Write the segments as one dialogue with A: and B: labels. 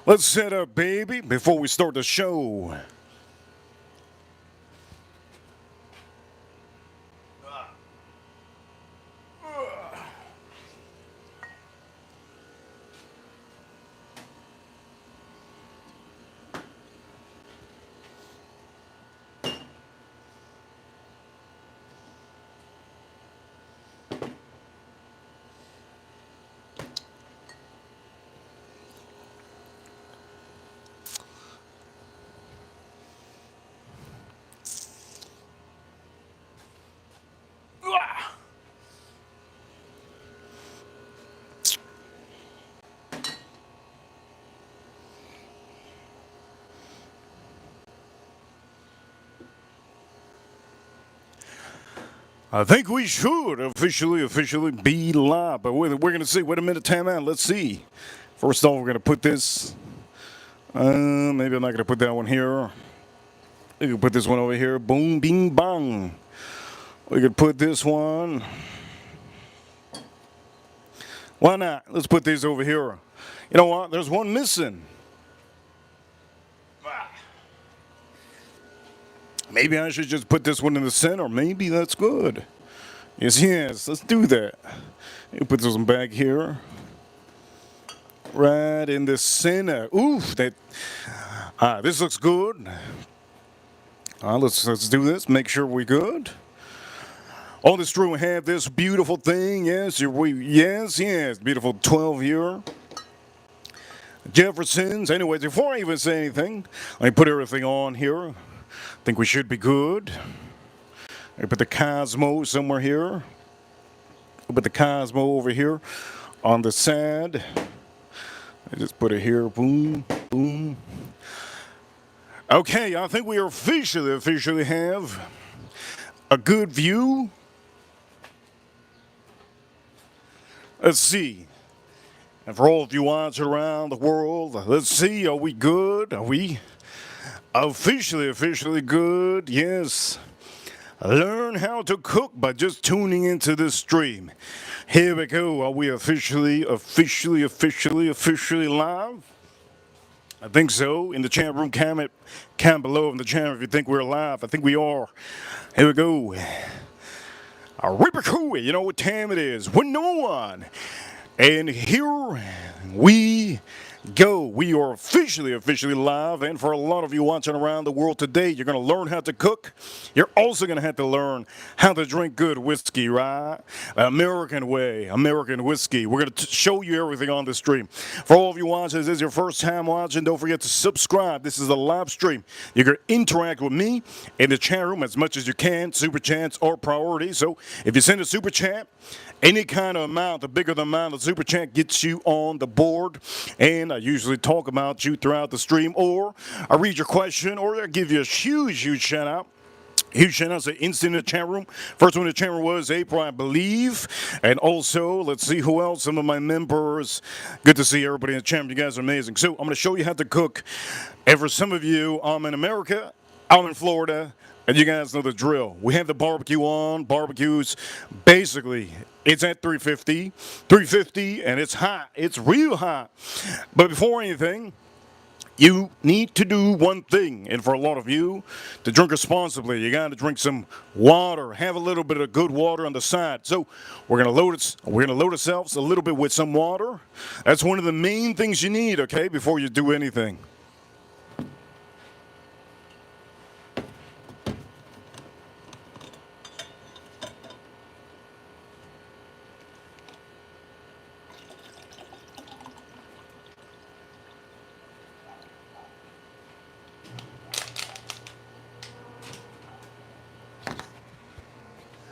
A: Let's set up, baby, before we start the show. I think we should officially be live, but we're going to see. Wait a minute, time out. Let's see. First off, we're going to put this. Maybe I'm not going to put that one here. We can put this one over here. Boom, bing, bang. We could put this one. Why not? Let's put these over here. You know what? There's one missing. Maybe I should just put this one in the center. Maybe that's good. Yes, let's do that. You put this one back here. Right in the center. Oof, this looks good. Let's do this. Make sure we're good. On this room we have this beautiful thing. Yes, beautiful 12-year Jeffersons. Anyways, before I even say anything, let me put everything on here. I think we should be good. I put the Cosmo somewhere here. I put the Cosmo over here on the side. I just put it here. Boom, boom. Okay, I think we officially have a good view. Let's see. And for all of you watching around the world, let's see, are we good? Are we officially good? Yes. Learn how to cook by just tuning into this stream. Here we go. Are we officially live? I think so. In the chat room, comment below in the channel if you think we're live. I think we are. Here we go. You know what time it is. We're number one. And here we go. We are officially live. And for a lot of you watching around the world today, you're going to learn how to cook. You're also going to have to learn how to drink good whiskey, right? American way, American whiskey. We're going to show you everything on the stream. For all of you watching, this is your first time watching, don't forget to subscribe. This is a live stream. You're going to interact with me in the chat room as much as you can. Super chats are priority. So if you send a super chat, any kind of amount, the bigger the amount, the super chat gets you on the board. And I usually talk about you throughout the stream, or I read your question, or I give you a huge shout out. Huge shout out to instant in the chat room. First one in the chat room was April, I believe. And also, let's see who else, some of my members. Good to see everybody in the chat room. You guys are amazing. So I'm going to show you how to cook. And for some of you, I'm in America, I'm in Florida, and you guys know the drill. We have the barbecue on. Barbecues, basically, it's at 350, and it's hot. It's real hot. But before anything, you need to do one thing, and for a lot of you, to drink responsibly, you got to drink some water. Have a little bit of good water on the side. So we're gonna load ourselves a little bit with some water. That's one of the main things you need, okay, before you do anything.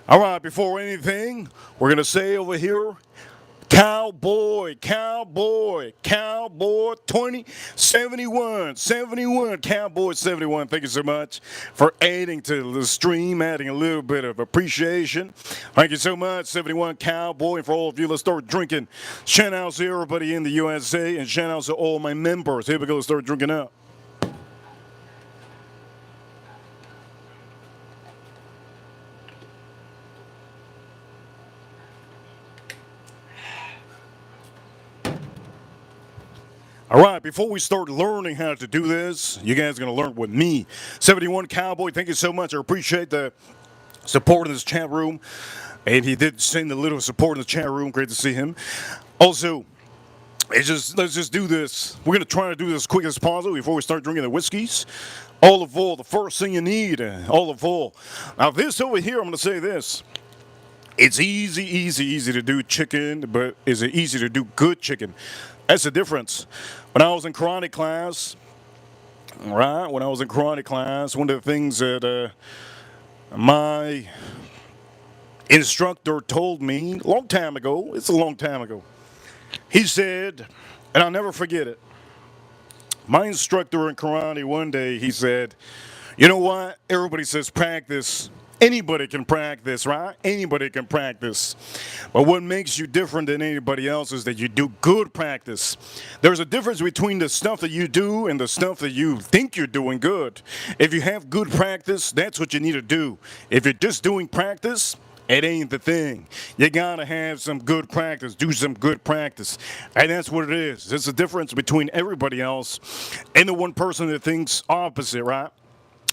A: All right, before anything, we're going to say over here, Cowboy 2071, Cowboy 71. Thank you so much for adding to the stream, adding a little bit of appreciation. Thank you so much, 71 Cowboy. And for all of you, let's start drinking. Shout out to everybody in the USA, and shout out to all my members. Here we go, let's start drinking up. All right, before we start learning how to do this, you guys are going to learn with me. 71 Cowboy, thank you so much. I appreciate the support in this chat room. And he did send a little support in the chat room. Great to see him. Also, let's just do this. We're going to try to do this as quick as possible before we start drinking the whiskeys. Olive oil, the first thing you need, olive oil. Now, this over here, I'm going to say this. It's easy to do chicken, but is it easy to do good chicken? That's the difference. When I was in karate class, right? When I was in karate class, one of the things that my instructor told me a long time ago, it's a long time ago, he said, and I'll never forget it, my instructor in karate one day, he said, you know what? Everybody says practice. Anybody can practice, right? Anybody can practice. But what makes you different than anybody else is that you do good practice. There's a difference between the stuff that you do and the stuff that you think you're doing good. If you have good practice, that's what you need to do. If you're just doing practice, it ain't the thing. You gotta have some good practice, do some good practice. And that's what it is. There's a difference between everybody else and the one person that thinks opposite, right?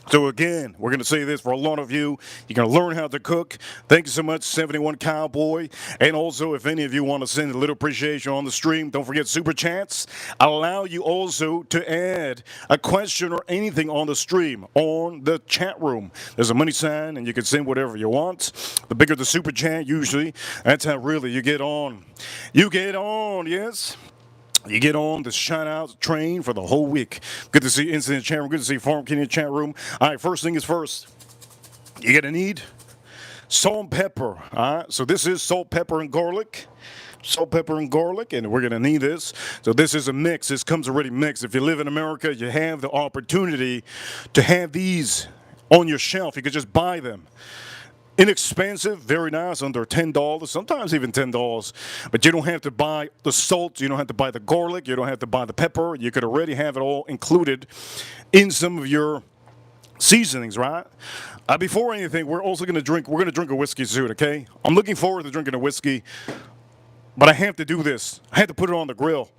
A: So again, we're going to say this for a lot of you. You're going to learn how to cook. Thank you so much, 71 Cowboy. And also, if any of you want to send a little appreciation on the stream, don't forget Super Chats. Allow you also to add a question or anything on the stream, on the chat room. There's a money sign, and you can send whatever you want. The bigger the Super Chat, usually, that's how really you get on. You get on, yes? You get on the shout-out train for the whole week. Good to see Incident chat room. Good to see Farm King in the chat room. All right, first thing is first. You're going to need salt and pepper. All right, so this is salt, pepper, and garlic. Salt, pepper, and garlic, and we're going to need this. So this is a mix. This comes already mixed. If you live in America, you have the opportunity to have these on your shelf. You could just buy them. Inexpensive, very nice, under $10, sometimes even $10. But you don't have to buy the salt, you don't have to buy the garlic, you don't have to buy the pepper. You could already have it all included in some of your seasonings, right? Before anything, we're going to drink a whiskey soon, okay? I'm looking forward to drinking a whiskey, but I have to do this. I have to put it on the grill.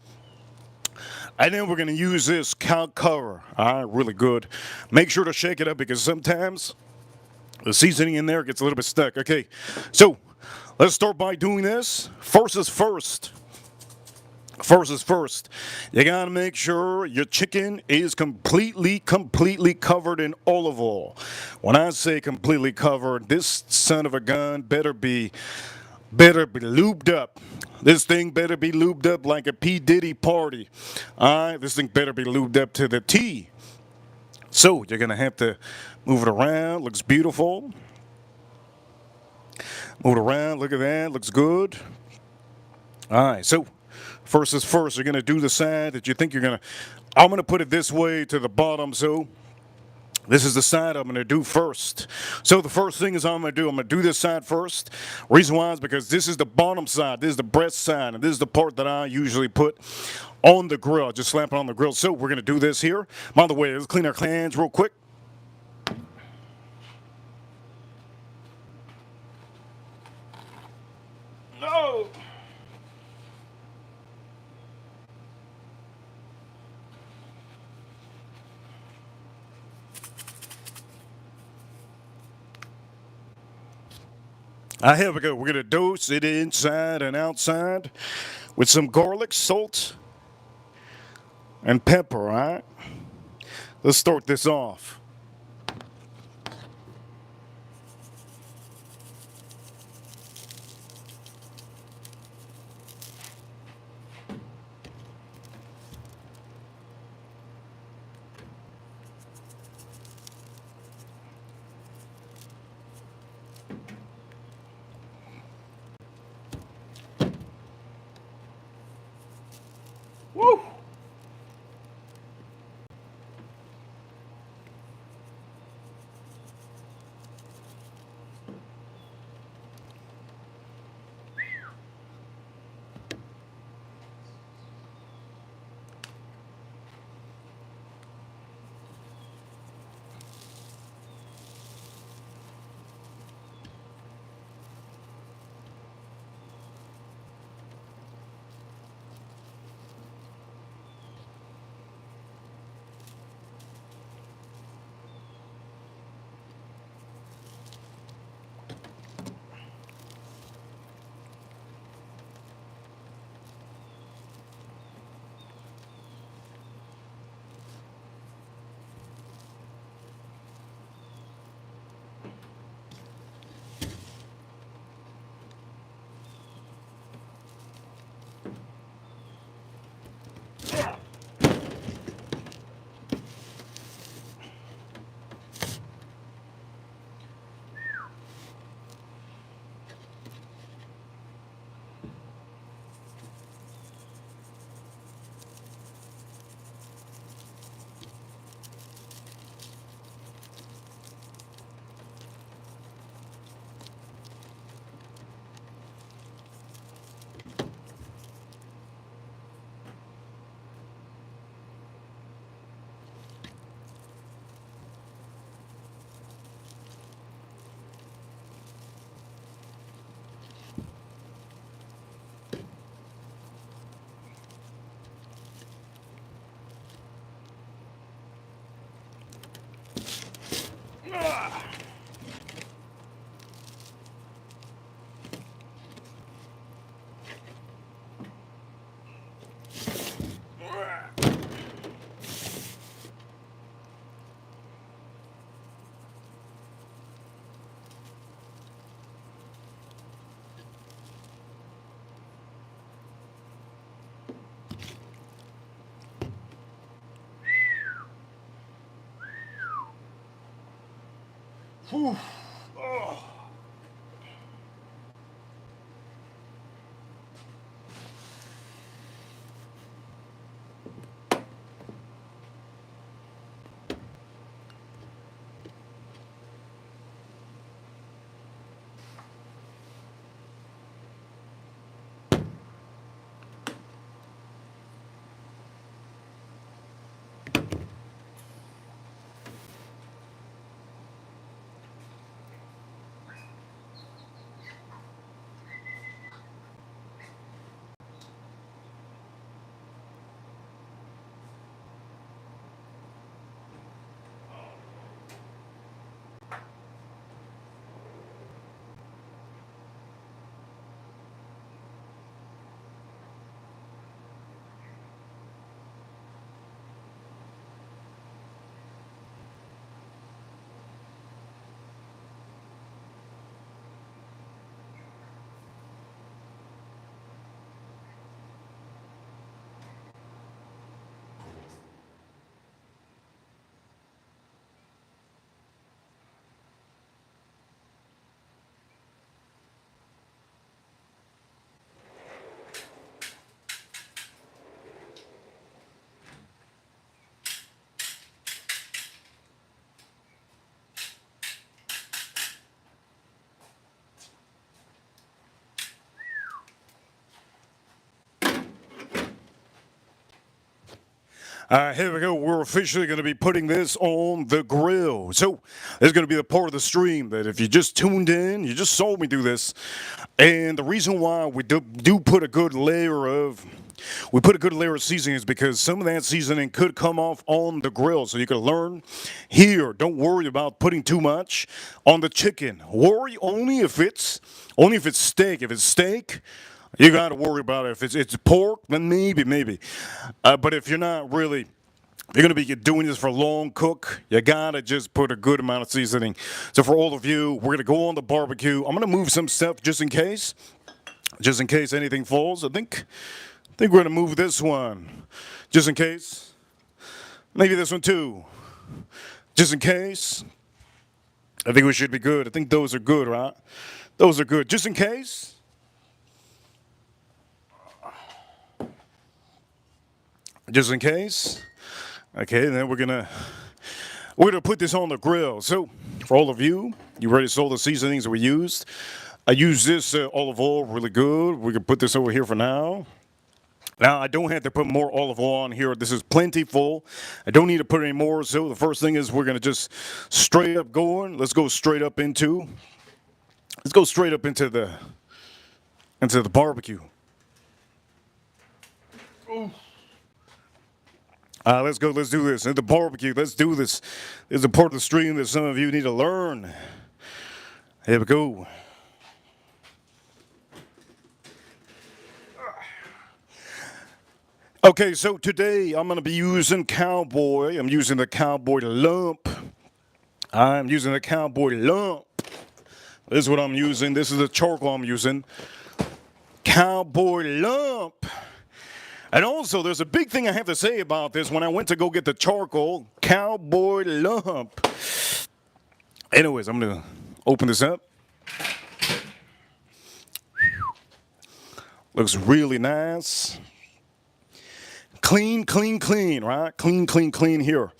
A: And then we're going to use this cow cover, all right, really good. Make sure to shake it up because sometimes the seasoning in there gets a little bit stuck. Okay, so let's start by doing this. First is first. First is first. You gotta make sure your chicken is completely covered in olive oil. When I say completely covered, this son of a gun better be lubed up. This thing better be lubed up like a P. Diddy party. All right, this thing better be lubed up to the T. So you're going to have to move it around. Looks beautiful. Move it around. Look at that. Looks good. All right. So first is first. You're going to do the side that you think you're going to. I'm going to put it this way to the bottom. So this is the side I'm going to do first. So the first thing is I'm going to do this side first. Reason why is because this is the bottom side. This is the breast side. And this is the part that I usually put on the grill. Just slap it on the grill. So we're going to do this here. By the way, let's clean our hands real quick. No. Here we go. We're going to dose it inside and outside with some garlic, salt, and pepper, all right? Let's start this off. Woo! Whew. Oh. Here we go. We're officially going to be putting this on the grill. So this is going to be the part of the stream that if you just tuned in, you just saw me do this. And the reason why we do put a good layer of seasoning is because some of that seasoning could come off on the grill. So you can learn here. Don't worry about putting too much on the chicken. Worry only if it's steak. If it's steak, you got to worry about it. If it's pork, then maybe. But if you're going to be doing this for a long cook, you got to just put a good amount of seasoning. So for all of you, we're going to go on the barbecue. I'm going to move some stuff just in case anything falls. I think we're going to move this one just in case. Maybe this one too, just in case. I think we should be good. I think those are good, right? Those are good, just in case. Just in case. Okay, and then we're gonna put this on the grill. So for all of you, you already saw the seasonings that we used. I use this olive oil really good. We can put this over here for now. Now I don't have to put more olive oil on here. This is plentiful. I don't need to put any more. So the first thing is we're gonna just straight up going. Let's go straight up into the barbecue. Ooh. Let's go. Let's do this. At the barbecue, let's do this. This is a part of the stream that some of you need to learn. Here we go. Okay, so today I'm going to be using cowboy. I'm using the cowboy lump. This is what I'm using. This is the charcoal I'm using. Cowboy lump. And also, there's a big thing I have to say about this. When I went to go get the charcoal, cowboy lump. Anyways, I'm going to open this up. Looks really nice. Clean, right? Clean here.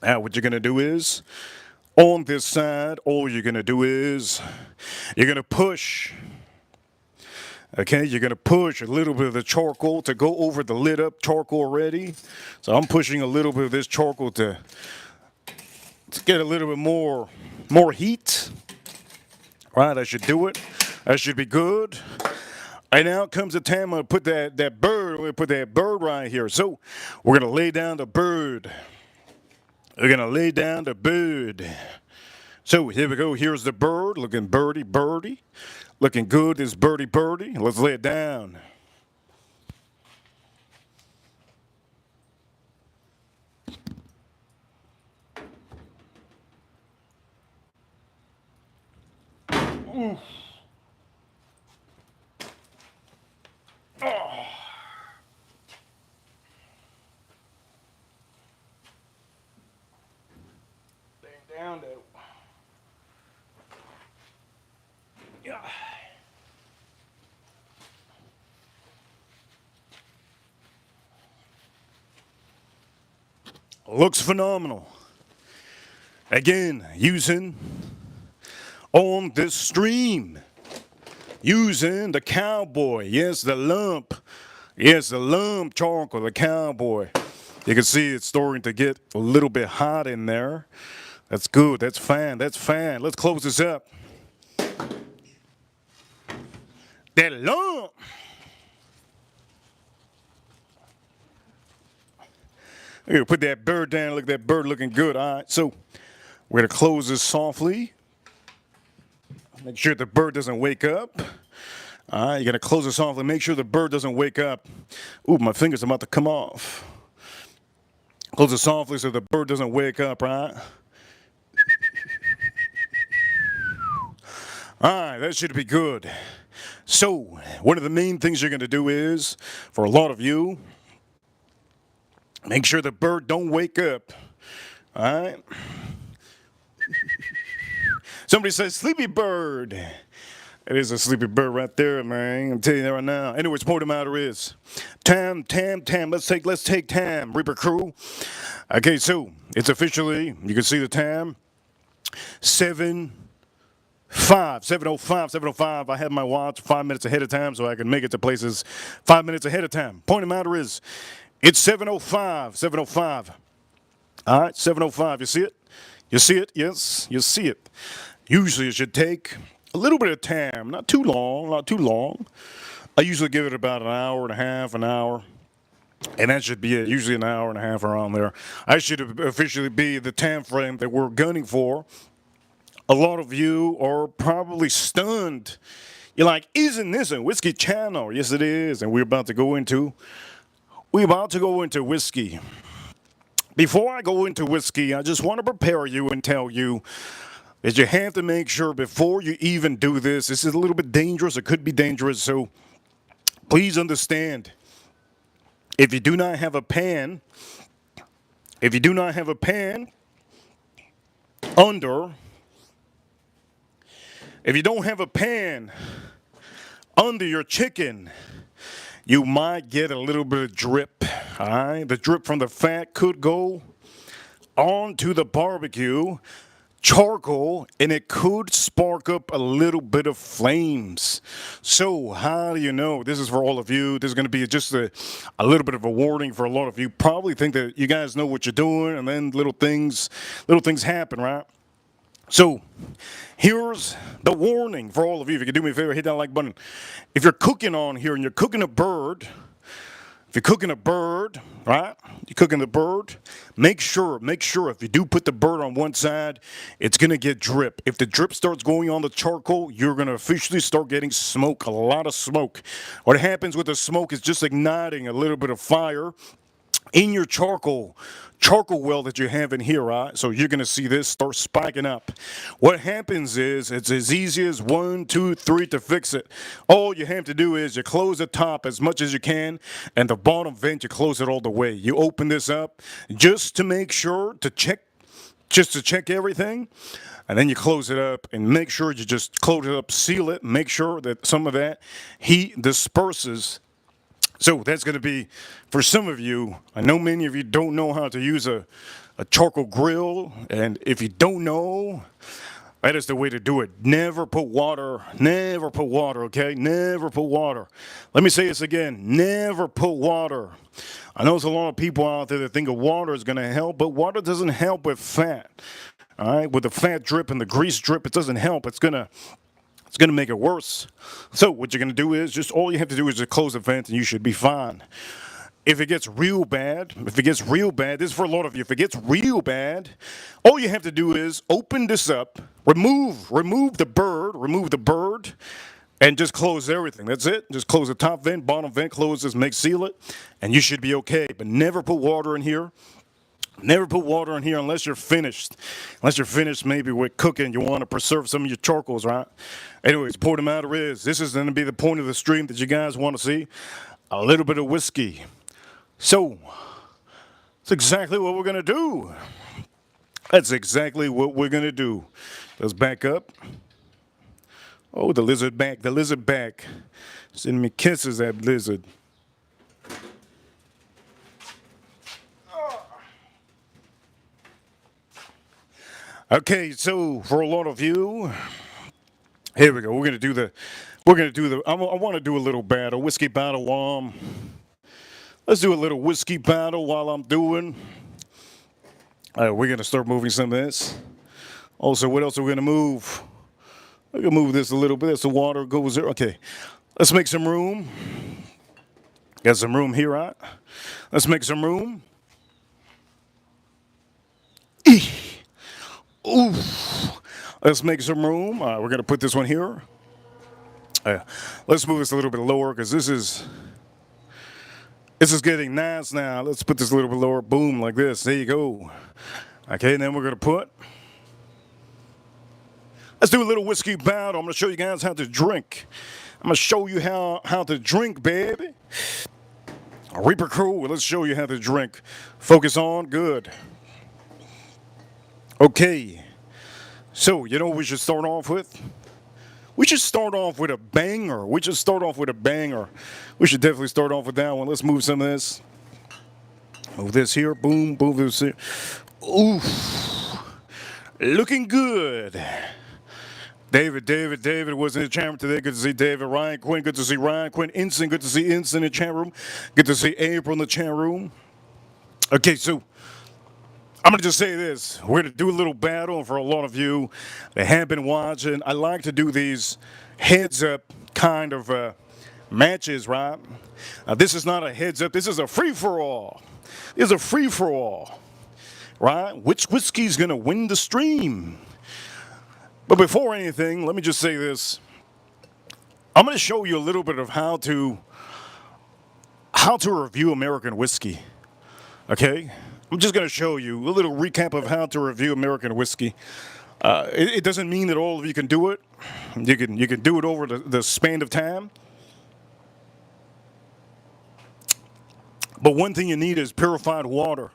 A: Now, what you're going to do is, on this side, all you're going to do is, you're going to push. Okay, you're going to push a little bit of the charcoal to go over the lit up charcoal already. So I'm pushing a little bit of this charcoal to get a little bit more heat. Right, that should do it. That should be good. And now comes the time I'm going to put that bird. We're going to put that bird right here. So we're going to lay down the bird. We're going to lay down the bird. So here we go. Here's the bird, looking birdie, birdie. Looking good, this birdie, birdie. Let's lay it down. Oof. Oh. Laying down though. Yeah. Looks phenomenal. Again, using on this stream. Using the cowboy. Yes, the lump. Yes, the lump charcoal, the cowboy. You can see it's starting to get a little bit hot in there. That's good. That's fine. That's fine. Let's close this up. That lump. Here, put that bird down. Look at that bird looking good. All right, so we're going to close this softly. Make sure the bird doesn't wake up. All right, you're going to close it softly. Make sure the bird doesn't wake up. Ooh, my finger's about to come off. Close it softly so the bird doesn't wake up, right? All right, that should be good. So, one of the main things you're going to do is, for a lot of you, make sure the bird don't wake up. All right? Somebody says, sleepy bird. It is a sleepy bird right there, man. I'm telling you that right now. Anyways, point of the matter is, time. Let's take time, Reaper crew. Okay, so it's officially, you can see the time, 7:05. I have my watch 5 minutes ahead of time so I can make it to places 5 minutes ahead of time. Point of the matter is, it's 7:05. All right, 7:05. You see it? You see it? Yes, you see it. Usually it should take a little bit of time, not too long. I usually give it about an hour and a half, an hour. And that should be it, usually an hour and a half around there. I should officially be the time frame that we're gunning for. A lot of you are probably stunned. You're like, isn't this a whiskey channel? Yes, it is. And we're about to go into whiskey. Before I go into whiskey, I just want to prepare you and tell you that you have to make sure before you even do this is a little bit dangerous. It could be dangerous. So please understand, if you do not have a pan under, if you don't have a pan under your chicken, you might get a little bit of drip. All right? The drip from the fat could go onto the barbecue charcoal, and it could spark up a little bit of flames. So how do you know? This is for all of you. This is going to be just a little bit of a warning for a lot of you. Probably think that you guys know what you're doing, and then little things happen, right? So here's the warning for all of you. If you could do me a favor, hit that like button. If you're cooking on here and you're cooking a bird, right? You're cooking the bird, make sure if you do put the bird on one side, it's going to get drip. If the drip starts going on the charcoal, you're going to officially start getting smoke, a lot of smoke. What happens with the smoke is just igniting a little bit of fire in your charcoal well that you have in here, right? So you're going to see this start spiking up. What happens is it's as easy as 1, 2, 3 to fix it. All you have to do is you close the top as much as you can, and the bottom vent, you close it all the way. You open this up just to make sure to check everything. And then you close it up and make sure you just close it up, seal it, make sure that some of that heat disperses. So that's going to be, for some of you, I know many of you don't know how to use a charcoal grill, and if you don't know, that is the way to do it. Never put water, okay? Never put water. Let me say this again, never put water. I know there's a lot of people out there that think water is going to help, but water doesn't help with fat, all right? With the fat drip and the grease drip, it doesn't help. It's going to make it worse. So what you're going to do is all you have to do is just close the vent and you should be fine. if it gets real bad, this is for a lot of you. If it gets real bad, all you have to do is open this up, remove the bird, and just close everything. That's it. Just close the top vent, bottom vent, close this, seal it, and you should be okay. But never put water in here. Never put water in here unless you're finished. Unless you're finished maybe with cooking. You want to preserve some of your charcoals, right? Anyways, the point of the matter is, this is going to be the point of the stream that you guys want to see. A little bit of whiskey. So, that's exactly what we're going to do. That's exactly what we're going to do. Let's back up. Oh, the lizard back. The lizard back. Send me kisses, that lizard. Okay, so for a lot of you, here we go. We're gonna do the. I want to do a little battle, whiskey battle. Let's do a little whiskey battle while I'm doing. We're gonna start moving some of this. Also, what else are we gonna move? We're gonna move this a little bit. So water goes there. Okay, let's make some room. Got some room here, right? Let's make some room. Ooh. Let's make some room. We're going to put this one here. Let's move this a little bit lower because this is getting nice now. Let's put this a little bit lower. Boom, like this. There you go. Okay, and then we're going to put. Let's do a little whiskey battle. I'm going to show you guys how to drink. I'm going to show you how to drink, baby. Reaper Crew, let's show you how to drink. Focus on. Good. Okay, so you know what we should start off with? We should start off with a banger. We should definitely start off with that one. Let's move some of this. Move this here. Boom, boom, this here. Ooh, looking good. David was in the chat room today. Good to see David. Ryan Quinn, good to see Ryan Quinn. Instant, good to see Instant in the chat room. Good to see April in the chat room. Okay, so I'm going to just say this. We're going to do a little battle for a lot of you that have been watching. I like to do these heads-up kind of matches, right? This is not a heads-up. This is a free-for-all. It's a free-for-all, right? Which whiskey's going to win the stream? But before anything, let me just say this. I'm going to show you a little bit of how to review American whiskey, okay? I'm just going to show you a little recap of how to review American whiskey. It doesn't mean that all of you can do it. You can do it over the span of time. But one thing you need is purified water.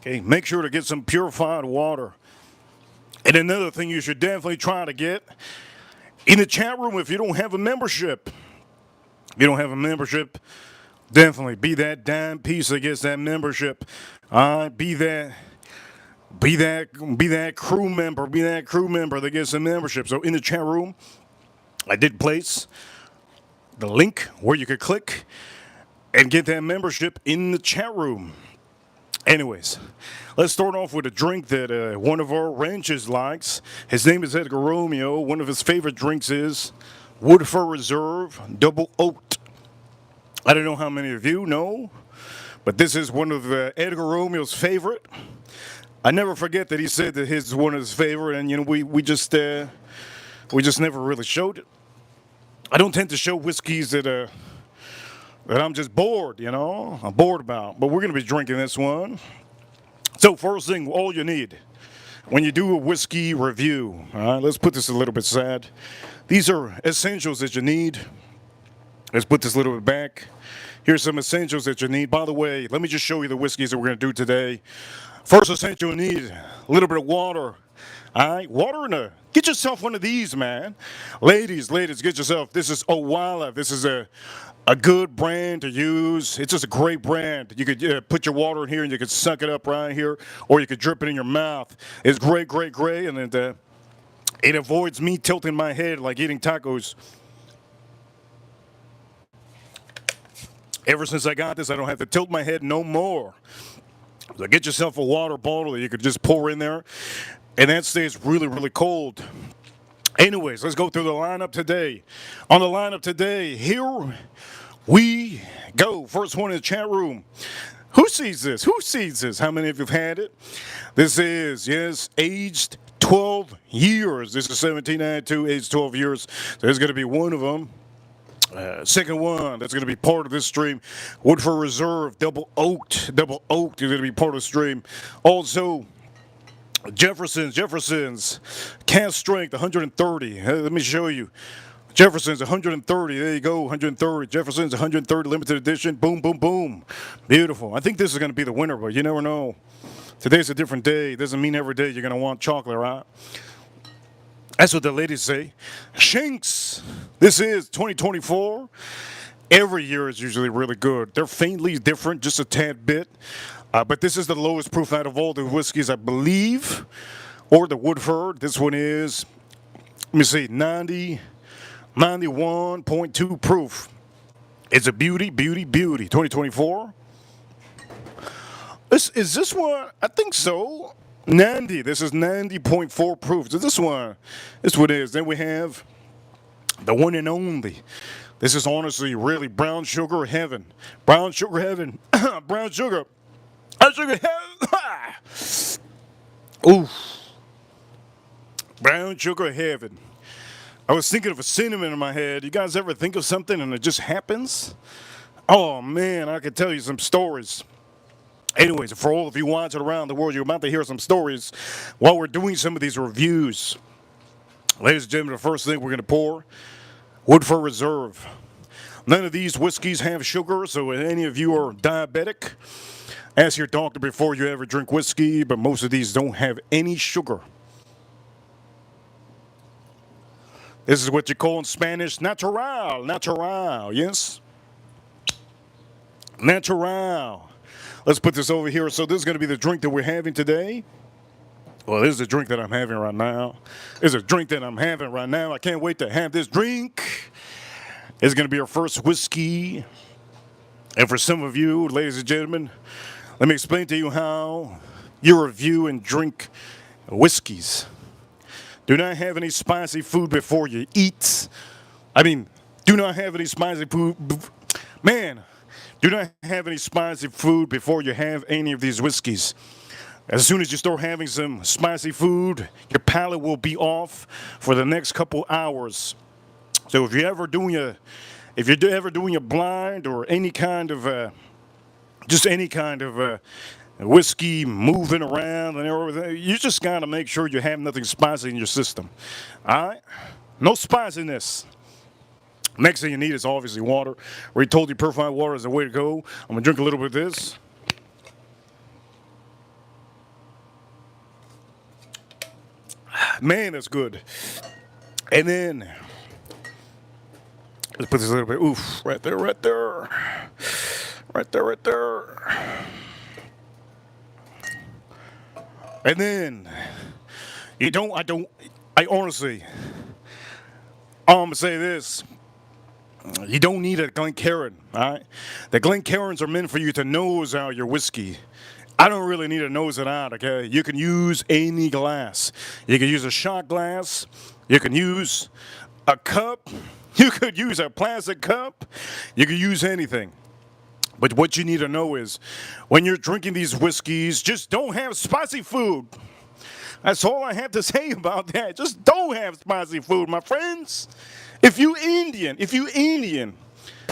A: Okay, make sure to get some purified water. And another thing you should definitely try to get in the chat room if you don't have a membership. Definitely be that dime piece that gets that membership. Be that crew member. Be that crew member that gets a membership. So in the chat room, I did place the link where you could click and get that membership in the chat room. Anyways, let's start off with a drink that one of our ranchers likes. His name is Edgar Romeo. One of his favorite drinks is Woodford Reserve Double Oat. I don't know how many of you know, but this is one of Edgar Romeo's favorite. I never forget that he said that his is one of his favorite, and you know we just never really showed it. I don't tend to show whiskeys that I'm just bored, you know. I'm bored about, but we're gonna be drinking this one. So first thing, all you need when you do a whiskey review, all right, let's put this a little bit aside. These are essentials that you need. Let's put this a little bit back. Here's some essentials that you need. By the way, let me just show you the whiskeys that we're going to do today. First essential you need, a little bit of water. All right, get yourself one of these, man. Ladies, get yourself, this is Owala. This is a good brand to use. It's just a great brand. You could put your water in here and you could suck it up right here, or you could drip it in your mouth. It's great, and it avoids me tilting my head like eating tacos. Ever since I got this, I don't have to tilt my head no more. So get yourself a water bottle that you could just pour in there, and that stays really, really cold. Anyways, let's go through the lineup today. On the lineup today, here we go. First one in the chat room. Who sees this? Who sees this? How many of you have had it? This is, yes, aged 12 years. This is 1792, aged 12 years. So there's going to be one of them. Second one, that's going to be part of this stream. Woodford Reserve, double oaked. Double oaked is going to be part of the stream. Also, Jefferson's cast strength 130. Let me show you. Jefferson's 130. There you go, 130. Jefferson's 130 limited edition. Boom, boom, boom. Beautiful. I think this is going to be the winner, but you never know. Today's a different day. Doesn't mean every day you're going to want chocolate, right? That's what the ladies say. Shanks. This is 2024. Every year is usually really good. They're faintly different, just a tad bit. But this is the lowest proof out of all the whiskeys, I believe. Or the Woodford. This one is, let me see, 91.2 proof. It's a beauty, beauty, beauty. 2024. Is this one? I think so. 90. This is 90.4 proof. So this one is. Then we have the one and only. This is honestly really brown sugar heaven. Brown sugar heaven. Brown sugar. Brown sugar heaven. Ooh. Brown sugar heaven. I was thinking of a cinnamon in my head. You guys ever think of something and it just happens? Oh man, I could tell you some stories. Anyways, for all of you watching around the world, you're about to hear some stories while we're doing some of these reviews. Ladies and gentlemen, the first thing we're going to pour, Woodford Reserve. None of these whiskeys have sugar, so if any of you are diabetic, ask your doctor before you ever drink whiskey, but most of these don't have any sugar. This is what you call in Spanish, natural, natural, yes? Natural. Let's put this over here. So this is going to be the drink that we're having today. Well, this is the drink that I'm having right now. This is a drink that I'm having right now. I can't wait to have this drink. It's going to be our first whiskey. And for some of you, ladies and gentlemen, let me explain to you how you review and drink whiskeys. Do not have any spicy food before you eat. Do not have any spicy food. Man. Do not have any spicy food before you have any of these whiskeys. As soon as you start having some spicy food, your palate will be off for the next couple hours. So if you're ever doing a blind or any kind of whiskey moving around and everything, you just gotta make sure you have nothing spicy in your system. All right, no spiciness. Next thing you need is obviously water. We told you purified water is the way to go. I'm going to drink a little bit of this. Man, that's good. And then, let's put this a little bit, oof, right there, right there. Right there, right there. And then, I honestly, I'm going to say this. You don't need a Glencairn, all right? The Glencairns are meant for you to nose out your whiskey. I don't really need to nose it out, okay? You can use any glass. You can use a shot glass. You can use a cup. You could use a plastic cup. You could use anything. But what you need to know is when you're drinking these whiskeys, just don't have spicy food. That's all I have to say about that. Just don't have spicy food, my friends. If you Indian,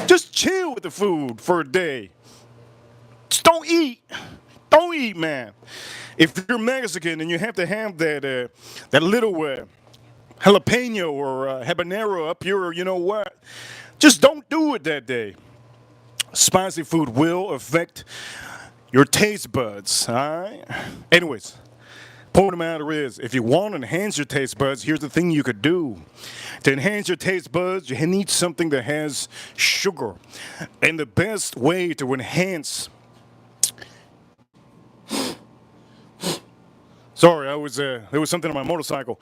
A: just chill with the food for a day. Just don't eat. Don't eat, man. If you're Mexican and you have to have that little jalapeno or habanero up here, or you know what, just don't do it that day. Spicy food will affect your taste buds, all right? Anyways. Point of the matter is, if you want to enhance your taste buds, here's the thing you could do. To enhance your taste buds, you need something that has sugar. And the best way to enhance... Sorry, there was something on my motorcycle.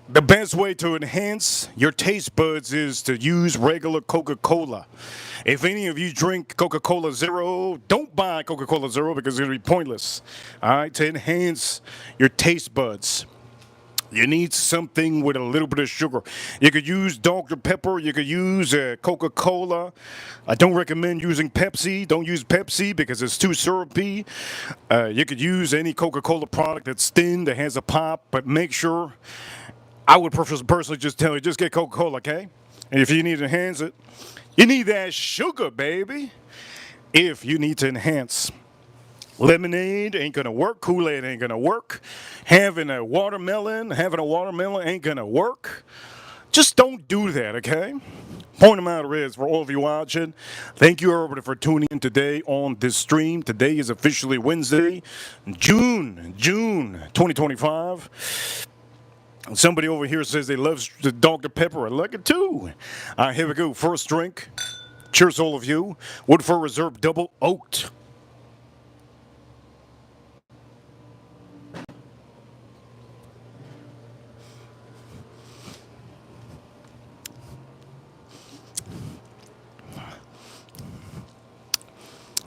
A: The best way to enhance your taste buds is to use regular Coca-Cola. If any of you drink Coca-Cola Zero, don't buy Coca-Cola Zero because it's going to be pointless. All right, to enhance your taste buds. You need something with a little bit of sugar. You could use Dr. Pepper. You could use Coca-Cola. I don't recommend using Pepsi. Don't use Pepsi because it's too syrupy. You could use any Coca-Cola product that's thin, that has a pop, but make sure, I would personally just tell you, just get Coca-Cola, okay? And if you need to enhance it, you need that sugar, baby. If you need to enhance, lemonade ain't gonna work. Kool-Aid ain't gonna work. Having a watermelon ain't gonna work. Just don't do that, okay? Point of matter is, for all of you watching, thank you everybody for tuning in today on this stream. Today is officially Wednesday, June 2025. Somebody over here says they love the Dr. Pepper. I like it too. All right, here we go. First drink. Cheers, all of you. Woodford Reserve Double Oaked.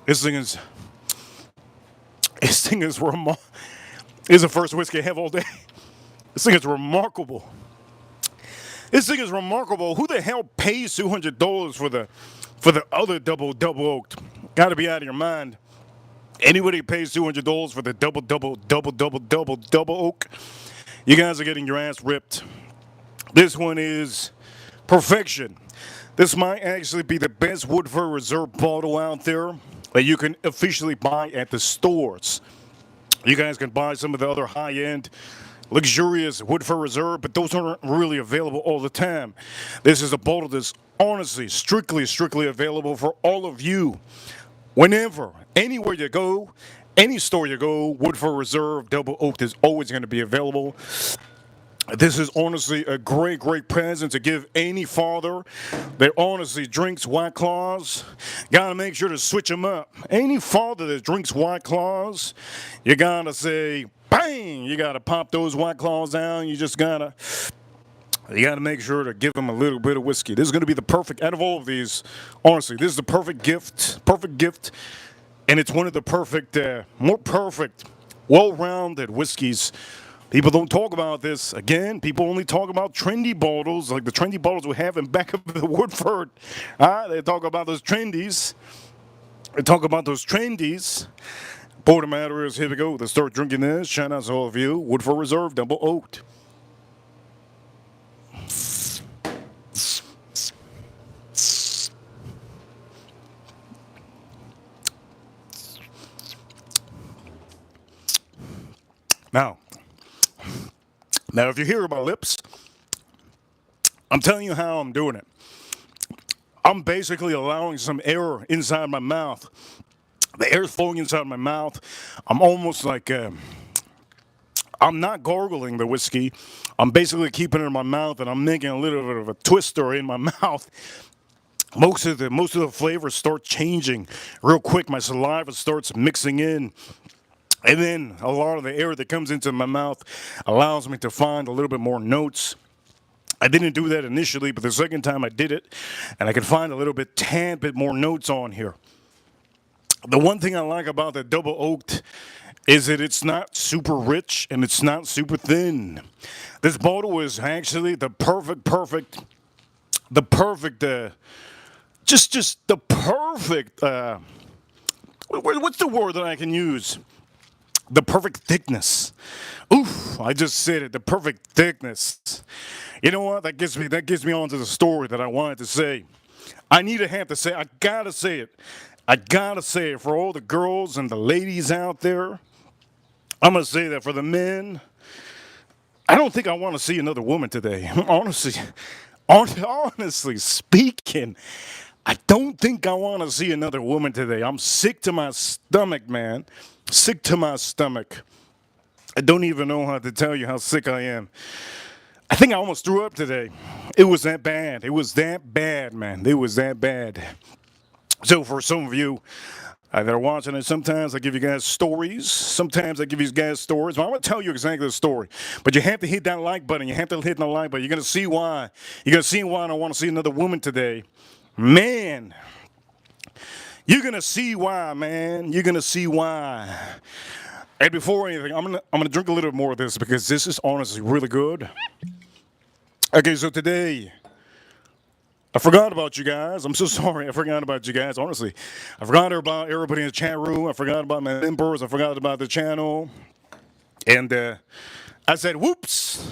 A: This thing is the first whiskey I have all day. This thing is remarkable. This thing is remarkable. Who the hell pays $200 for the other double oaked? Got to be out of your mind. Anybody pays $200 for the double oak, you guys are getting your ass ripped. This one is perfection. This might actually be the best Woodford Reserve bottle out there that you can officially buy at the stores. You guys can buy some of the other high-end, luxurious Woodford Reserve, but those aren't really available all the time. This is a bottle that's honestly, strictly available for all of you. Whenever, anywhere you go, any store you go, Woodford Reserve Double Oaked is always going to be available. This is honestly a great present to give any father that honestly drinks White Claws. Gotta make sure to switch them up. Any father that drinks White Claws, you gotta say, bang! You gotta pop those White Claws down. You gotta make sure to give them a little bit of whiskey. This is gonna be the perfect, out of all of these, honestly, this is the perfect gift. And it's one of the more perfect, well-rounded whiskeys. People don't talk about this. Again, people only talk about trendy bottles, like the trendy bottles we have in back of the Woodford. They talk about those trendies. Point of the matter is, here we go. Let's start drinking this. Shout out to all of you. Woodford Reserve Double Oaked. Now, if you hear my lips, I'm telling you how I'm doing it. I'm basically allowing some air inside my mouth. The air's flowing inside my mouth. I'm almost like, I'm not gargling the whiskey. I'm basically keeping it in my mouth, and I'm making a little bit of a twister in my mouth. Most of the flavors start changing real quick. My saliva starts mixing in. And then a lot of the air that comes into my mouth allows me to find a little bit more notes. I didn't do that initially, but the second time I did it, and I could find a tad bit more notes on here. The one thing I like about the Double Oaked is that it's not super rich and it's not super thin. This bottle is actually the perfect, what's the word that I can use? The perfect thickness. Oof, I just said it, the perfect thickness. You know what? That gets me onto the story that I wanted to say. I gotta say it. I gotta say it for all the girls and the ladies out there. I'm gonna say that for the men. I don't think I want to see another woman today. Honestly speaking, I don't think I want to see another woman today. I'm sick to my stomach, man. Sick to my stomach. I don't even know how to tell you how sick I am. I think I almost threw up today. It was that bad. It was that bad, man. It was that bad. So for some of you that are watching it, sometimes I give you guys stories. Well, I'm going to tell you exactly the story. But you have to hit that like button. You're going to see why. You're going to see why I don't want to see another woman today. Man. You're going to see why, man. You're going to see why. And before anything, I'm gonna drink a little bit more of this because this is honestly really good. Okay, so today I forgot about you guys. I'm so sorry. I forgot about you guys. Honestly, I forgot about everybody in the chat room. I forgot about my members. I forgot about the channel. And I said, "Whoops."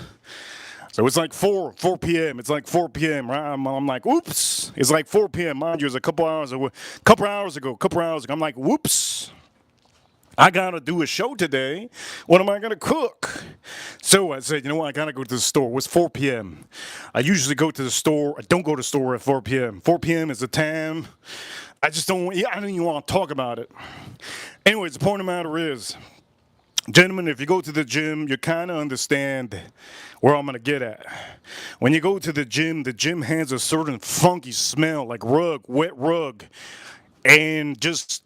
A: So it's like 4 p.m. It's like 4 p.m. Right? I'm like, "Whoops." It's like 4 p.m. Mind you, it's a couple hours ago. I'm like, "Whoops." I gotta do a show today. What am I gonna cook? So I said, you know what? I gotta go to the store. It was 4 p.m. I usually go to the store. I don't go to the store at 4 p.m. 4 p.m. is the time. I just don't. I don't even want to talk about it. Anyways, the point of the matter is, gentlemen, if you go to the gym, you kind of understand where I'm gonna get at. When you go to the gym has a certain funky smell, like wet rug, and just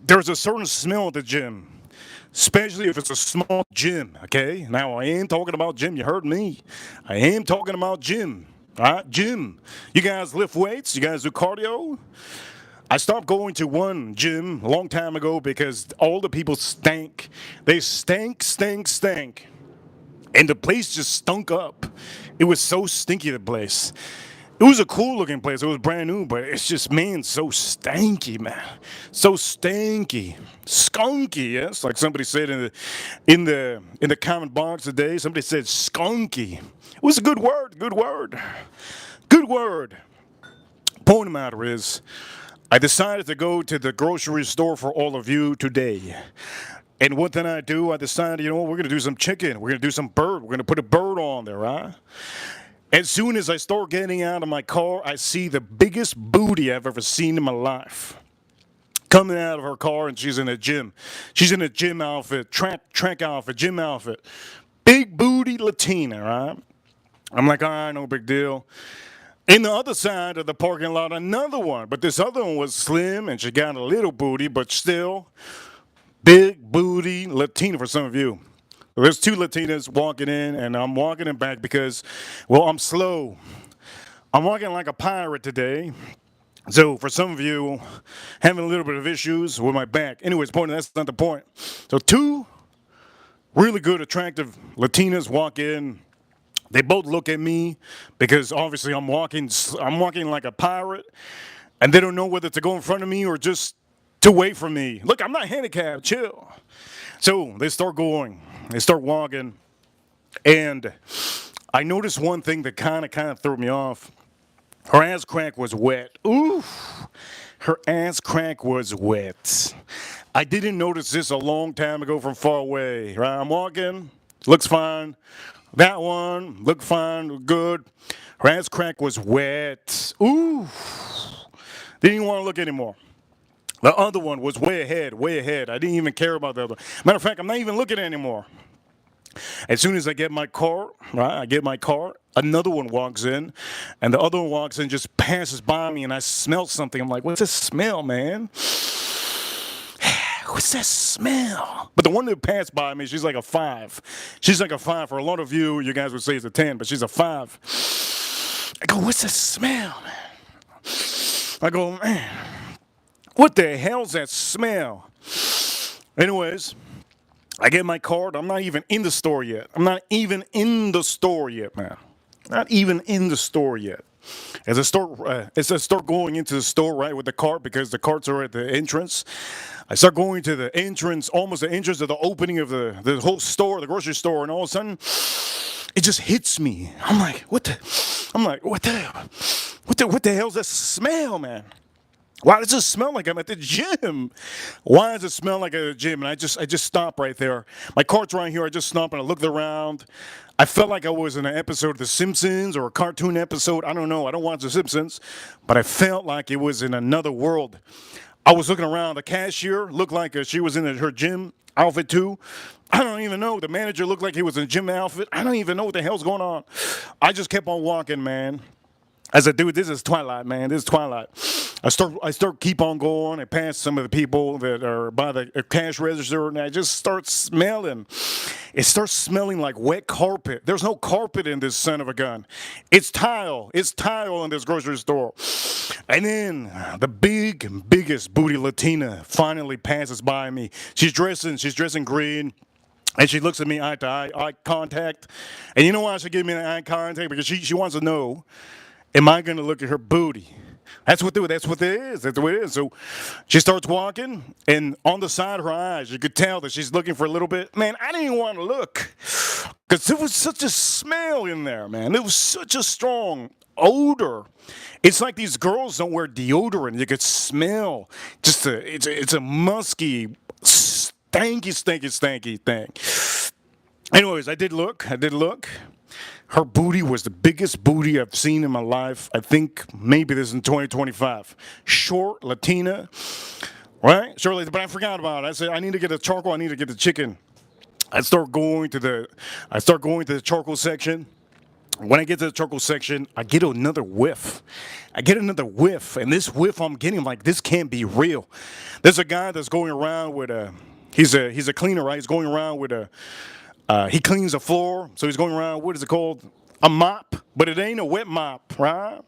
A: there's a certain smell at the gym, especially if it's a small gym, okay? Now, I am talking about gym. You heard me. I am talking about gym. All right, gym. You guys lift weights? You guys do cardio? I stopped going to one gym a long time ago because all the people stank. They stank. And the place just stunk up. It was so stinky, the place. It was a cool looking place. It was brand new, but it's just, man, so stanky, man. So stanky. Skunky, yes. Like somebody said in the comment box today, somebody said skunky. It was a good word. Good word. Point of the matter is, I decided to go to the grocery store for all of you today. And what did I do? I decided, you know what, we're going to do some chicken. We're going to do some bird. We're going to put a bird on there, right? As soon as I start getting out of my car, I see the biggest booty I've ever seen in my life. Coming out of her car, and she's in a gym. She's in a gym outfit, track outfit, gym outfit. Big booty Latina, right? I'm like, all right, no big deal. In the other side of the parking lot, another one. But this other one was slim, and she got a little booty, but still big booty Latina for some of you. There's two Latinas walking in, and I'm walking in back because, well, I'm slow. I'm walking like a pirate today. So for some of you, having a little bit of issues with my back. Anyways, that's not the point. So two really good, attractive Latinas walk in. They both look at me because obviously I'm walking like a pirate, and they don't know whether to go in front of me or just to wait for me. Look, I'm not handicapped. Chill. So they start going. They start walking, and I noticed one thing that kind of threw me off. Her ass crack was wet. Oof. Her ass crack was wet. I didn't notice this a long time ago from far away. Right? I'm walking. Looks fine. That one looked fine. Good. Her ass crack was wet. Ooh. Didn't even want to look anymore. The other one was way ahead. I didn't even care about the other. Matter of fact, I'm not even looking anymore. As soon as I get my car, another one walks in, and the other one walks in, just passes by me, and I smell something. I'm like, what's this smell, man? What's that smell? But the one that passed by me, she's like a 5. She's like a 5. For a lot of you, you guys would say it's a 10, but she's a 5. I go, what's that smell, man? I go, man, what the hell's that smell? Anyways, I get my card. I'm not even in the store yet. Man. Not even in the store yet. As I start going into the store, right, with the cart, because the carts are at the entrance, I start going to the entrance, almost the entrance of the opening of the whole store, the grocery store, and all of a sudden, it just hits me. I'm like, what the hell's that smell, man? Why does it smell like I'm at the gym? Why does it smell like I'm at the gym? And I just stop right there. My cart's right here. I just stop and I looked around. I felt like I was in an episode of The Simpsons or a cartoon episode. I don't know. I don't watch The Simpsons. But I felt like it was in another world. I was looking around. The cashier looked like she was in her gym outfit too. I don't even know. The manager looked like he was in a gym outfit. I don't even know what the hell's going on. I just kept on walking, man. I said, dude, this is Twilight, man. This is Twilight. I start keep on going. I pass some of the people that are by the cash register, and I just start smelling. It starts smelling like wet carpet. There's no carpet in this son of a gun. It's tile. It's tile in this grocery store. And then the biggest booty Latina finally passes by me. She's dressing green. And she looks at me eye contact. And you know why she give me an eye contact? Because she wants to know, am I going to look at her booty? That's what it is. That's what it is. So she starts walking, and on the side of her eyes, you could tell that she's looking for a little bit. Man, I didn't even want to look because there was such a smell in there, man. It was such a strong odor. It's like these girls don't wear deodorant. You could smell it's a musky, stanky thing. Anyways, I did look. Her booty was the biggest booty I've seen in my life. I think maybe this is in 2025. Short, Latina, right? Shortly, but I forgot about it. I said, I need to get the charcoal. I need to get the chicken. I start going to the charcoal section. When I get to the charcoal section, I get another whiff. And this whiff I'm getting, I'm like, this can't be real. There's a guy that's going around with he's a cleaner, right? He's going around with he cleans the floor, so he's going around, what is it called? A mop, but it ain't a wet mop, right?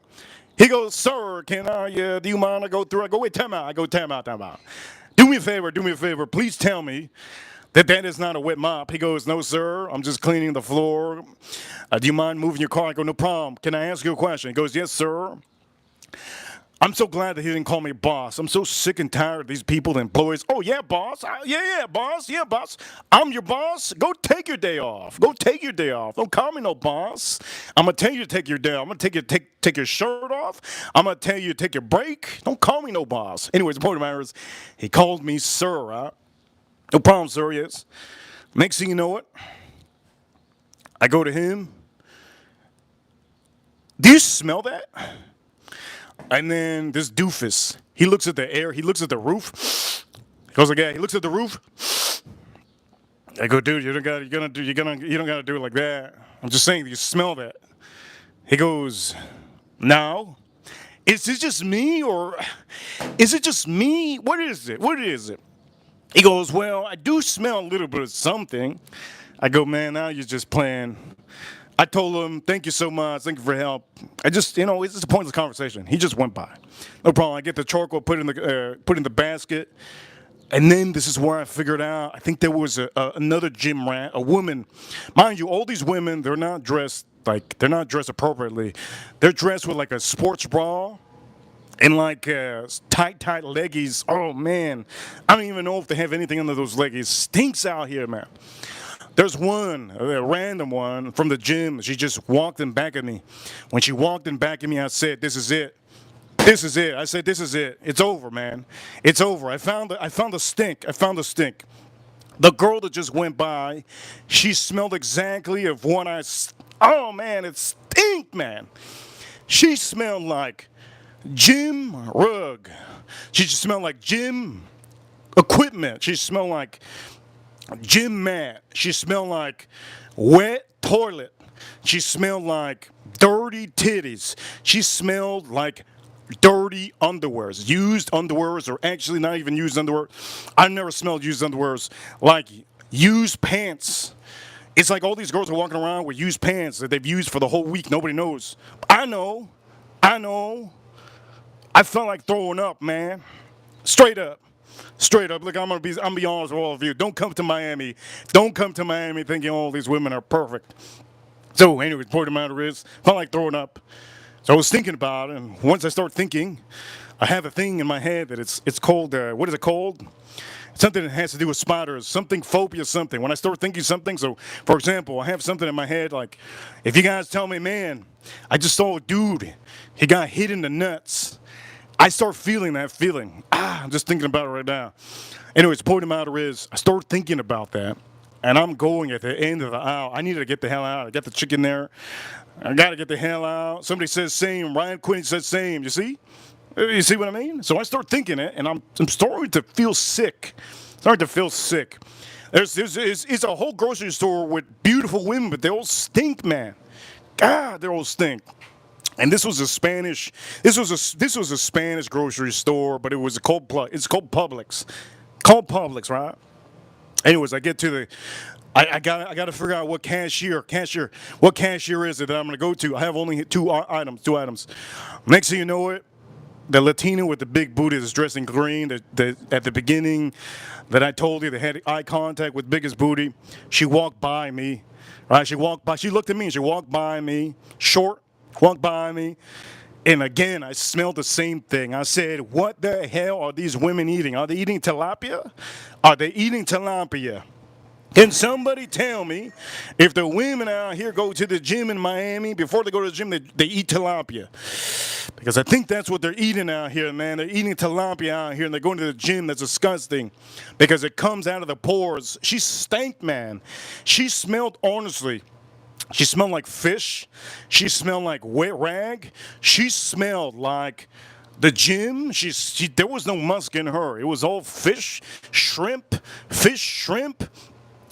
A: He goes, sir, do you mind I go through? I go, wait, time out. I go, time out. Do me a favor, please tell me that is not a wet mop. He goes, no, sir, I'm just cleaning the floor. Do you mind moving your car? I go, no problem. Can I ask you a question? He goes, yes, sir. I'm so glad that he didn't call me boss. I'm so sick and tired of these people, the employees. Oh, yeah, boss. Yeah, boss. I'm your boss. Go take your day off. Don't call me no boss. I'm going to tell you to take your day off. I'm going to take your shirt off. I'm going to tell you to take your break. Don't call me no boss. Anyways, the point of the matter is, he called me sir, right? No problem, sir, yes. Next thing you know it, I go to him. Do you smell that? And then this doofus, he looks at the air, he looks at the roof. He goes like, yeah, he looks at the roof. I go, dude, you don't gotta do it like that. I'm just saying, you smell that. He goes, no. Is it just me or is it just me? What is it? He goes, well, I do smell a little bit of something. I go, man, now you're just playing. I told him, thank you so much, thank you for help. It's just a pointless conversation. He just went by. No problem. I get the charcoal, put in the basket, and then this is where I figured out. I think there was another gym rat, a woman. Mind you, all these women, they're not dressed appropriately. They're dressed with like a sports bra and like tight leggies. Oh man, I don't even know if they have anything under those leggies. Stinks out here, man. There's one, a random one from the gym. She just walked in back at me. When she walked in back at me, I said, this is it. I said, this is it. It's over, man. It's over. I found the stink. The girl that just went by, she smelled exactly of what oh man, it stink, man. She smelled like gym rug. She just smelled like gym equipment. She smelled like gym mat. She smelled like wet toilet. She smelled like dirty titties. She smelled like dirty underwears. Used underwears, or actually not even used underwear. I've never smelled used underwears. Like used pants. It's like all these girls are walking around with used pants that they've used for the whole week. Nobody knows. I know. I felt like throwing up, man. Straight up. Look, I'm gonna be honest with all of you. Don't come to Miami thinking all these women are perfect. So anyway, the point of the matter is, I felt like throwing up. So I was thinking about it, and once I start thinking, I have a thing in my head that it's called, what is it called? Something that has to do with spiders, something phobia, something. When I start thinking something, so for example, I have something in my head like, if you guys tell me, man, I just saw a dude, he got hit in the nuts. I start feeling that feeling. I'm just thinking about it right now. Anyways, the point of the matter is, I start thinking about that, and I'm going at the end of the aisle. I needed to get the hell out. I got the chicken there. I got to get the hell out. Somebody says same. Ryan Quinn says same. You see? You see what I mean? So I start thinking it, and I'm starting to feel sick. It's a whole grocery store with beautiful women, but they all stink, man. God, they all stink. And this was a Spanish. This was a Spanish grocery store, but it's called Publix, right? Anyways, I get to the. I got to figure out what cashier is it that I'm going to go to. I have only two items. Next thing you know it, the Latina with the big booty is dressed in green. At the beginning, that I told you, they had eye contact with biggest booty. She walked by me, right? She walked by. She looked at me and she walked by me. Short, walked by me. And again, I smelled the same thing. I said, what the hell are these women eating? Are they eating tilapia? Are they eating tilapia? Can somebody tell me if the women out here go to the gym in Miami, before they go to the gym, they eat tilapia? Because I think that's what they're eating out here, man. They're eating tilapia out here and they're going to the gym. That's disgusting because it comes out of the pores. She stank, man. She smelled, honestly, she smelled like fish. She smelled like wet rag. She smelled like the gym. There was no musk in her. It was all fish, shrimp.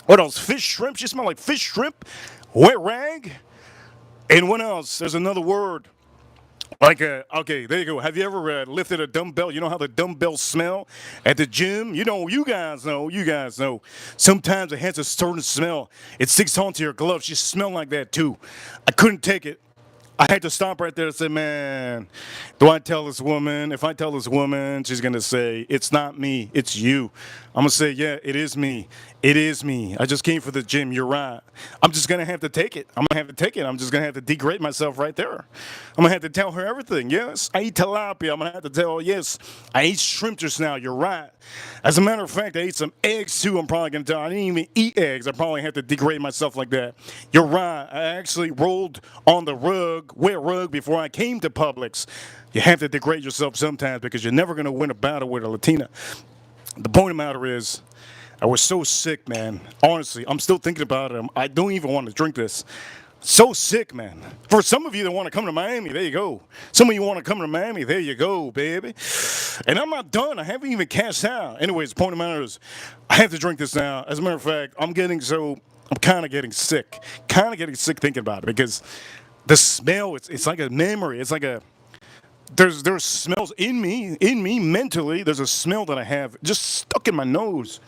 A: What else? Fish, shrimp. She smelled like fish, shrimp, wet rag. And what else? There's another word. Okay, there you go. Have you ever lifted a dumbbell? You know how the dumbbells smell at the gym? You guys know. Sometimes it has a certain smell. It sticks onto your gloves. She smelled like that too. I couldn't take it. I had to stop right there and say, man, do I tell this woman? If I tell this woman, she's going to say, it's not me, it's you. I'm going to say, yeah, it is me. It is me. I just came for the gym. You're right. I'm just going to have to take it. I'm just going to have to degrade myself right there. I'm going to have to tell her everything. Yes, I eat tilapia. I'm going to have to tell her, yes, I eat shrimp just now. You're right. As a matter of fact, I ate some eggs too. I'm probably going to tell her I didn't even eat eggs. I probably have to degrade myself like that. You're right. I actually rolled on the wet rug before I came to Publix. You have to degrade yourself sometimes because you're never going to win a battle with a Latina. The point of the matter is, I was so sick, man. Honestly, I'm still thinking about it. I don't even want to drink this. So sick, man. For some of you that want to come to Miami, there you go. Some of you want to come to Miami, there you go, baby. And I'm not done. I haven't even cashed out. Anyways, the point of the matter is, I have to drink this now. As a matter of fact, I'm kind of getting sick. Kind of getting sick thinking about it because the smell, it's like a memory. It's like there's smells in me mentally. There's a smell that I have just stuck in my nose.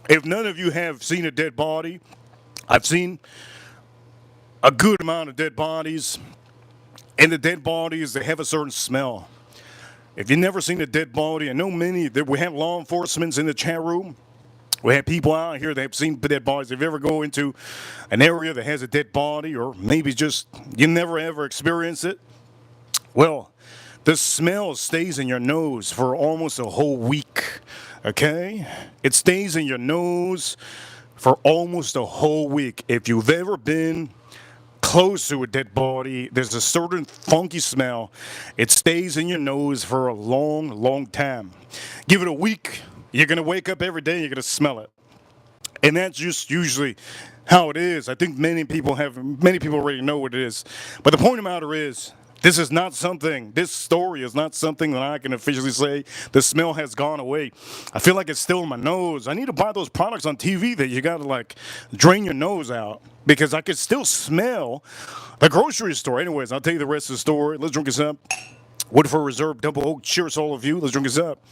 A: If none of you have seen a dead body, I've seen a good amount of dead bodies. And the dead bodies, they have a certain smell. If you've never seen a dead body, I know we have law enforcement in the chat room. We have people out here that have seen dead bodies. If you ever go into an area that has a dead body, or maybe just you never ever experience it, well, the smell stays in your nose for almost a whole week. Okay? It stays in your nose for almost a whole week. If you've ever been close to a dead body, there's a certain funky smell. It stays in your nose for a long, long time. Give it a week, you're going to wake up every day and you're going to smell it. And that's just usually how it is. I think many people already know what it is. But the point of the matter is, this story is not something that I can officially say the smell has gone away. I feel like it's still in my nose. I need to buy those products on TV that you gotta like drain your nose out because I can still smell the grocery store. Anyways, I'll tell you the rest of the story. Let's drink this up. Woodford Reserve Double Oak. Cheers to all of you. Let's drink this up.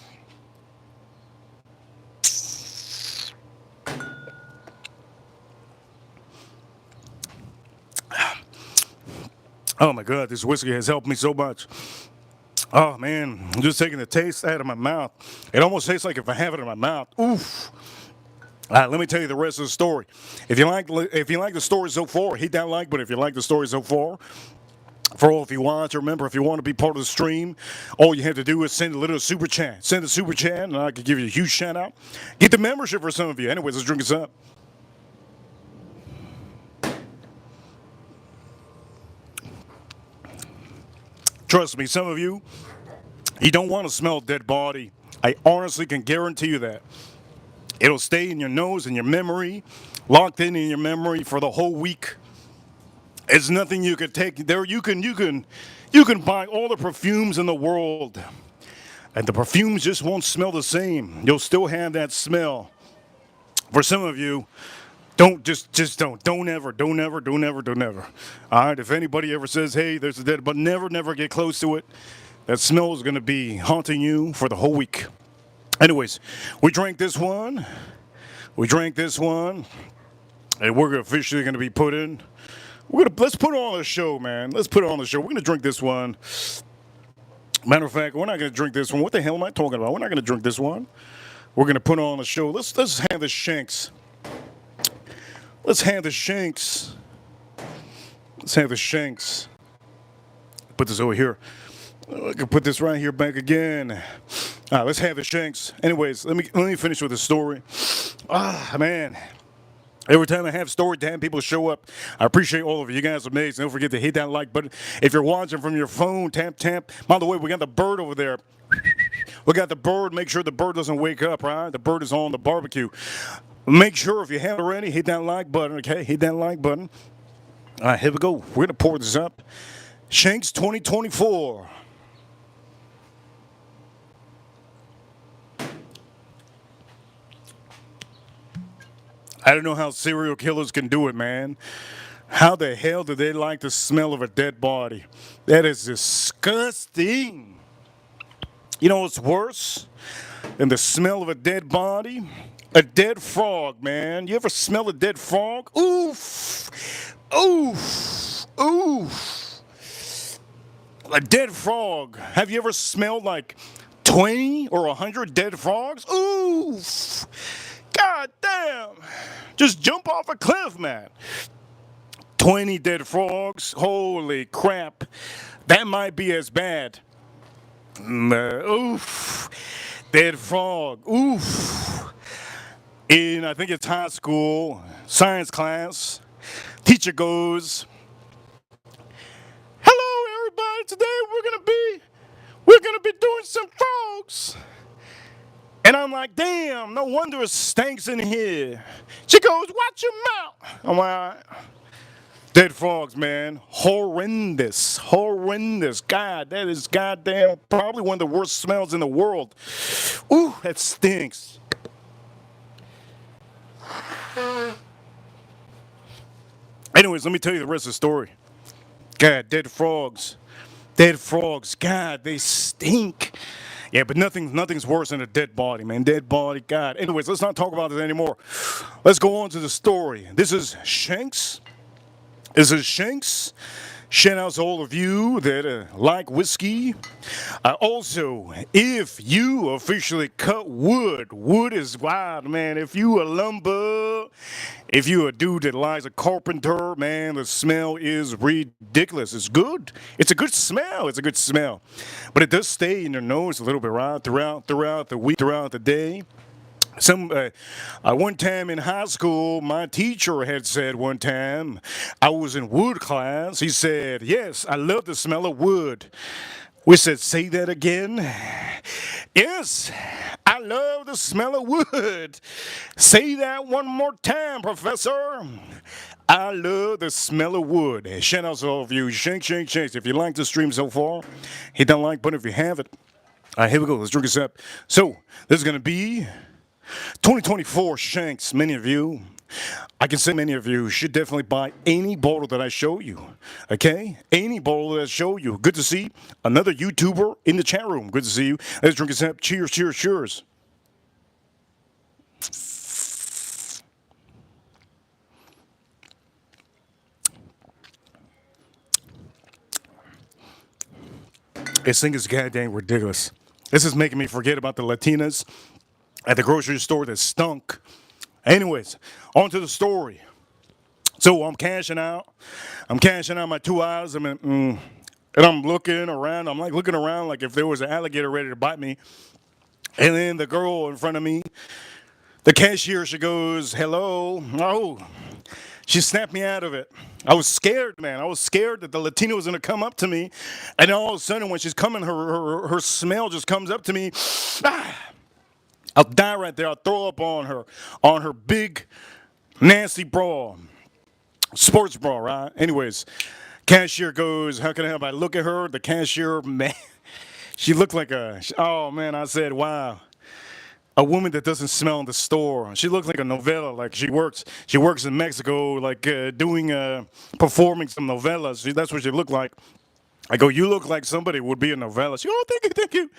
A: Oh my God, this whiskey has helped me so much. Oh man, I'm just taking the taste out of my mouth. It almost tastes like if I have it in my mouth. Oof. All right, let me tell you the rest of the story. If you like the story so far, hit that like button. If you like the story so far, if you want to remember, if you want to be part of the stream, all you have to do is send a little super chat. Send a super chat, and I can give you a huge shout out. Get the membership for some of you. Anyways, let's drink this up. Trust me, some of you don't want to smell a dead body. I honestly can guarantee you that. It'll stay in your nose and your memory, locked in your memory for the whole week. It's nothing you could take there. You can buy all the perfumes in the world, and the perfumes just won't smell the same. You'll still have that smell. For some of you, Don't ever, don't ever, don't ever, don't ever. All right, if anybody ever says, hey, there's a dead, but never get close to it. That smell is going to be haunting you for the whole week. Anyways, we drank this one. And we're officially going to be put in. Let's put it on the show, man. Let's put it on the show. We're going to drink this one. Matter of fact, we're not going to drink this one. What the hell am I talking about? We're not going to drink this one. We're going to put it on the show. Let's have the shanks. Let's have the shanks. Put this over here. I can put this right here back again. All right, let's have the shanks. Anyways, let me finish with the story. Man. Every time I have story time, people show up. I appreciate all of you. You guys are amazing. Don't forget to hit that like button. If you're watching from your phone, tap. By the way, we got the bird over there. We got the bird. Make sure the bird doesn't wake up, right? The bird is on the barbecue. Make sure if you haven't already, hit that like button, okay? Hit that like button. All right, here we go. We're going to pour this up. Shanks 2024. I don't know how serial killers can do it, man. How the hell do they like the smell of a dead body? That is disgusting. You know what's worse than the smell of a dead body? A dead frog, man. You ever smell a dead frog? Oof. A dead frog. Have you ever smelled like 20 or 100 dead frogs? Oof. God damn. Just jump off a cliff, man. 20 dead frogs. Holy crap. That might be as bad. Oof. Dead frog. Oof. In, I think it's high school, science class, teacher goes, hello, everybody. Today we're gonna be doing some frogs. And I'm like, damn, no wonder it stinks in here. She goes, watch your mouth. I'm like, all right. Dead frogs, man. Horrendous. God, that is goddamn probably one of the worst smells in the world. Ooh, that stinks. Anyways, let me tell you the rest of the story. God, dead frogs. God, they stink. Yeah, but nothing's worse than a dead body, man. Dead body, God. Anyways, let's not talk about this anymore. Let's go on to the story. This is Shanks. Shout out to all of you that like whiskey. Also, if you officially cut wood is wild, man. If you a lumber, if you a dude that likes a carpenter, man, the smell is ridiculous. It's good. It's a good smell. But it does stay in your nose a little bit, right? Throughout the week, throughout the day. One time in high school, my teacher had said one time, I was in wood class. He said, yes, I love the smell of wood. We said, say that again. Yes, I love the smell of wood. Say that one more time, Professor. I love the smell of wood. Shout out to all of you. Shanks. If you like the stream so far, hit that like button if you have it. All right, here we go. Let's drink this up. So, this is going to be 2024 Shanks. Many of you should definitely buy any bottle that I show you. Okay? Any bottle that I show you. Good to see another YouTuber in the chat room. Good to see you. Let's drink this up. Cheers. This thing is goddamn ridiculous. This is making me forget about the Latinas at the grocery store that stunk. Anyways, on to the story. So I'm cashing out my 2 hours. And I'm looking around. I'm like looking around like if there was an alligator ready to bite me. And then the girl in front of me, the cashier, she goes, hello. Oh, she snapped me out of it. I was scared, man. I was scared that the Latina was going to come up to me. And then all of a sudden when she's coming, her smell just comes up to me. I'll die right there. I'll throw up on her big, nasty bra. Sports bra, right? Anyways, cashier goes, how can I help? I look at her, the cashier, man, she looked like oh man, I said, wow. a woman that doesn't smell in the store. She looks like a novella, like she works in Mexico, like doing performing some novellas. That's what she looked like. I go, you look like somebody would be a novella. She, oh, thank you, thank you.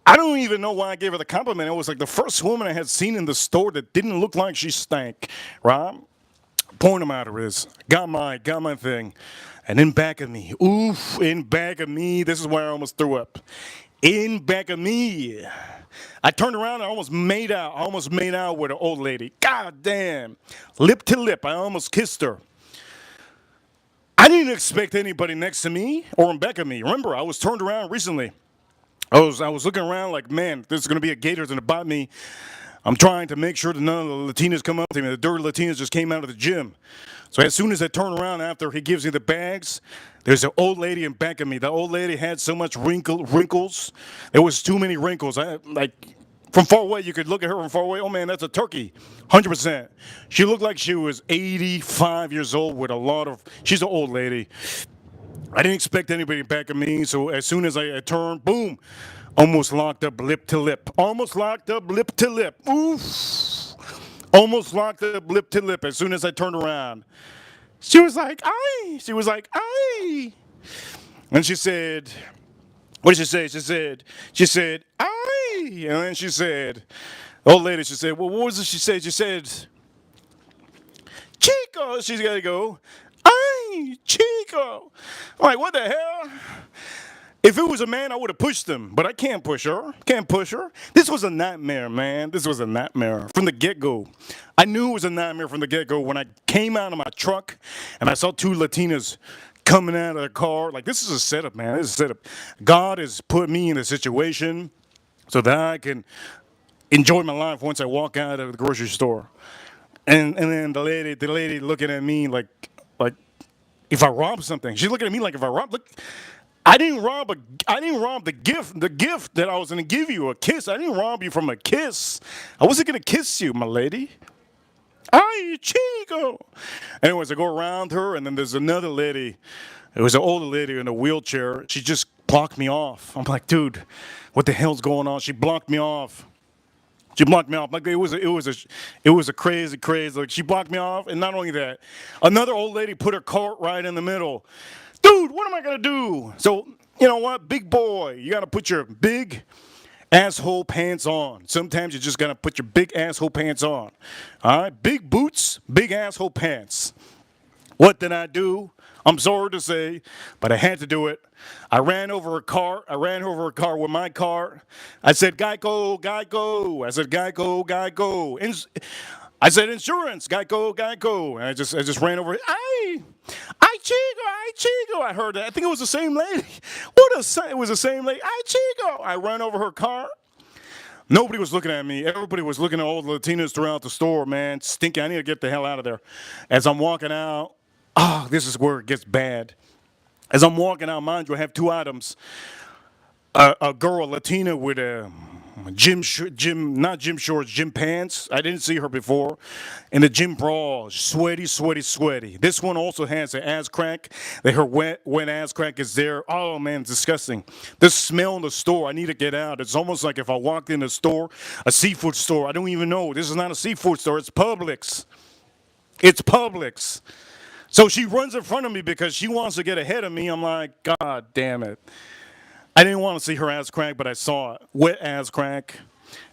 A: I don't even know why I gave her the compliment. It was like the first woman I had seen in the store that didn't look like she stank, right? Point of matter is, got my thing, and in back of me, oof, in back of me, this is where I almost threw up. In back of me, I turned around and I almost made out with an old lady. God damn, lip to lip, I almost kissed her. I didn't expect anybody next to me or in back of me. Remember, I was turned around recently. I was looking around like, man, there's going to be a gator that's going to bite me. I'm trying to make sure that none of the Latinas come up to me. The dirty Latinas just came out of the gym. So as soon as I turn around after he gives me the bags, there's an old lady in back of me. The old lady had so much wrinkles. There was too many wrinkles. From far away, you could look at her from far away. Oh, man, that's a turkey. 100%. She looked like she was 85 years old with a lot of... She's an old lady. I didn't expect anybody back of me, so as soon as I turned, boom, almost locked up lip to lip. Almost locked up lip to lip. Oof. Almost locked up lip to lip as soon as I turned around. She was like, aye. She was like, aye. And she said, what did she say? She said, aye. And then she said, old lady, she said, well, what was it she said? She said, Chico. She's got to go, aye, Chico. I'm like, what the hell? If it was a man, I would have pushed him, but I can't push her. Can't push her. This was a nightmare, man. This was a nightmare from the get-go. I knew it was a nightmare from the get-go when I came out of my truck and I saw two Latinas coming out of the car. Like, this is a setup, man. This is a setup. God has put me in a situation so that I can enjoy my life once I walk out of the grocery store. And then the lady looking at me like if I robbed something. She's looking at me like if I robbed. Look, I didn't rob the gift that I was going to give you, a kiss. I didn't rob you from a kiss. I wasn't going to kiss you, my lady. Ay, Chico. Anyways, I go around her, and then there's another lady. It was an older lady in a wheelchair. She just blocked me off. I'm like, dude, what the hell's going on? She blocked me off. She blocked me off. Like it was a crazy. Like she blocked me off, and not only that, another old lady put her cart right in the middle. Dude, what am I going to do? So, you know what? Big boy, you got to put your big asshole pants on. Sometimes you just got to put your big asshole pants on. All right? Big boots, big asshole pants. What did I do? I'm sorry to say, but I had to do it. I ran over a car. I ran over a car with my car. I said, Geico, Geico. I said, Geico, Geico. I said, insurance, Geico, Geico. And I just ran over it. I Chico. I heard that. I think it was the same lady. It was the same lady. I Chico. I ran over her car. Nobody was looking at me. Everybody was looking at all the Latinas throughout the store, man. Stinky. I need to get the hell out of there. As I'm walking out, this is where it gets bad. As I'm walking out, mind you, I have two items. A girl, a Latina with a not gym shorts, gym pants. I didn't see her before. And the gym bra, sweaty. This one also has an ass crack. Her wet ass crack is there. Oh man, it's disgusting. The smell in the store, I need to get out. It's almost like if I walked in a store, a seafood store. I don't even know. This is not a seafood store. It's Publix. It's Publix. So she runs in front of me because she wants to get ahead of me. I'm like, God damn it. I didn't want to see her ass crack, but I saw it. Wet ass crack.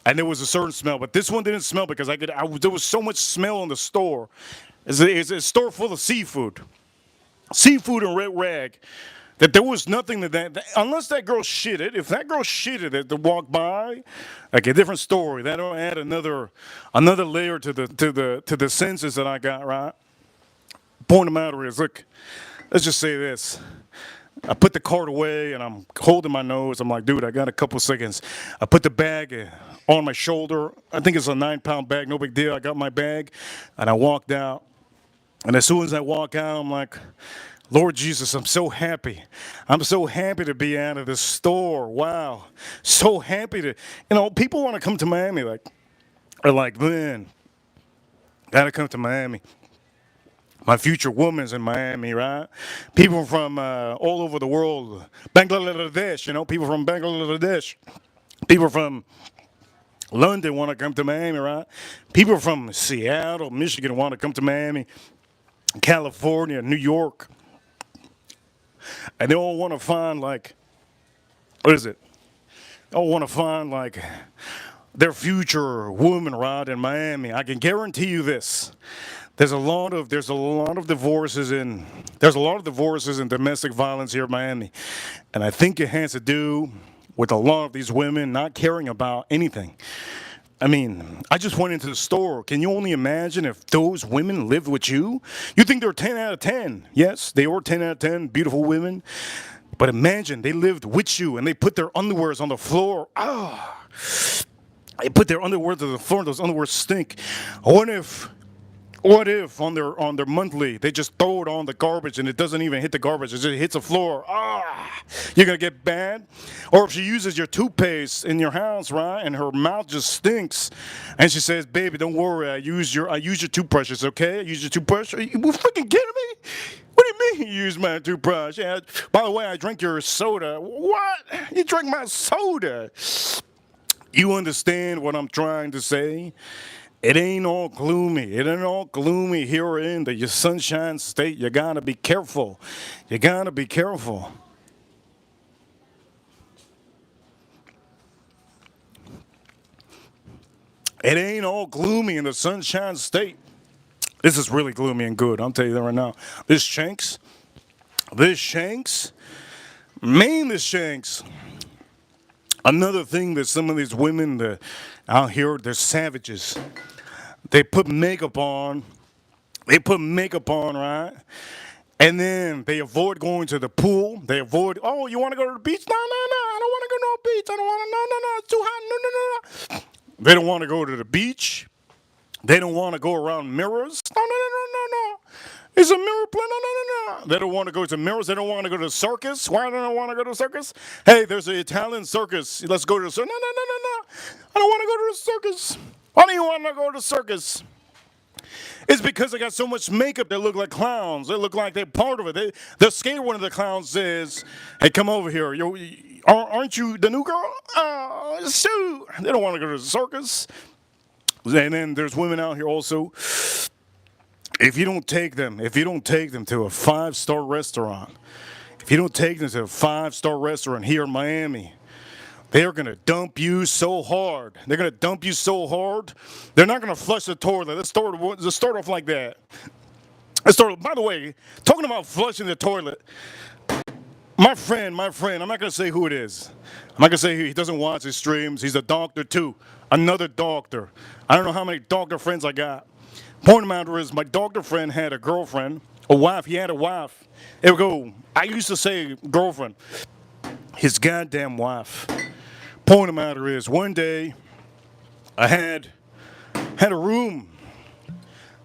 A: And there was a certain smell. But this one didn't smell because there was so much smell in the store. It's a store full of seafood. Seafood and red rag. That there was nothing that unless that girl shitted. If that girl shitted it to walk by, like a different story. That'll add another layer to the senses that I got, right? Point of the matter is, look, let's just say this. I put the cart away and I'm holding my nose. I'm like, dude, I got a couple seconds. I put the bag on my shoulder. I think it's a 9-pound bag, no big deal. I got my bag and I walked out. And as soon as I walk out, I'm like, Lord Jesus, I'm so happy. I'm so happy to be out of this store. Wow. So happy to, people want to come to Miami. Man, gotta come to Miami. My future woman's in Miami, right? People from all over the world. Bangladesh, people from Bangladesh. People from London want to come to Miami, right? People from Seattle, Michigan want to come to Miami, California, New York, and they all want to find like, what is it? They all want to find like their future woman, right, in Miami. I can guarantee you this. There's a lot of divorces in there's a lot of divorces and domestic violence here in Miami. And I think it has to do with a lot of these women not caring about anything. I mean, I just went into the store. Can you only imagine if those women lived with you? You think they're 10 out of 10. Yes, they were 10 out of 10, beautiful women. But imagine they lived with you and they put their underwears on the floor. Ah, they put their underwear to the floor and those underwear stink. What if what if on their monthly they just throw it on the garbage and it doesn't even hit the garbage, it just hits the floor? Ah, you're gonna get bad. Or if she uses your toothpaste in your house, right, and her mouth just stinks, and she says, "Baby, don't worry, I use your toothbrush. It's okay. I use your toothbrush." Are you freaking kidding me? What do you mean you use my toothbrush? Yeah. By the way, I drink your soda. What? You drink my soda? You understand what I'm trying to say? It ain't all gloomy. It ain't all gloomy here in the Sunshine State. You gotta be careful. You gotta be careful. It ain't all gloomy in the Sunshine State. This is really gloomy and good. I'll tell you that right now. This Shanks, man, this Shanks. Another thing that some of these women out here, they're savages. They put makeup on. They put makeup on, right? And then they avoid going to the pool. They avoid, oh, you want to go to the beach? No, no, no. I don't want to go to no beach. I don't want to, no, no, no. It's too hot. No, no, no, no. They don't want to go to the beach. They don't want to go around mirrors. No, no, no, no, no, no. It's a mirror play. No, no, no, no. They don't want to go to mirrors. They don't want to go to the circus. Why don't they want to go to the circus? Hey, there's an Italian circus. Let's go to the circus. No, no, no, no, no. I don't want to go to the circus. Why do you want to go to the circus? It's because they got so much makeup they look like clowns. They look like they're part of it. They're scared one of the clowns says, "Hey, come over here. Aren't you the new girl? Oh, shoot." They don't want to go to the circus. And then there's women out here also. If you don't take them to a five-star restaurant, if you don't take them to a five-star restaurant here in Miami, they're gonna dump you so hard. They're gonna dump you so hard. They're not gonna flush the toilet. Let's start off like that. By the way, talking about flushing the toilet, my friend. I'm not gonna say who it is. I'm not gonna say he doesn't watch his streams. He's a doctor too. Another doctor. I don't know how many doctor friends I got. Point of the matter is, my doctor friend had a girlfriend, a wife. He had a wife. There we go. I used to say girlfriend. His goddamn wife. Point of the matter is, one day I had a room,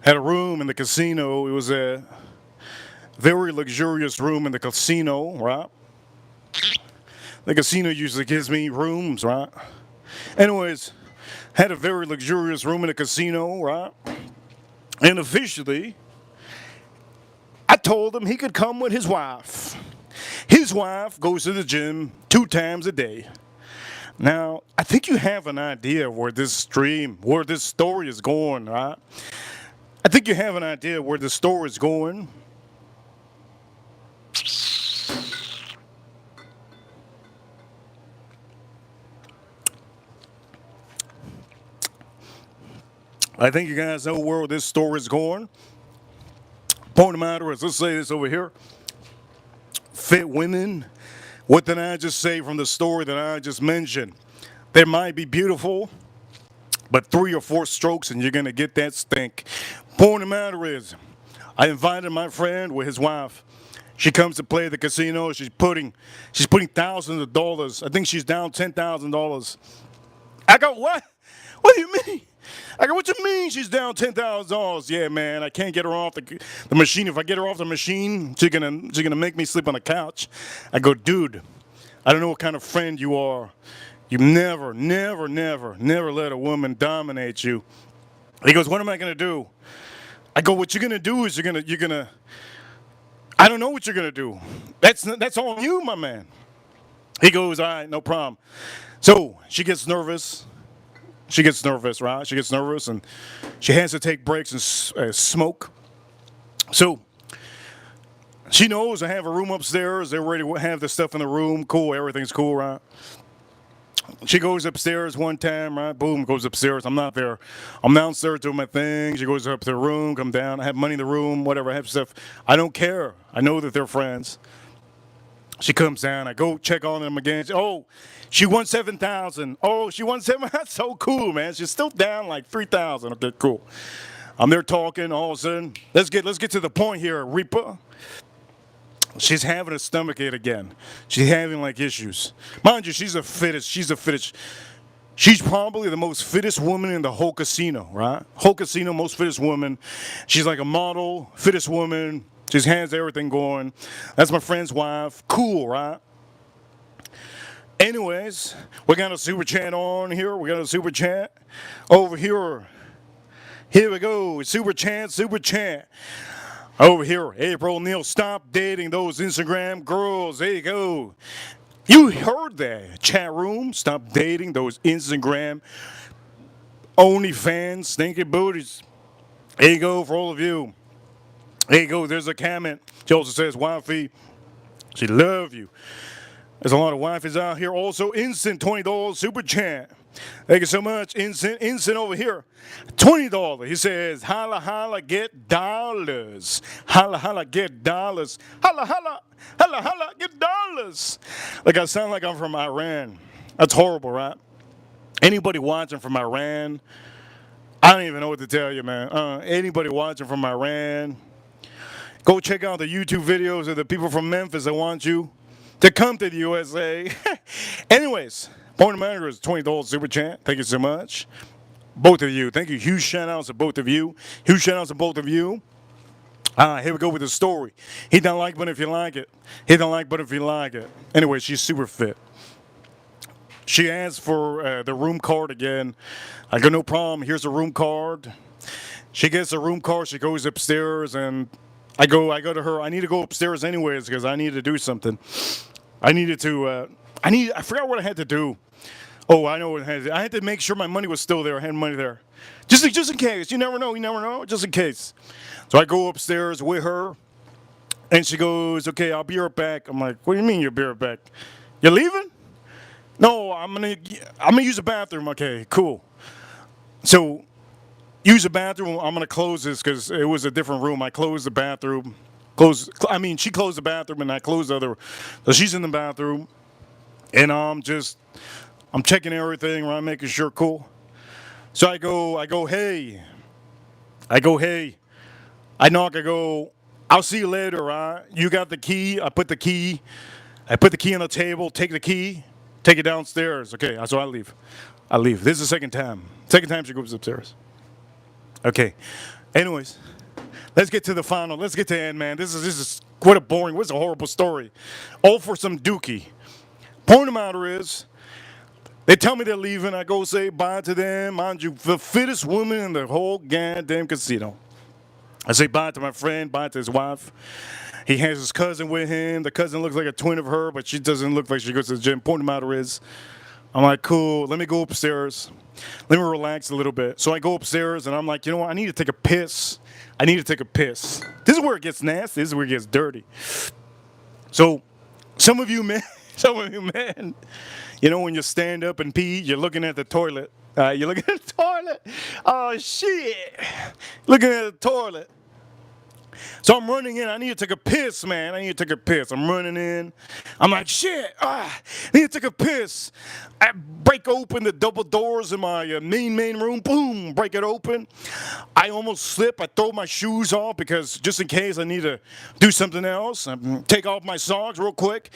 A: in the casino. It was a very luxurious room in the casino, right? The casino usually gives me rooms, right? Anyways, had a very luxurious room in the casino, right? And officially, I told him he could come with his wife. His wife goes to the gym 2 times a day. Now, I think you have an idea where this story is going, right? I think you have an idea where the story is going. I think you guys know where this story is going. Point of the matter is, let's say this over here. Fit women. What did I just say from the story that I just mentioned? They might be beautiful, but 3 or 4 strokes and you're going to get that stink. Point of the matter is, I invited my friend with his wife. She comes to play at the casino. She's putting thousands of dollars. I think she's down $10,000. I go, what? What do you mean? I go, what you mean she's down $10,000? Yeah, man, I can't get her off the machine. If I get her off the machine, she's gonna make me sleep on the couch. I go, dude, I don't know what kind of friend you are. You never, never, never, never let a woman dominate you. He goes, what am I gonna do? I go, what you're gonna do is I don't know what you're gonna do. That's on you, my man. He goes, all right, no problem. So she gets nervous. She gets nervous, right? She gets nervous and she has to take breaks and smoke. So she knows I have a room upstairs. They already have the stuff in the room. Cool, everything's cool, right? She goes upstairs one time, right? Boom, goes upstairs. I'm not there. I'm downstairs doing my thing. She goes up to the room, come down. I have money in the room, whatever. I have stuff. I don't care. I know that they're friends. She comes down. I go check on them again. Oh, she won 7,000. Oh, she won 7. That's so cool, man. She's still down like 3,000. Okay, cool. I'm there talking. All of a sudden, let's get to the point here, Reaper. She's having a stomachache again. She's having like issues. Mind you, she's a fittest. She's probably the most fittest woman in the whole casino, right? Whole casino, most fittest woman. She's like a model, fittest woman. She has everything going. That's my friend's wife. Cool, right? Anyways, we got a super chat on here. We got a super chat over here. Here we go. Super chat, super chat. Over here, April Neal, stop dating those Instagram girls. There you go. You heard that, chat room. Stop dating those Instagram OnlyFans stinky booties. There you go for all of you. There you go. There's a comment. She also says, wifey, she love you. There's a lot of wifeys out here. Also, instant $20 super chat. Thank you so much. Instant over here. $20. He says, holla, holla, get dollars. Holla, holla, get dollars. Holla, holla, holla, holla, get dollars. Like I sound like I'm from Iran. That's horrible, right? Anybody watching from Iran, I don't even know what to tell you, man. Anybody watching from Iran, go check out the YouTube videos of the people from Memphis that want you to come to the USA. Anyways, point of matter is $20 super chat. Thank you so much. Both of you. Thank you. Huge shout outs to both of you. Huge shout outs to both of you. Here we go with the story. Hit that like button if you like it. Hit that like button if you like it. Anyway, she's super fit. She asked for the room card again. I go, no problem. Here's the room card. She gets the room card. She goes upstairs and I go to her. I need to go upstairs anyways because I need to do something. I forgot what I had to do. Oh, I know what I had to do. I had to make sure my money was still there. I had money there. Just in case. You never know. Just in case. So I go upstairs with her and she goes, okay, I'll be right back. I'm like, what do you mean you'll be right back? You're leaving? No, I'm gonna use the bathroom. Okay, cool. So use the bathroom. I'm gonna close this because it was a different room. I closed the bathroom. She closed the bathroom and I closed the other. So she's in the bathroom, and I'm checking everything, right, making sure cool. So I go, hey. I knock. I go, I'll see you later, right? You got the key. I put the key on the table. Take the key. Take it downstairs. Okay, so I leave. This is the second time. Second time she goes upstairs. Okay. Anyways, let's get to the final. Let's get to the end, man. This is what a horrible story. All for some dookie. Point of matter is, they tell me they're leaving. I go say bye to them. Mind you, the fittest woman in the whole goddamn casino. I say bye to my friend, bye to his wife. He has his cousin with him. The cousin looks like a twin of her, but she doesn't look like she goes to the gym. Point of matter is, I'm like, cool, let me go upstairs. Let me relax a little bit. So I go upstairs and I'm like, you know what? I need to take a piss. This is where it gets nasty. This is where it gets dirty. So some of you men, you know, when you stand up and pee, you're looking at the toilet. You're looking at the toilet. Oh, shit. Looking at the toilet. So I'm running in. I need to take a piss, man. I'm running in. I'm like, shit. I need to take a piss. I break open the double doors in my main room. Boom. Break it open. I almost slip. I throw my shoes off because just in case I need to do something else. I take off my socks real quick.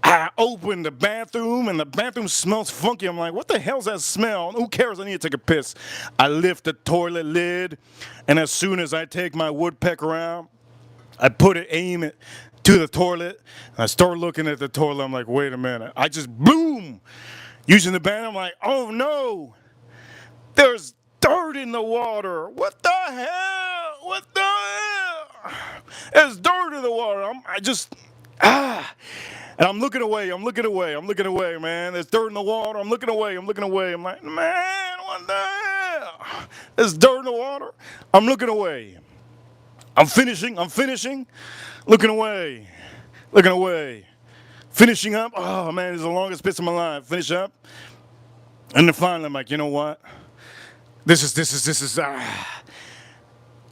A: I open the bathroom and the bathroom smells funky. I'm like, what the hell's that smell? Who cares? I need to take a piss. I lift the toilet lid, and as soon as I take my woodpecker out, I aim it to the toilet. I start looking at the toilet. I'm like, wait a minute. I just boom, using the bathroom. I'm like, oh no, there's dirt in the water. What the hell? There's dirt in the water. And I'm looking away, man. There's dirt in the water. I'm looking away. I'm like, man, what the hell? There's dirt in the water. I'm looking away. I'm finishing. Looking away. Looking away. Finishing up. Oh, man, this is the longest piss of my life. Finish up. And then finally, I'm like, you know what? This is,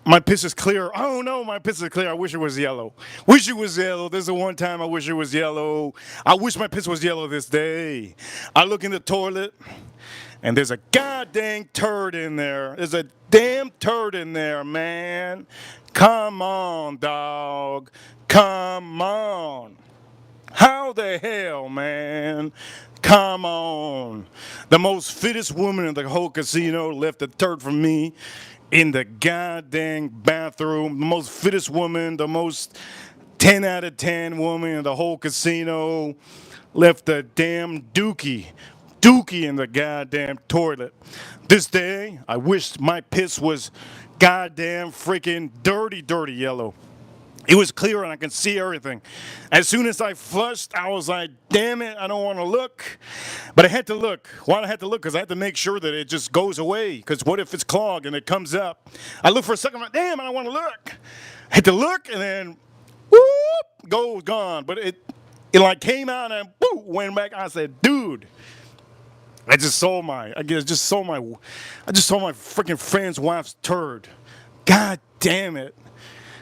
A: my piss is clear. Oh no, my piss is clear. I wish it was yellow. Wish it was yellow. This is the one time I wish it was yellow. I wish my piss was yellow this day. I look in the toilet, and there's a goddamn turd in there. There's a damn turd in there, man. Come on, dog. Come on. How the hell, man? Come on. The most fittest woman in the whole casino left a turd for me in the goddamn bathroom. The most fittest woman, the most 10 out of 10 woman in the whole casino left a damn dookie in the goddamn toilet. This day, I wish my piss was goddamn freaking dirty yellow. It was clear and I could see everything. As soon as I flushed, I was like, damn it, I don't want to look. But I had to look. Why I had to look? Because I had to make sure that it just goes away. Because what if it's clogged and it comes up? I look for a second, I'm like, damn, I don't want to look. I had to look and then, whoop, gone. But it like came out and whoop, went back. I said, dude. I just saw my freaking friend's wife's turd. God damn it.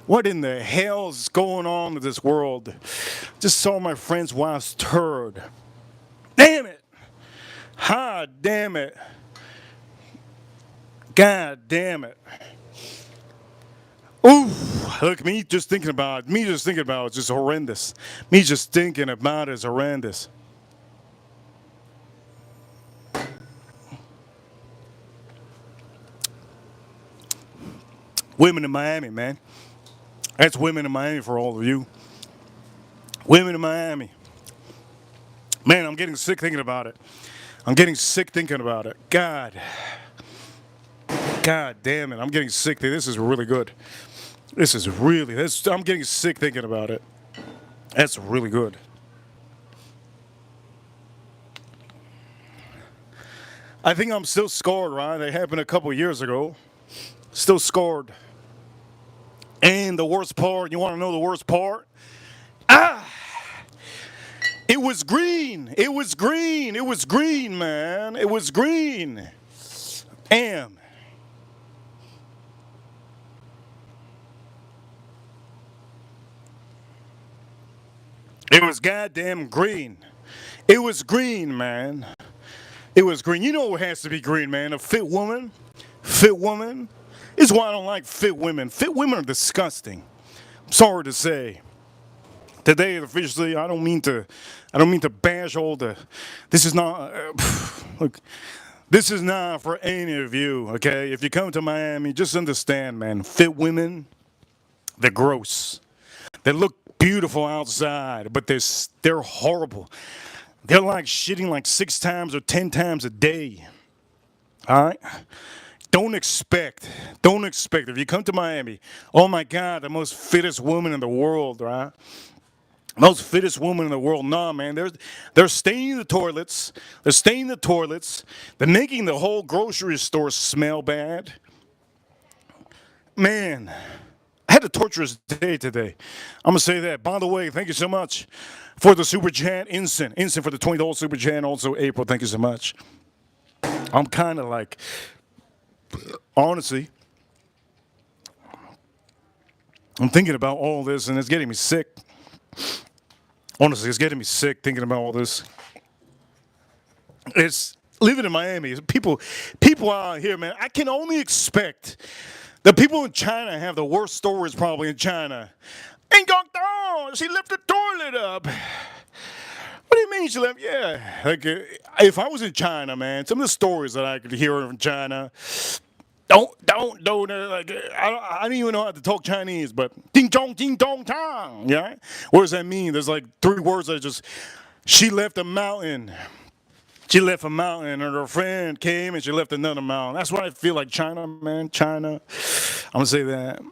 A: What in the hell is going on with this world? Just saw my friend's wife's turd. Damn it. Ha, damn it. God damn it. Ooh, look, me just thinking about it is just horrendous. Me just thinking about it is horrendous. Women in Miami, man. That's women in Miami for all of you. Women in Miami. Man, I'm getting sick thinking about it. God damn it. I'm getting sick. This is really good. I'm getting sick thinking about it. That's really good. I think I'm still scarred, right? It happened a couple years ago. Still scarred. And the worst part, you want to know the worst part? It was green, man. It was green. Damn. It was goddamn green. It was green, man. It was green. You know what has to be green, man? A fit woman. This is why I don't like fit women. Fit women are disgusting. I'm sorry to say. Today, officially, I don't mean to bash all the. This is not. Look, this is not for any of you. Okay, if you come to Miami, just understand, man. Fit women, they're gross. They look beautiful outside, but they're horrible. They're like shitting like 6 times or 10 times a day. All right. Don't expect, if you come to Miami, oh my God, the most fittest woman in the world, right? Most fittest woman in the world. Nah, man, they're staining the toilets. They're making the whole grocery store smell bad. Man, I had a torturous day today. I'm going to say that. By the way, thank you so much for the super chat. Instant for the $20 super chat. Also, April, thank you so much. I'm kind of like... Honestly, I'm thinking about all this and it's getting me sick. Honestly, it's getting me sick thinking about all this. It's living in Miami. People out here, man. I can only expect the people in China have the worst stories probably in China. She left the toilet up. What do you mean she left? Yeah, like if I was in China, man, some of the stories that I could hear in China, don't. Like I don't even know how to talk Chinese, but ding dong tang. Yeah, what does that mean? There's like 3 words that just. She left a mountain. And her friend came and she left another mountain. That's what I feel like China, man. China. I'm gonna say that.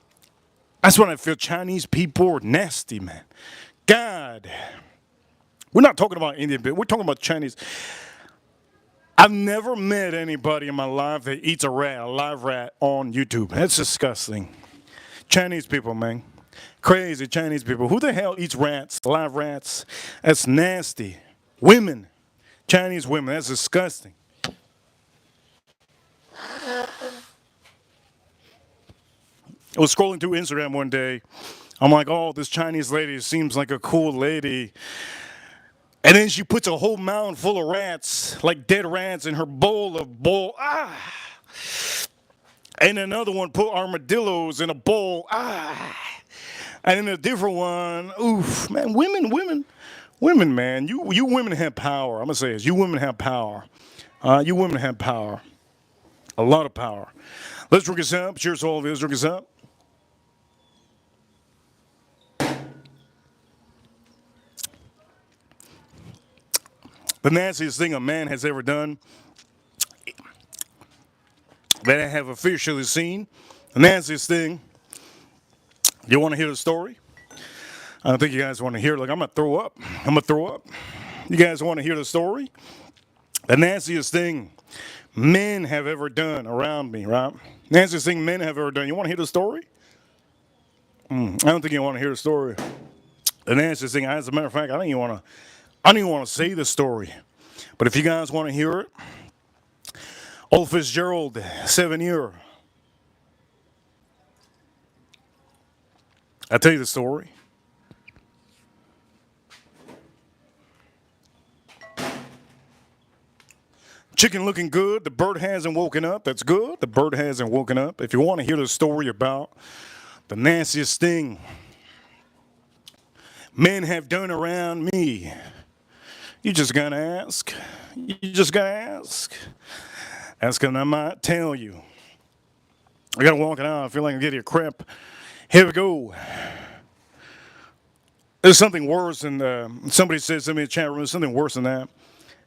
A: That's what I feel. Chinese people are nasty, man. God. We're not talking about Indian people. We're talking about Chinese. I've never met anybody in my life that eats a rat, a live rat, on YouTube. That's disgusting. Chinese people, man. Crazy Chinese people. Who the hell eats rats, live rats? That's nasty. Women. Chinese women. That's disgusting. I was scrolling through Instagram one day. I'm like, oh, this Chinese lady seems like a cool lady. And then she puts a whole mountain full of rats, like dead rats, in her bowl. And another one put armadillos in a bowl. And then a different one. Oof, man, women, man. You women have power. I'm gonna say this. You women have power. You women have power. A lot of power. Let's drink this up. Cheers to all of you. Let's drink this up. The nastiest thing a man has ever done that I have officially seen. The nastiest thing. You want to hear the story? I don't think you guys want to hear it. Like, I'm going to throw up. You guys want to hear the story? The nastiest thing men have ever done around me, right? Nastiest thing men have ever done. You want to hear the story? I don't think you want to hear the story. The nastiest thing, as a matter of fact, I don't even want to say the story. But if you guys want to hear it, old Fitzgerald, 7-year. I'll tell you the story. Chicken looking good. The bird hasn't woken up. That's good. The bird hasn't woken up. If you want to hear the story about the nastiest thing men have done around me, you just gotta ask. Ask and I might tell you. I gotta walk it out. I feel like I'm getting a cramp. Here we go. There's something worse than somebody said to me in the chat room. There's something worse than that.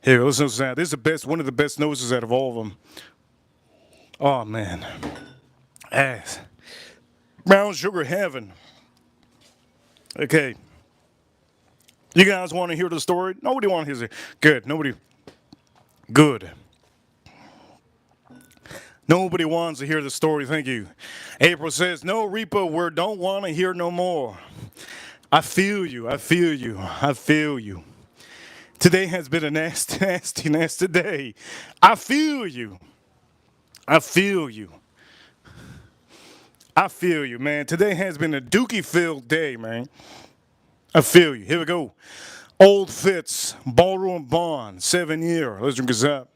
A: Here, listen to that. This is the best, one of the best noses out of all of them. Oh man, ass. Brown sugar heaven. Okay. You guys want to hear the story? Nobody wants to hear it. Good. Nobody. Good. Nobody wants to hear the story. Thank you. April says, no, Reaper, we don't want to hear no more. I feel you. Today has been a nasty day. I feel you, man. Today has been a dookie-filled day, man. I feel you. Here we go. Old Fitz, Ballroom Bond, 7-year. Let's drink this up.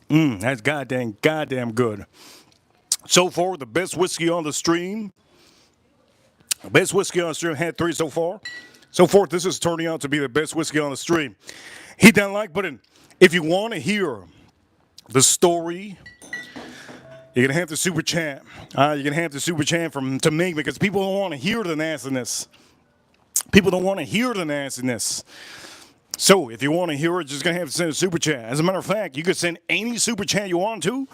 A: That's goddamn good. So far, the best whiskey on the stream. Best whiskey on the stream. Had 3 so far. So far, this is turning out to be the best whiskey on the stream. Hit that like button. If you want to hear the story, you're going to have to super chat. You're going to have to super chat to me because people don't want to hear the nastiness. So if you want to hear it, you're just going to have to send a super chat. As a matter of fact, you could send any super chat you want to.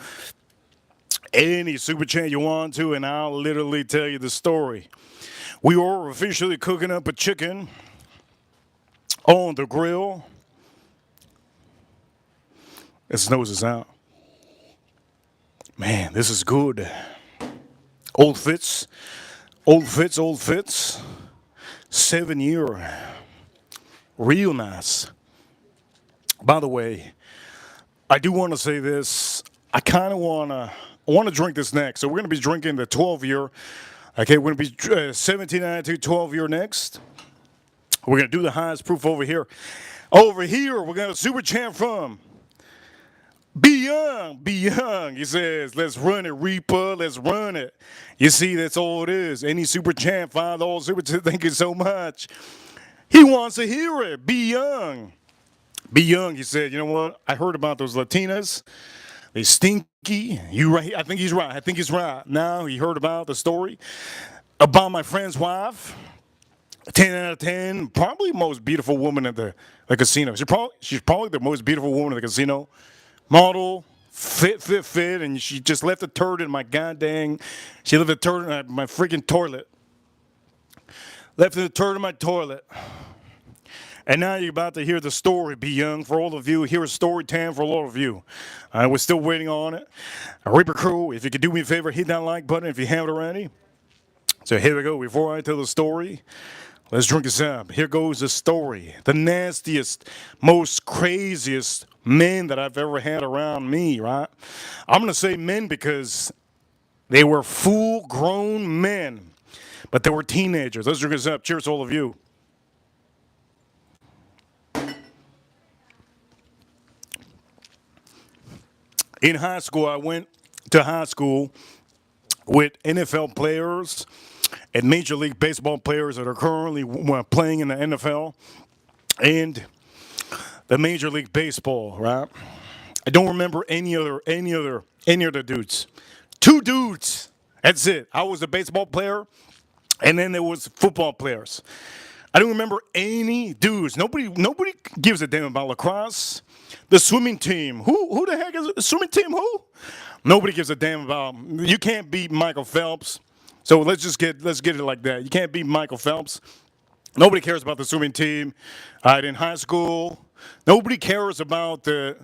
A: And I'll literally tell you the story. We are officially cooking up a chicken on the grill. Its nose is out. Man, this is good. Old Fitz. 7-year. Real nice. By the way, I do want to say this. I want to drink this next. So we're going to be drinking the 12-year. Okay, we're going to be 1792 12-year next. We're going to do the highest proof over here. Over here, we're going to super chat from Be Young. He says, let's run it, Reaper. Let's run it. You see, that's all it is. Any super chat, $5 super chat. Thank you so much. He wants to hear it. Be Young, he said, you know what? I heard about those Latinas. They stinky. You right? I think he's right. Now he heard about the story about my friend's wife. 10 out of 10. Probably the most beautiful woman at the casino. She's probably the most beautiful woman at the casino. Model, fit, and she just left a turd in my goddamn. She left a turd in my freaking toilet. Left in the turd in my toilet. And now you're about to hear the story, Be Young, for all of you. Hear a story time for all of you. We're still waiting on it. Reaper Crew, if you could do me a favor, hit that like button if you haven't already. So here we go. Before I tell the story, let's drink this up. Here goes the story. The nastiest, most craziest men that I've ever had around me, right? I'm going to say men because they were full-grown men, but they were teenagers. Let's drink this up. Cheers to all of you. In high school, I went to high school with NFL players and Major League Baseball players that are currently playing in the NFL and the Major League Baseball, right? I don't remember any other dudes. Two dudes. That's it. I was a baseball player, and then there was football players. I don't remember any dudes. Nobody gives a damn about lacrosse. The swimming team. Who the heck is it? The swimming team? Who? Nobody gives a damn about. You can't beat Michael Phelps. So let's get it like that. You can't beat Michael Phelps. Nobody cares about the swimming team. All right, in high school, nobody cares about the.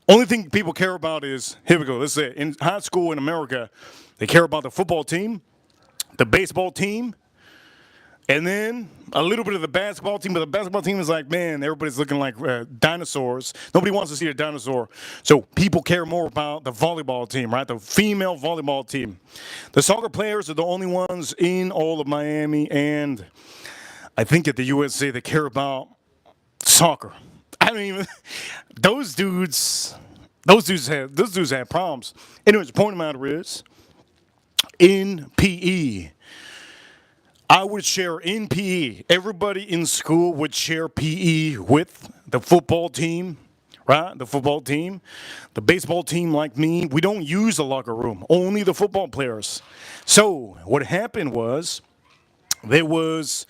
A: Only thing people care about is, here we go. Let's say in high school in America, they care about the football team, the baseball team, and then a little bit of the basketball team. But the basketball team is like, man, everybody's looking like dinosaurs. Nobody wants to see a dinosaur. So people care more about the volleyball team, right? The female volleyball team. The soccer players are the only ones in all of Miami, and I think at the USA they care about soccer. I don't even. Those dudes had problems. Anyways, the point of the matter is, in PE, I would share in PE. Everybody in school would share PE with the football team, right? The football team, the baseball team. Like me, we don't use the locker room. Only the football players. So what happened was there was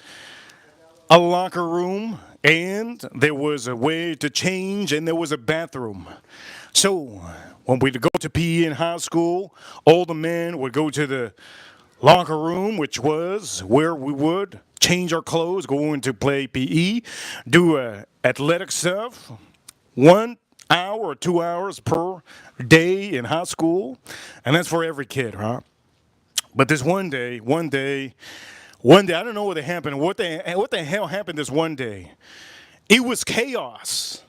A: a locker room, and there was a way to change, and there was a bathroom. So when we'd go to PE in high school, all the men would go to the locker room, which was where we would change our clothes, go into play PE, do athletic stuff, 1 hour or 2 hours per day in high school, and that's for every kid, right? But this one day, I don't know what happened. What the hell happened this one day? It was chaos.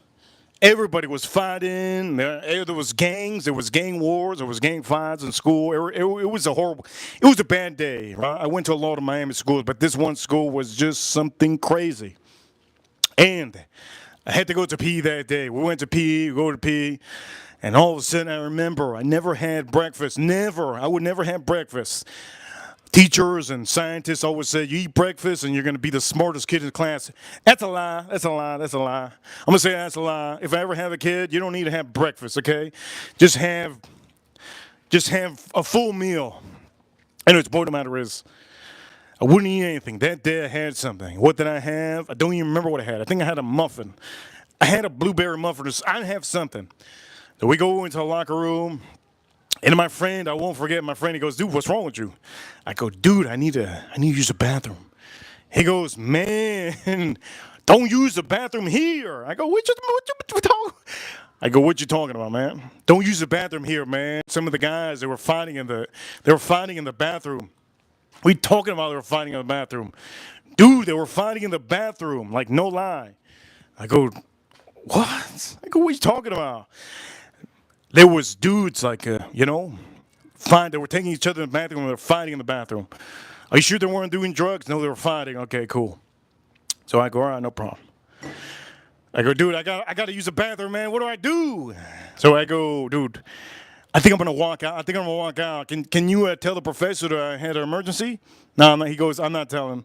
A: Everybody was fighting. There was gangs. There was gang wars. There was gang fights in school. It was it was a bad day. Right? I went to a lot of Miami schools, but this one school was just something crazy. And I had to go to PE that day. We went to PE, go to PE, and all of a sudden I remember I never had breakfast. Never. I would never have breakfast. Teachers and scientists always say, you eat breakfast and you're going to be the smartest kid in the class. That's a lie. That's a lie. That's a lie. I'm going to say that's a lie. If I ever have a kid, you don't need to have breakfast, okay? Just have a full meal. Anyways, the point of the matter is, I wouldn't eat anything. That day I had something. What did I have? I don't even remember what I had. I think I had a muffin. I had a blueberry muffin. I have something. So we go into the locker room. And my friend, I won't forget, my friend, he goes, dude, what's wrong with you? I go, dude, I need to use the bathroom. He goes, man, don't use the bathroom here. I go, what you talking about, man? Don't use the bathroom here, man. Some of the guys, they were fighting in the bathroom. We talking about they were fighting in the bathroom. Dude, they were fighting in the bathroom, like no lie. I go, what? I go, what are you talking about? There was dudes like, fine. They were taking each other in the bathroom and they were fighting in the bathroom. Are you sure they weren't doing drugs? No, they were fighting. Okay, cool. So I go, all right, no problem. I go, dude, I got to use the bathroom, man. What do I do? So I go, dude, I think I'm going to walk out. Can you tell the professor that I had an emergency? No, he goes, I'm not telling.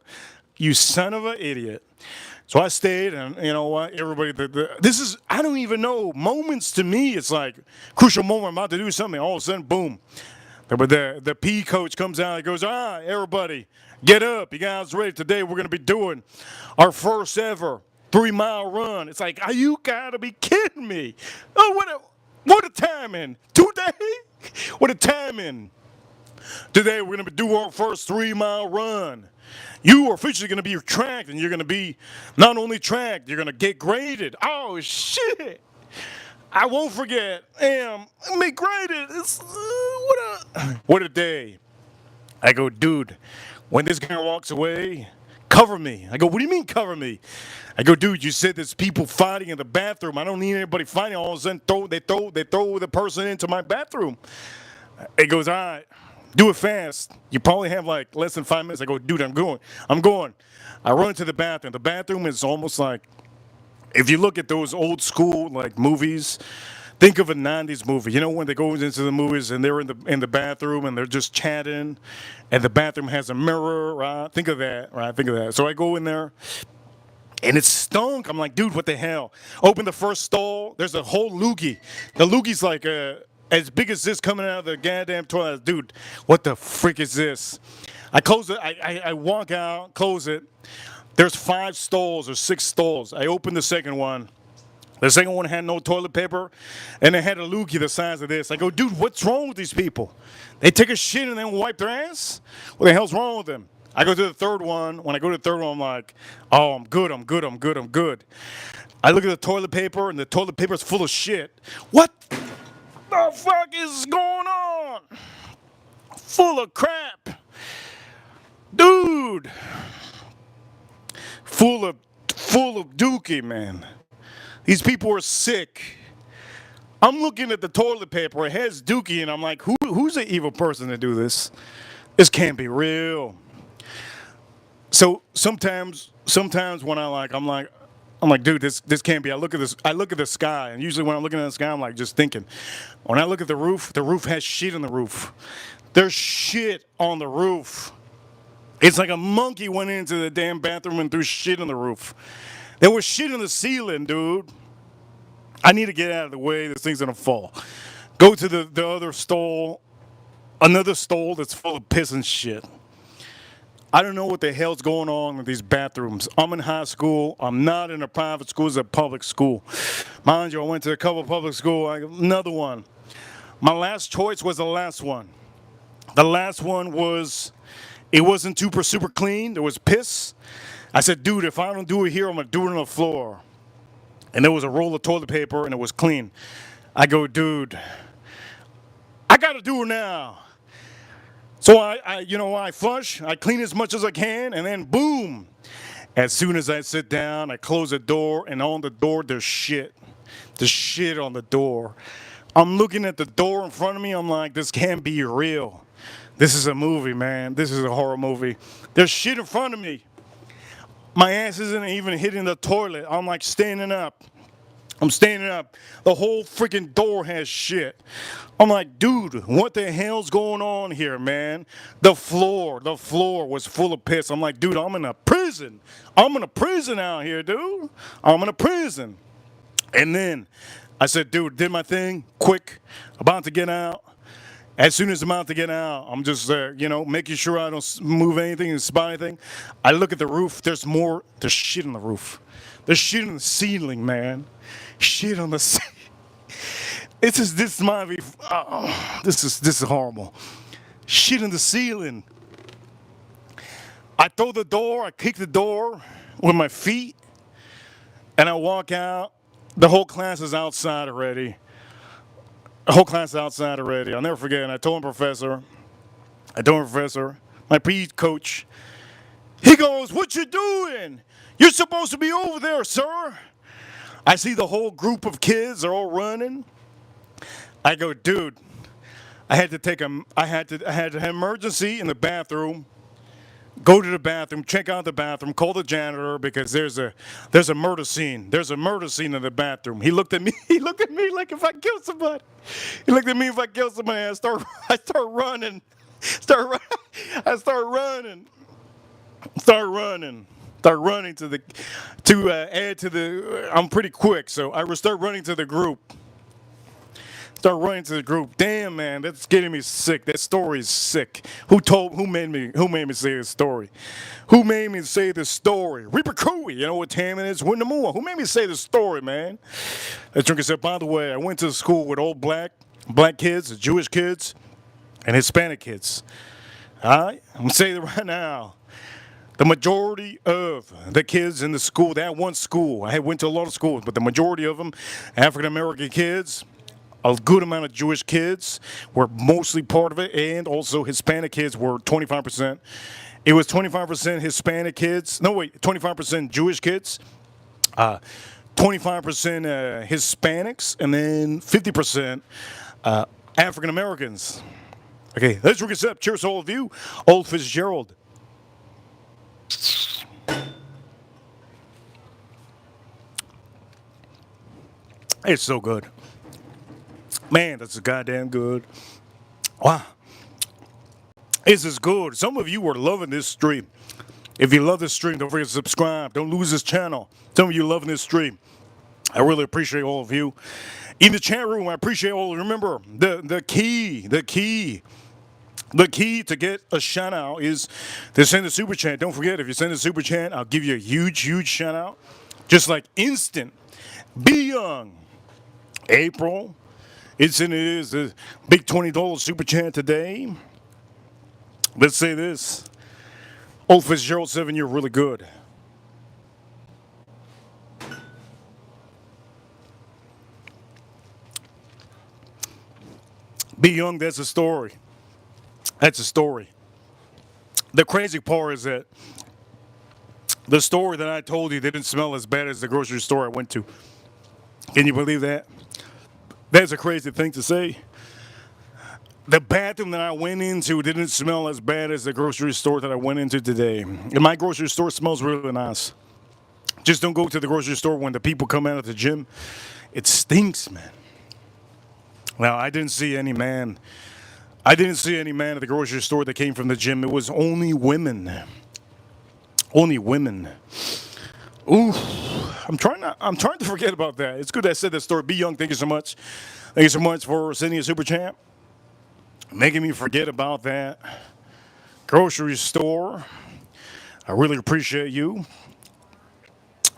A: You son of an idiot. So I stayed, and you know what? Everybody, this is, I don't even know. Moments to me, it's like crucial moment. I'm about to do something. All of a sudden, boom. But the PE coach comes out and goes, everybody, get up. You guys ready? Today we're going to be doing our first ever 3-mile run. It's like, you got to be kidding me. Oh, what a timing. Today? What a timing. Today we're going to do our first 3-mile run. You are officially going to be tracked, and you're going to be not only tracked, you're going to get graded. Oh, shit. I won't forget. Damn, me graded. What a day. I go, dude, when this guy walks away, cover me. I go, what do you mean cover me? I go, dude, you said there's people fighting in the bathroom. I don't need anybody fighting. All of a sudden, they throw the person into my bathroom. It goes, all right, do it fast. You probably have like less than 5 minutes. I go, dude, I'm going. I run to the bathroom. The bathroom is almost like, if you look at those old school like movies, think of a 90s movie. You know when they go into the movies and they're in the bathroom and they're just chatting and the bathroom has a mirror, right? Think of that, right? Think of that. So I go in there and it stunk. I'm like, dude, what the hell? Open the first stall. There's a whole loogie. The loogie's like as big as this coming out of the goddamn toilet. Dude, what the frick is this? I close it. I walk out, close it. There's 5 stalls or 6 stalls. I opened the second one. The second one had no toilet paper, and it had a loogie the size of this. I go, dude, what's wrong with these people? They take a shit and then wipe their ass? What the hell's wrong with them? I go to the third one. When I go to the third one, I'm like, oh, I'm good. I look at the toilet paper, and the toilet paper's full of shit. What the fuck is going on? Full of crap. Dude. Full of dookie, man. These people are sick. I'm looking at the toilet paper. It has dookie, and I'm like, who's the evil person to do this? This can't be real. So sometimes when I'm like, dude, this can't be. I look at the sky, and usually when I'm looking at the sky, I'm like just thinking. When I look at the roof has shit on the roof. There's shit on the roof. It's like a monkey went into the damn bathroom and threw shit on the roof. There was shit on the ceiling, dude. I need to get out of the way. This thing's gonna fall. Go to the other stall. Another stall that's full of piss and shit. I don't know what the hell's going on with these bathrooms. I'm in high school. I'm not in a private school. It's a public school. Mind you, I went to a couple of public schools. Another one. My last choice was the last one. The last one was, it wasn't super clean. There was piss. I said, dude, if I don't do it here, I'm going to do it on the floor. And there was a roll of toilet paper, and it was clean. I go, dude, I got to do it now. So I flush, I clean as much as I can, and then boom. As soon as I sit down, I close the door, and on the door, there's shit. There's shit on the door. I'm looking at the door in front of me. I'm like, this can't be real. This is a movie, man. This is a horror movie. There's shit in front of me. My ass isn't even hitting the toilet. I'm like standing up. I'm standing up. The whole freaking door has shit. I'm like, dude, what the hell's going on here, man? The floor was full of piss. I'm like, dude, I'm in a prison. I'm in a prison out here, dude. I'm in a prison. And then I said, dude, did my thing, quick, about to get out. As soon as I'm about to get out, I'm just, making sure I don't move anything and spot anything. I look at the roof. There's shit on the roof. There's shit on the ceiling, man. Shit on the ceiling. This is horrible. Shit on the ceiling. I throw the door, I kick the door with my feet, and I walk out. The whole class is outside already. I'll never forget. And I told my professor, my PE coach, he goes, what you doing? You're supposed to be over there, sir. I see the whole group of kids are all running. I go, dude, I had an emergency in the bathroom. Go to the bathroom, check out the bathroom, call the janitor because there's a murder scene. There's a murder scene in the bathroom. He looked at me like if I killed somebody. I start running. I'm pretty quick, so I start running to the group. Damn, man, that's getting me sick. That story is sick. Who made me say this story? Who made me say this story? Reaper Cooey, you know what time it is? Win the moon. Who made me say this story, man? That drinker said, by the way, I went to school with old black kids, Jewish kids, and Hispanic kids. All right? I'm going to say it right now. The majority of the kids in the school, that one school, I went to a lot of schools, but the majority of them, African American kids, a good amount of Jewish kids were mostly part of it, and also Hispanic kids were 25%. It was 25% Hispanic kids. No, wait, 25% Jewish kids, 25% Hispanics, and then 50% African Americans. Okay, let's drink this up. Cheers to all of you. Old Fitzgerald. It's so good. Man, that's goddamn good. Wow. This is good. Some of you are loving this stream. If you love this stream, don't forget to subscribe. Don't lose this channel. Some of you are loving this stream. I really appreciate all of you. In the chat room, I appreciate all of you. Remember, the key to get a shout out is to send a super chat. Don't forget, if you send a super chat, I'll give you a huge shout out. Just like instant. Be Young. April. It is a big $20 super chat today. Let's say this. Old Fitzgerald 7, you're really good. Be Young, that's a story. That's a story. The crazy part is that the store that I told you didn't smell as bad as the grocery store I went to. Can you believe that? That's a crazy thing to say. The bathroom that I went into didn't smell as bad as the grocery store that I went into today. And my grocery store smells really nice. Just don't go to the grocery store when the people come out of the gym. It stinks, man. Now, I didn't see any man at the grocery store that came from the gym. It was only women. Only women. Ooh, I'm trying to forget about that. It's good I said that story. Be Young, thank you so much. Thank you so much for sending a super chat. Making me forget about that grocery store. I really appreciate you.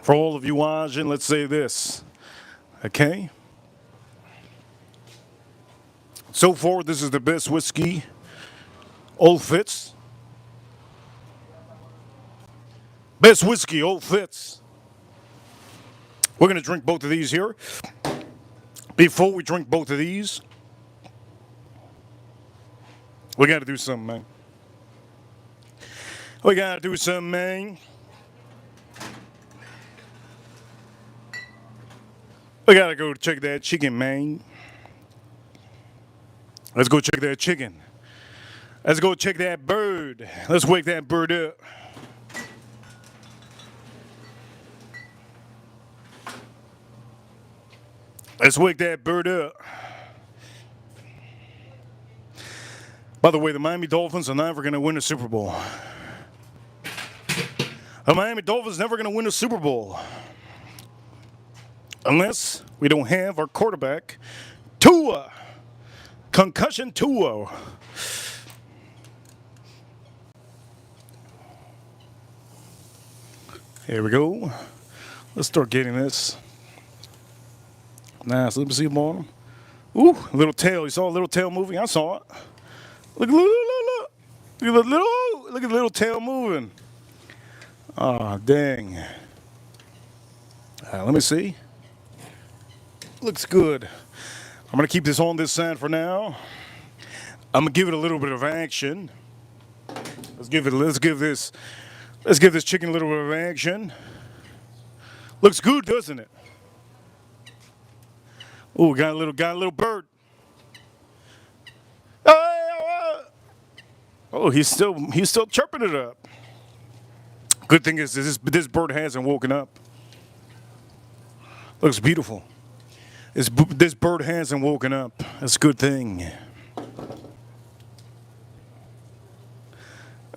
A: For all of you watching, let's say this. Okay? So far, this is the best whiskey. Old Fitz. Best whiskey, Old Fitz. We're going to drink both of these here. Before we drink both of these, we got to do something, man. We got to do something, man. We got to go check that chicken, man. Let's go check that chicken. Let's go check that bird. Let's wake that bird up. Let's wake that bird up. By the way, the Miami Dolphins are never going to win a Super Bowl. The Miami Dolphins are never going to win a Super Bowl. Unless we don't have our quarterback, Tua. Concussion Tua. Here we go. Let's start getting this. Nice. Let me see them on them. Ooh, a little tail. You saw a little tail moving? I saw it. Look, look, look, look. Look at the little tail moving. Oh, dang. Let me see. Looks good. I'm going to keep this on this side for now. I'm going to give it a little bit of action. Let's give this chicken a little bit of action. Looks good, doesn't it? Oh, got a little bird. Oh, he's still chirping it up. Good thing is this bird hasn't woken up. Looks beautiful. This bird hasn't woken up. That's a good thing.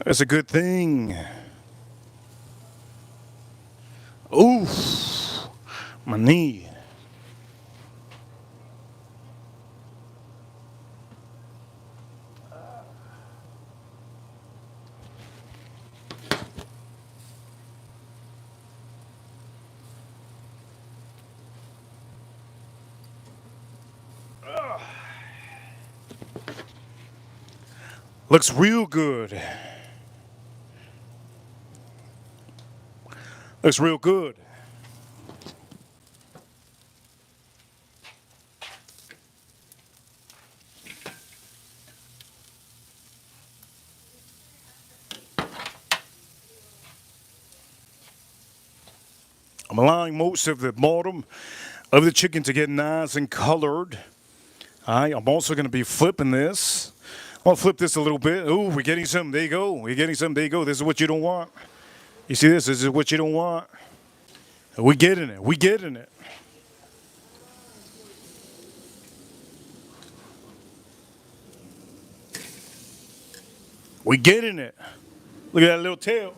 A: That's a good thing. Ooh, my knee. Looks real good. Looks real good. I'm allowing most of the bottom of the chicken to get nice and colored. All right, I'm also going to be flipping this. I'll flip this a little bit. Ooh, we're getting some. There you go. We're getting some. There you go. This is what you don't want. You see this? This is what you don't want. We're getting it. We're getting it. We're getting it. Look at that little tail.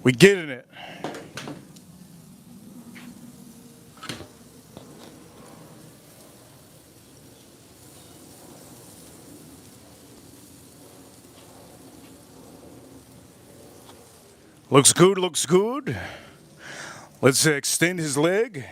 A: We're getting it. Looks good, looks good. Let's extend his leg.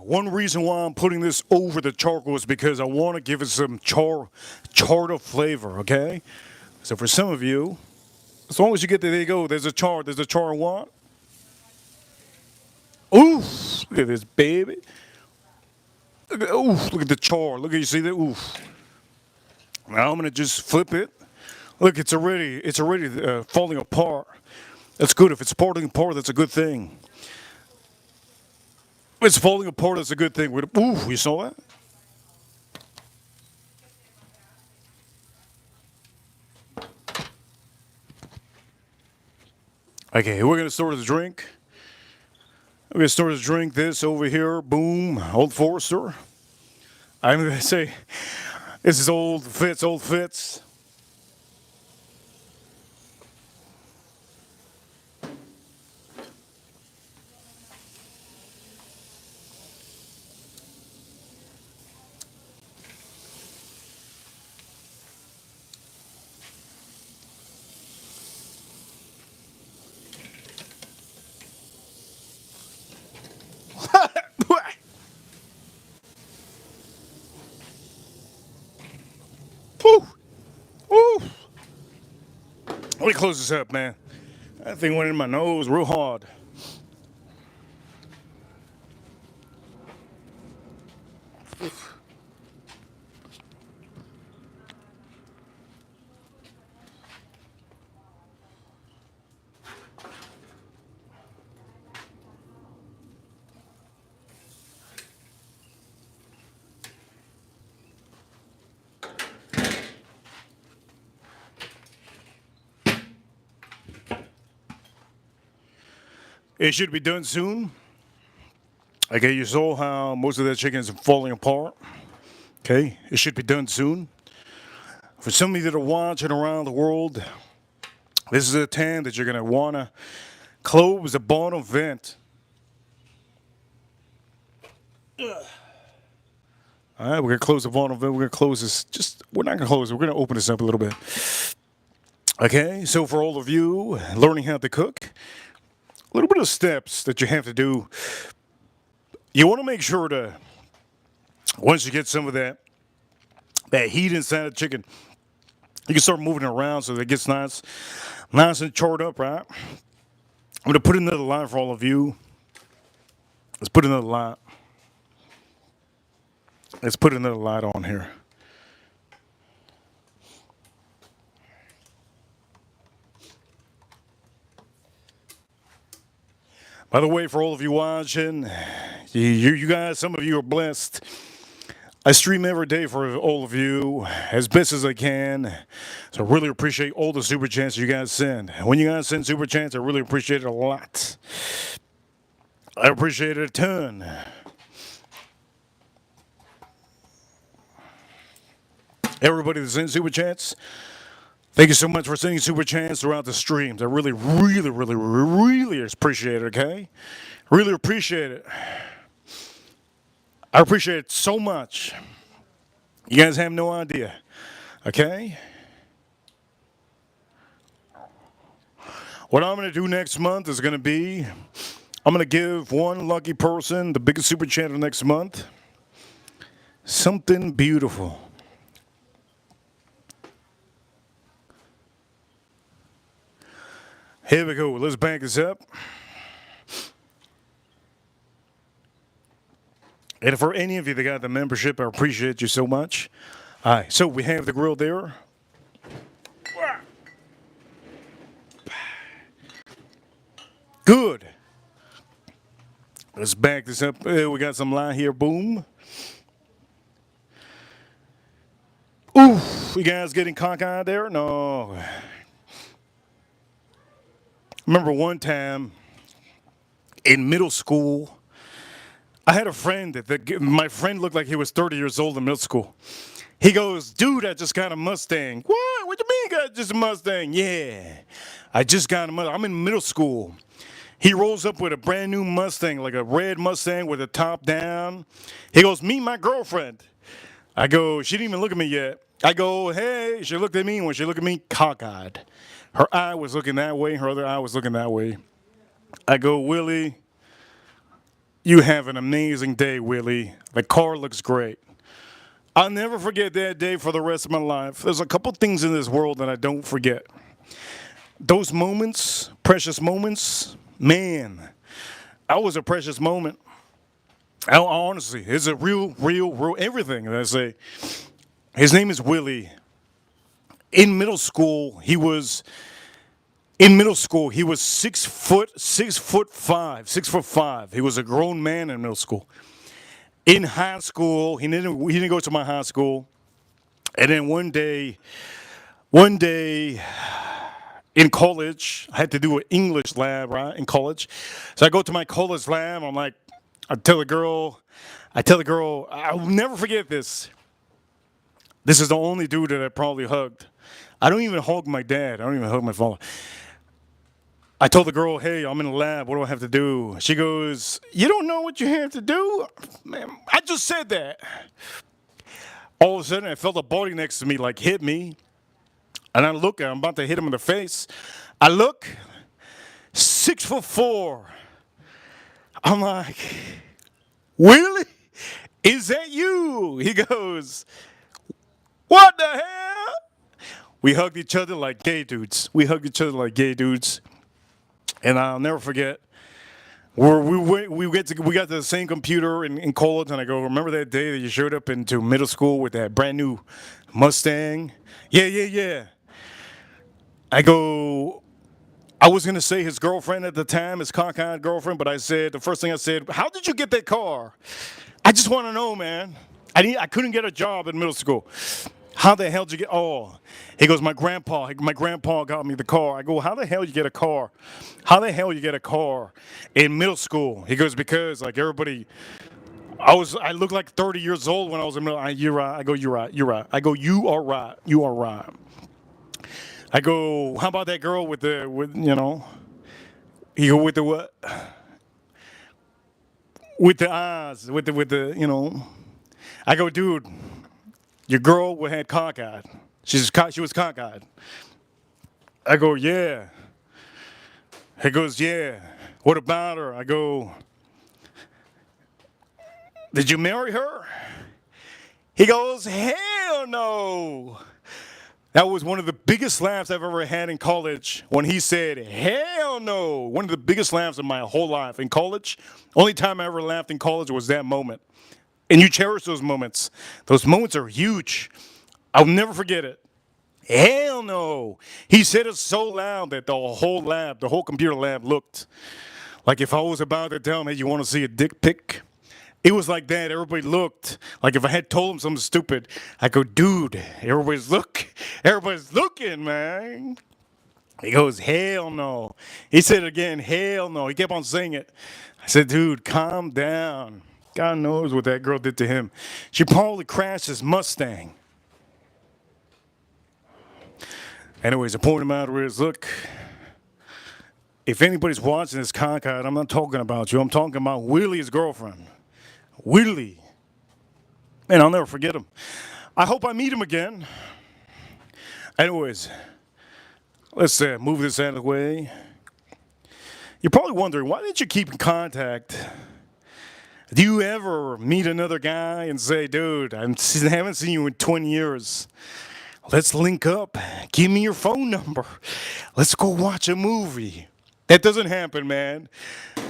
A: One reason why I'm putting this over the charcoal is because I want to give it some charred flavor, okay? So for some of you, as long as you get there, there you go. There's a char what? Oof! Look at this baby. Oof! Look at the char. Look at you see that? Oof! Now I'm gonna just flip it. Look, it's already falling apart. That's good. If it's falling apart, that's a good thing. If it's falling apart, that's a good thing. Ooh, you saw that? Okay, we're gonna start the drink. We're gonna start to drink this over here. Boom, Old Forester. I'm gonna say this is Old Fitz, Old Fitz. Woo! Woo! Let me close this up, man. That thing went in my nose real hard. It should be done soon. Okay, you saw how most of that chicken is falling apart. Okay, it should be done soon. For some of you that are watching around the world, this is a time that you're going to want to close the bottom vent. All right, we're going to close the bottom vent. We're going to close this. We're not going to close it. We're going to open this up a little bit. Okay, so for all of you learning how to cook, a little bit of steps that you have to do. You want to make sure to, once you get some of that heat inside the chicken, you can start moving it around so that it gets nice and charred up, right? I'm going to put another light for all of you. Let's put another light. Let's put another light on here. By the way, for all of you watching, you guys, some of you are blessed. I stream every day for all of you as best as I can. So I really appreciate all the super chats you guys send. When you guys send super chats, I really appreciate it a lot. I appreciate it a ton. Everybody that sends super chats, thank you so much for sending super chats throughout the streams. I really, really, really, really appreciate it, okay? Really appreciate it. I appreciate it so much. You guys have no idea, okay? What I'm going to do next month is going to be I'm going to give one lucky person, the biggest super chat of next month, something beautiful. Here we go. Let's bank this up. And for any of you that got the membership, I appreciate you so much. All right, so we have the grill there. Good. Let's back this up. We got some line here. Boom. Ooh, you guys getting cockeyed there? No. Remember one time in middle school, I had a friend my friend looked like he was 30 years old in middle school. He goes, dude, I just got a Mustang. What? What do you mean you got just a Mustang? Yeah, I just got a Mustang. I'm in middle school. He rolls up with a brand new Mustang, like a red Mustang with the top down. He goes, meet my girlfriend. I go, she didn't even look at me yet. I go, hey, she looked at me. When she looked at me, cockeyed. Her eye was looking that way. Her other eye was looking that way. I go, Willie, you have an amazing day, Willie. The car looks great. I'll never forget that day for the rest of my life. There's a couple things in this world that I don't forget. Those moments, precious moments, man, that was a precious moment. Honestly, it's a real everything. I say, his name is Willie. In middle school, he was 6'5". He was a grown man in middle school. In high school, he didn't go to my high school. And then one day in college, I had to do an English lab, right, in college. So I go to my college lab. I'm like, I tell the girl, I'll never forget this. This is the only dude that I probably hugged. I don't even hug my dad. I don't even hug my father. I told the girl, hey, I'm in the lab. What do I have to do? She goes, you don't know what you have to do? Man, I just said that. All of a sudden, I felt a body next to me like hit me. And I look, I'm about to hit him in the face. I look, 6'4". I'm like, Willie, is that you? He goes, what the hell? We hugged each other like gay dudes. And I'll never forget. We got to the same computer in college, and I go, remember that day that you showed up into middle school with that brand new Mustang? Yeah. I go, I was going to say his girlfriend at the time, his cockeyed girlfriend, but the first thing I said, how did you get that car? I just want to know, man. I couldn't get a job in middle school. How the hell did you get, he goes, my grandpa got me the car. I go, how the hell you get a car? How the hell you get a car in middle school? He goes, because like everybody, I looked like 30 years old when I was in middle. You're right. I go, you're right. I go, you are right. I go, how about that girl with you know? He go, with the what? With the eyes, with the, you know. I go, dude, your girl had cockeyed. She was cockeyed. I go, yeah. He goes, yeah. What about her? I go, did you marry her? He goes, hell no. That was one of the biggest laughs I've ever had in college when he said, hell no. One of the biggest laughs of my whole life in college. Only time I ever laughed in college was that moment. And you cherish those moments. Those moments are huge. I'll never forget it. Hell no. He said it so loud that the whole computer lab looked like if I was about to tell him, hey, you want to see a dick pic? It was like that. Everybody looked. Like if I had told him something stupid, I go, dude, everybody's looking, man. He goes, hell no. He said it again, hell no. He kept on saying it. I said, dude, calm down. God knows what that girl did to him. She probably crashed his Mustang. Anyways, the point of the matter is, look, if anybody's watching this cockeyed, I'm not talking about you. I'm talking about Willie's girlfriend. Willie. Man, I'll never forget him. I hope I meet him again. Anyways, let's move this out of the way. You're probably wondering, why didn't you keep in contact? Do you ever meet another guy and say, dude, I haven't seen you in 20 years. Let's link up. Give me your phone number. Let's go watch a movie. That doesn't happen, man.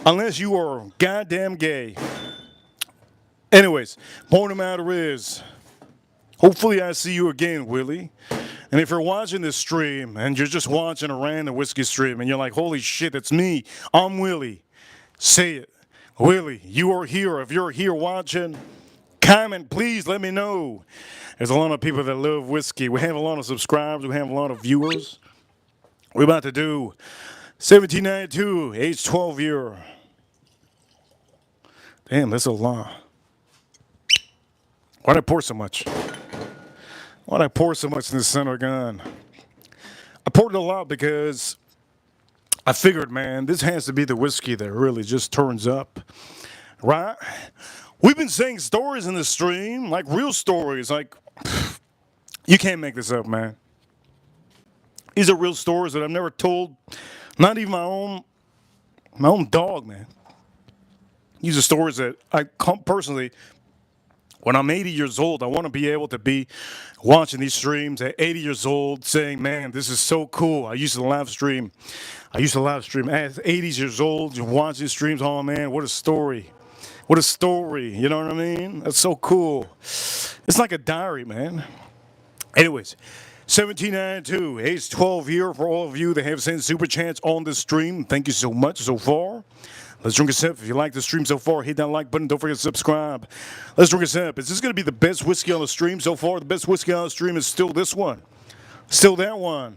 A: Unless you are goddamn gay. Anyways, point of the matter is, hopefully I see you again, Willie. And if you're watching this stream and you're just watching a random whiskey stream and you're like, holy shit, it's me. I'm Willie. Say it. Willie, you are here. If you're here watching, comment, please let me know. There's a lot of people that love whiskey. We have a lot of subscribers. We have a lot of viewers. We're about to do 1792, age 12 year. Damn, that's a lot. Why'd I pour so much? Why'd I pour so much in the center gun? I poured it a lot because I figured, man, this has to be the whiskey that really just turns up, right? We've been saying stories in the stream, like real stories, like, you can't make this up, man. These are real stories that I've never told, not even my own dog, man. These are stories that I personally, when I'm 80 years old, I want to be able to be watching these streams at 80 years old saying, man, this is so cool. I used to live stream at 80 years old and watch these streams. Oh, man, what a story. What a story. You know what I mean? That's so cool. It's like a diary, man. Anyways, 1792, age 12 year for all of you that have sent super chats on the stream. Thank you so much so far. Let's drink a sip. If you like the stream so far, hit that like button. Don't forget to subscribe. Let's drink a sip. Is this going to be the best whiskey on the stream so far? The best whiskey on the stream is still this one. Still that one.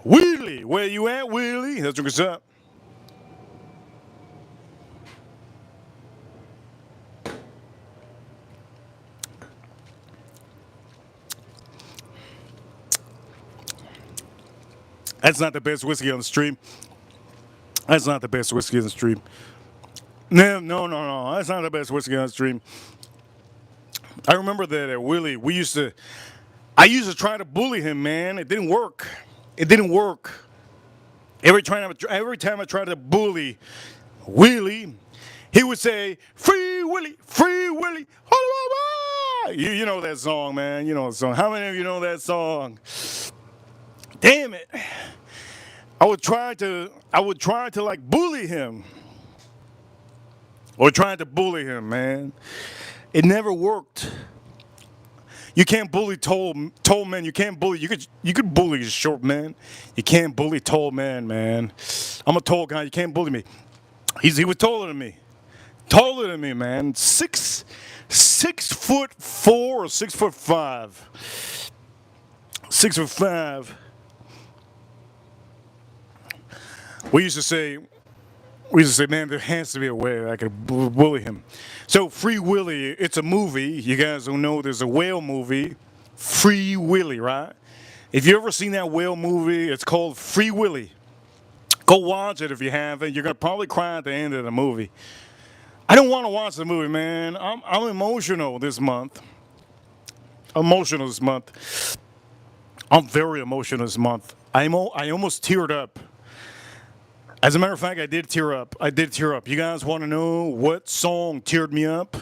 A: Wheelie, where you at, Wheelie? Let's drink a sip. That's not the best whiskey on the stream. That's not the best whiskey on the stream. No. That's not the best whiskey on the stream. I remember that at Willie, I used to try to bully him, man. It didn't work. It didn't work. Every time I tried to bully Willie, he would say, free Willie, free Willie. You know that song, man. You know the song. How many of you know that song? Damn it. I would try to like bully him. Or trying to bully him, man. It never worked. You can't bully tall men. You can't bully. You could bully short men. You can't bully tall men, man. I'm a tall guy. You can't bully me. He was taller than me. Taller than me, man. 6'4" or 6'5". 6'5". We used to say, man, there has to be a way I could bully him. So, Free Willy, it's a movie. You guys don't know there's a whale movie, Free Willy, right? If you ever seen that whale movie, it's called Free Willy. Go watch it if you haven't. You're going to probably cry at the end of the movie. I don't want to watch the movie, man. I'm emotional this month. I'm very emotional this month. I almost teared up. As a matter of fact, I did tear up. You guys want to know what song teared me up?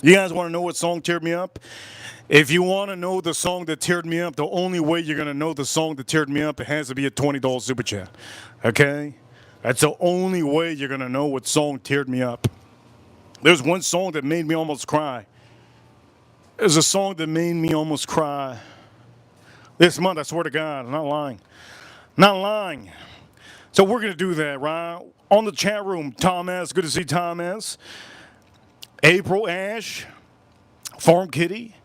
A: If you want to know the song that teared me up, the only way you're going to know the song that teared me up, it has to be a $20 super chat. Okay? That's the only way you're going to know what song teared me up. There's one song that made me almost cry. There's a song that made me almost cry. This month, I swear to God, I'm not lying. Not lying. So we're going to do that, right? On the chat room, Thomas, good to see Thomas. April, Ash, Farm Kitty.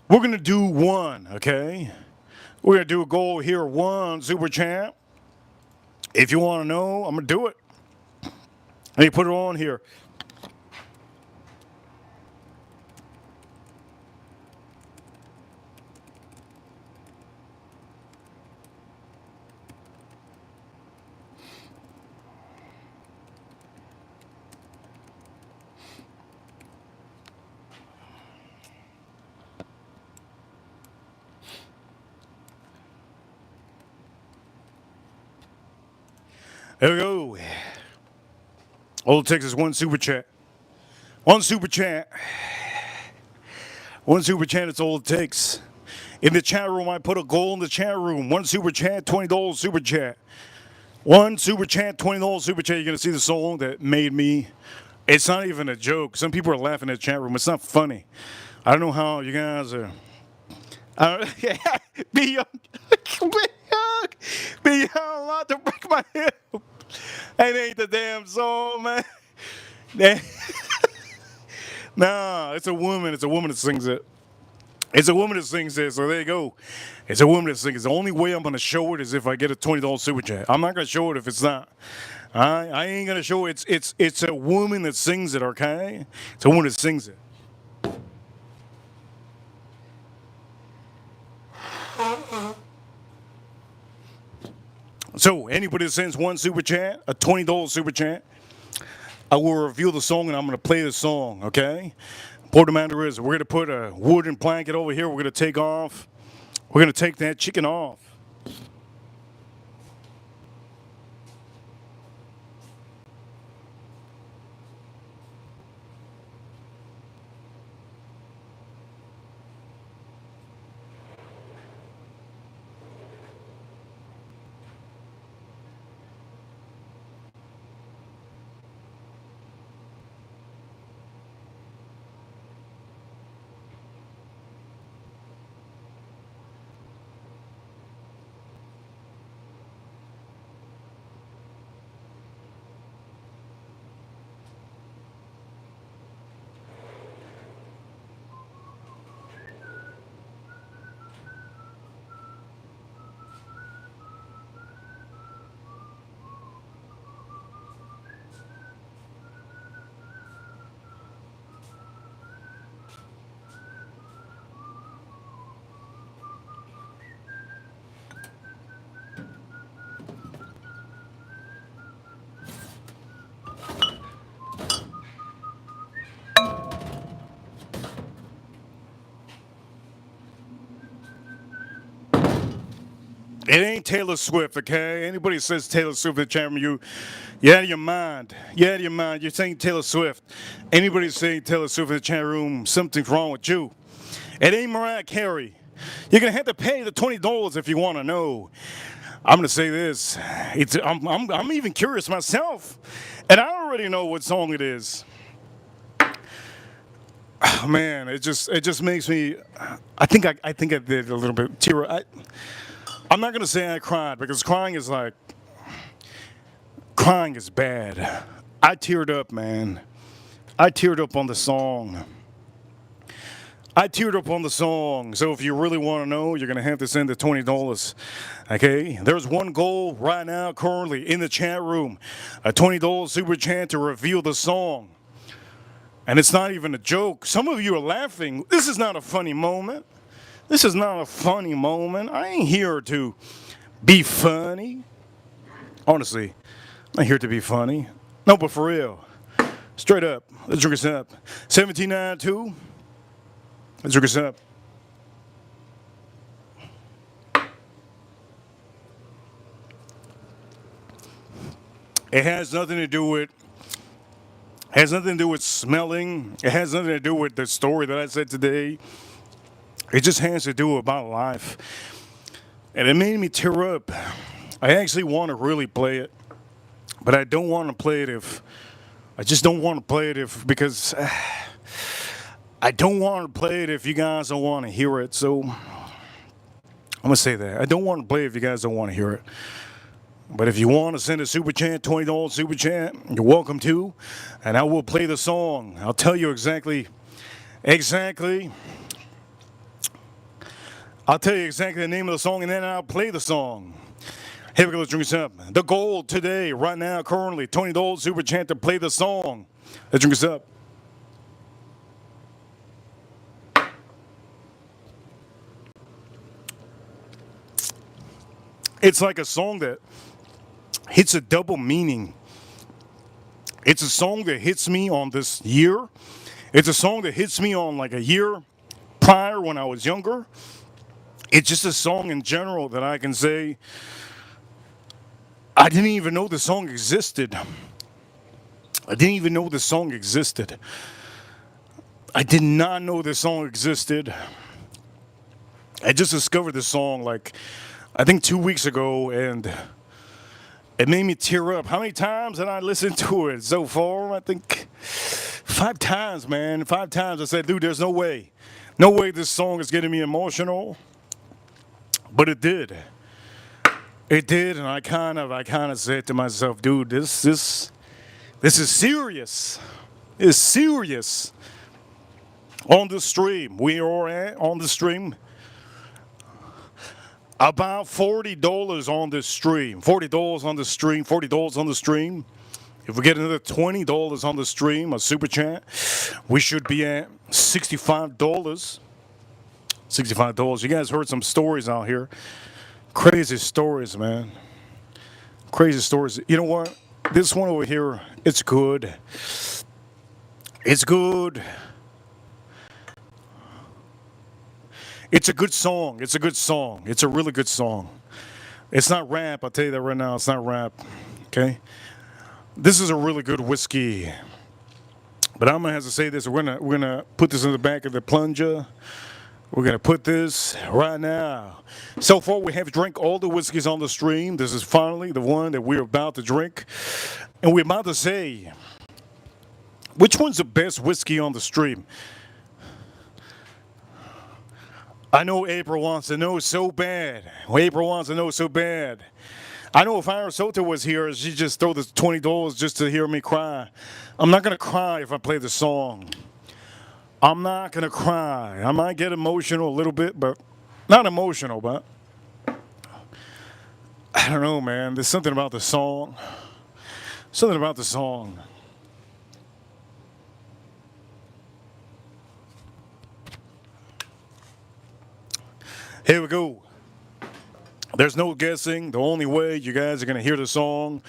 A: We're going to do one, okay? We're going to do a goal here, one super chat. If you want to know, I'm going to do it. Let me put it on here. There we go. All it takes is one super chat. One super chat. One super chat, that's all it takes. In the chat room, I put a goal in the chat room. One super chat, $20 super chat. One super chat, $20 super chat. You're going to see the song that made me. It's not even a joke. Some people are laughing in the chat room. It's not funny. I don't know how you guys are. Be young. Be young. Be young. Not to break my hip. That ain't the damn song, man. Nah, it's a woman. It's a woman that sings it. It's a woman that sings it, so there you go. It's a woman that sings it. The only way I'm going to show it is if I get a $20 super chat. I'm not going to show it if it's not. I ain't going to show it. It's a woman that sings it, okay? It's a woman that sings it. So, anybody that sends one super chat, a $20 super chat, I will reveal the song and I'm going to play the song, okay? Point of matter is, we're going to put a wooden blanket over here. We're going to take off. We're going to take that chicken off. It ain't Taylor Swift, okay? Anybody says Taylor Swift in the chat room, you're out of your mind. You're out of your mind. You're saying Taylor Swift. Anybody saying Taylor Swift in the chat room, something's wrong with you. It ain't Mariah Carey. You're gonna have to pay the $20 if you want to know. I'm gonna say this. I'm even curious myself, and I already know what song it is. Oh, man, it just makes me. I think I did a little bit tear. I'm not going to say I cried because crying is bad. I teared up, man. I teared up on the song. I teared up on the song. So if you really want to know, you're going to have to send the $20. Okay? There's one goal right now, currently, in the chat room. A $20 super chat to reveal the song. And it's not even a joke. Some of you are laughing. This is not a funny moment. This is not a funny moment. I ain't here to be funny. Honestly, I'm not here to be funny. No, but for real. Straight up. Let's drink us up. 1792. Let's drink us up. It has nothing to do with smelling. It has nothing to do with the story that I said today. It just has to do about life. And it made me tear up. I actually want to really play it. But I don't want to play it because I don't want to play it if you guys don't want to hear it. So I'm going to say that. I don't want to play it if you guys don't want to hear it. But if you want to send a super chat, $20 super chat, you're welcome to. And I will play the song. I'll tell you exactly. I'll tell you exactly the name of the song, and then I'll play the song. Here we go, let's drink this up. The goal today, right now, currently, $20 super chat to play the song. Let's drink this up. It's like a song that hits a double meaning. It's a song that hits me on this year. It's a song that hits me on like a year prior when I was younger. It's just a song in general that I can say I didn't even know the song existed. I didn't even know the song existed. I did not know this song existed. I just discovered this song like, I think 2 weeks ago, and it made me tear up. How many times did I listen to it so far? I think 5 times, man. 5 times I said, dude, there's no way. No way this song is getting me emotional. But it did. It did, and I kind of said to myself, dude, this is serious. It's serious. On the stream, we are at on the stream. About $40 on this stream. $40 on the stream. $40 on the stream. If we get another $20 on the stream, a super chat, we should be at $65. $65. You guys heard some stories out here. Crazy stories, man. Crazy stories. You know what? This one over here, it's good. It's good. It's a good song. It's a good song. It's a really good song. It's not rap. I'll tell you that right now. It's not rap. Okay? This is a really good whiskey. But I'm going to have to say this. We're gonna put this in the back of the plunger. We're going to put this right now. So far, we have drank all the whiskeys on the stream. This is finally the one that we're about to drink. And we're about to say, which one's the best whiskey on the stream? I know April wants to know so bad. April wants to know so bad. I know if Arisota was here, she'd just throw this $20 just to hear me cry. I'm not going to cry if I play the song. I'm not going to cry. I might get emotional a little bit, but not emotional, but I don't know, man. There's something about the song. Something about the song. Here we go. There's no guessing. The only way you guys are going to hear the song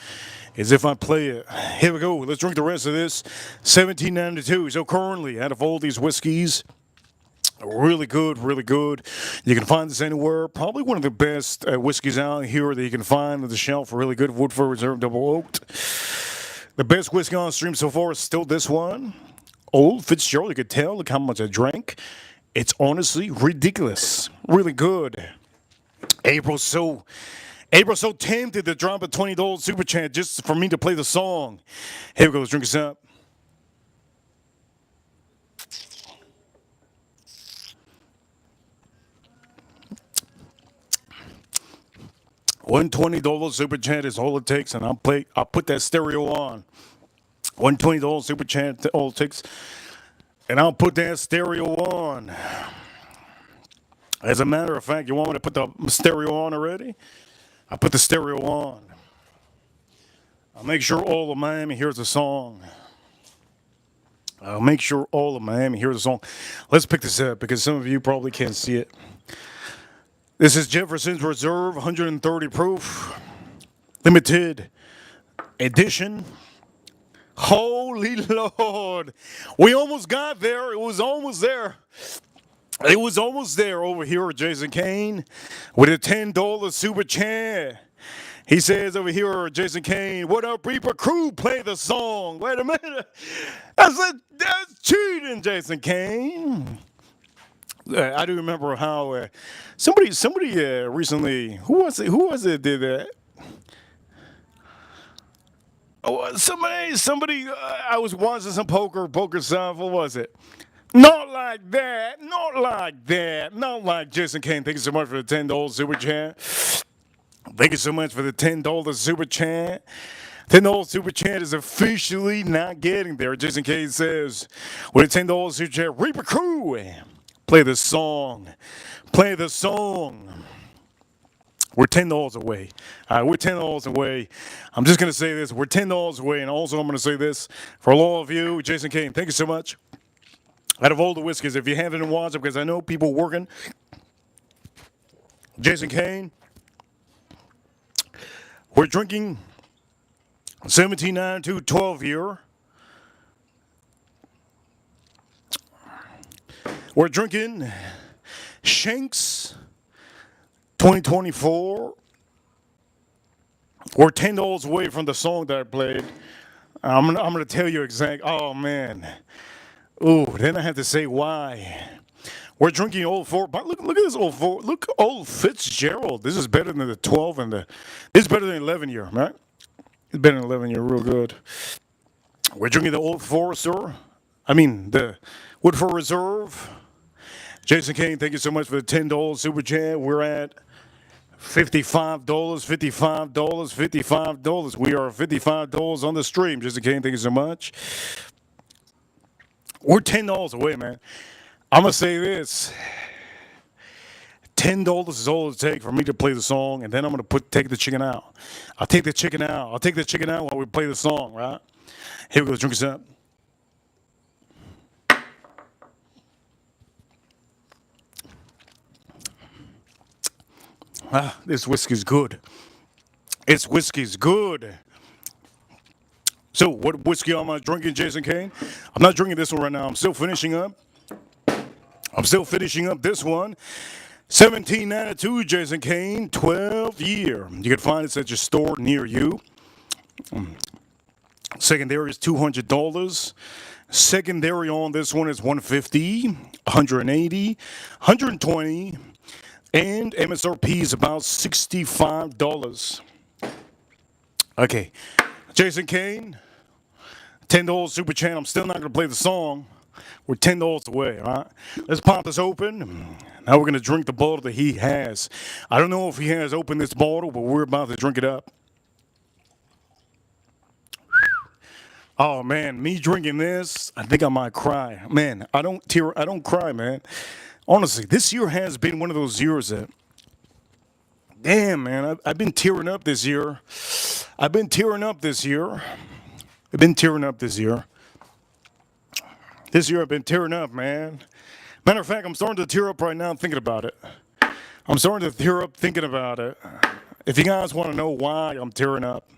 A: is if I play it. Here we go. Let's drink the rest of this. 1792. So currently, out of all these whiskeys, really good, really good. You can find this anywhere. Probably one of the best whiskeys out here that you can find on the shelf. Really good. Woodford Reserve Double Oaked. The best whiskey on the stream so far is still this one. Old Fitzgerald. You could tell. Look how much I drank. It's honestly ridiculous. Really good. April's so tempted to drop a $20 super chat just for me to play the song. Here we go. Let's drink this up. $120 super chat is all it takes, and I'll put that stereo on. $120 super chat all it takes. And I'll put that stereo on. As a matter of fact, you want me to put the stereo on already? I'll put the stereo on. I'll make sure all of Miami hears the song. I'll make sure all of Miami hears the song. Let's pick this up because some of you probably can't see it. This is Jefferson's Reserve, 130 proof, limited edition. Holy Lord. We almost got there. It was almost there. It was almost there over here with Jason Kane with a $10 super chat. He says over here, Jason Kane, what up, Reaper Crew? Play the song. Wait a minute. That's cheating, Jason Kane. I do remember how somebody recently, who was it did that? Oh, somebody. I was watching some poker stuff. What was it? Not like that. Not like Jason Kane. Thank you so much for the $10 super chat. Thank you so much for the $10 super chat. $10 super chat is officially not getting there. Jason Kane says, with a $10 super chat, Reaper Crew, play the song. Play the song. We're $10 away. We're $10 away. I'm just going to say this. We're $10 away. And also, I'm going to say this for all of you. Jason Kane, thank you so much. Out of all the whiskeys, if you haven't watched it, because I know people working. Jason Kane, we're drinking 1792 12 year. We're drinking Shanks 2024 We're $10 away from the song that I played. I'm gonna tell you exact. Oh man. Ooh, then I have to say why. We're drinking Old Fort. But look at this Old Fort. Look, Old Fitzgerald. This is better than the 12 and the. This is better than 11 year, right? It's better than 11 year, real good. We're drinking the Old Forester. I mean the Woodford Reserve. Jason Kane, thank you so much for the $10 super chat. We're at $55, $55, $55. We are $55 on the stream. Jason Kane, thank you so much. We're $10 away, man. I'm gonna say this: $10 is all it takes for me to play the song, and then I'm gonna take the chicken out. I'll take the chicken out. I'll take the chicken out while we play the song, right? Here we go. Drink us up. Ah, this whiskey's good. It's whiskey's good. So, what whiskey am I drinking, Jason Kane? I'm not drinking this one right now. I'm still finishing up. This one. 1792, Jason Kane, 12 year. You can find it at your store near you. Secondary is $200. Secondary on this one is $150, $180, $120, and MSRP is about $65. Okay, Jason Kane, $10 super chat. I'm still not going to play the song. We're $10 away, all right? Let's pop this open. Now we're going to drink the bottle that he has. I don't know if he has opened this bottle, but we're about to drink it up. Oh, man, me drinking this, I think I might cry. Man, I don't cry, man. Honestly, this year has been one of those years that, damn, man, I've been tearing up this year. I've been tearing up this year. This year I've been tearing up, man. Matter of fact, I'm starting to tear up right now thinking about it. If you guys want to know why I'm tearing up,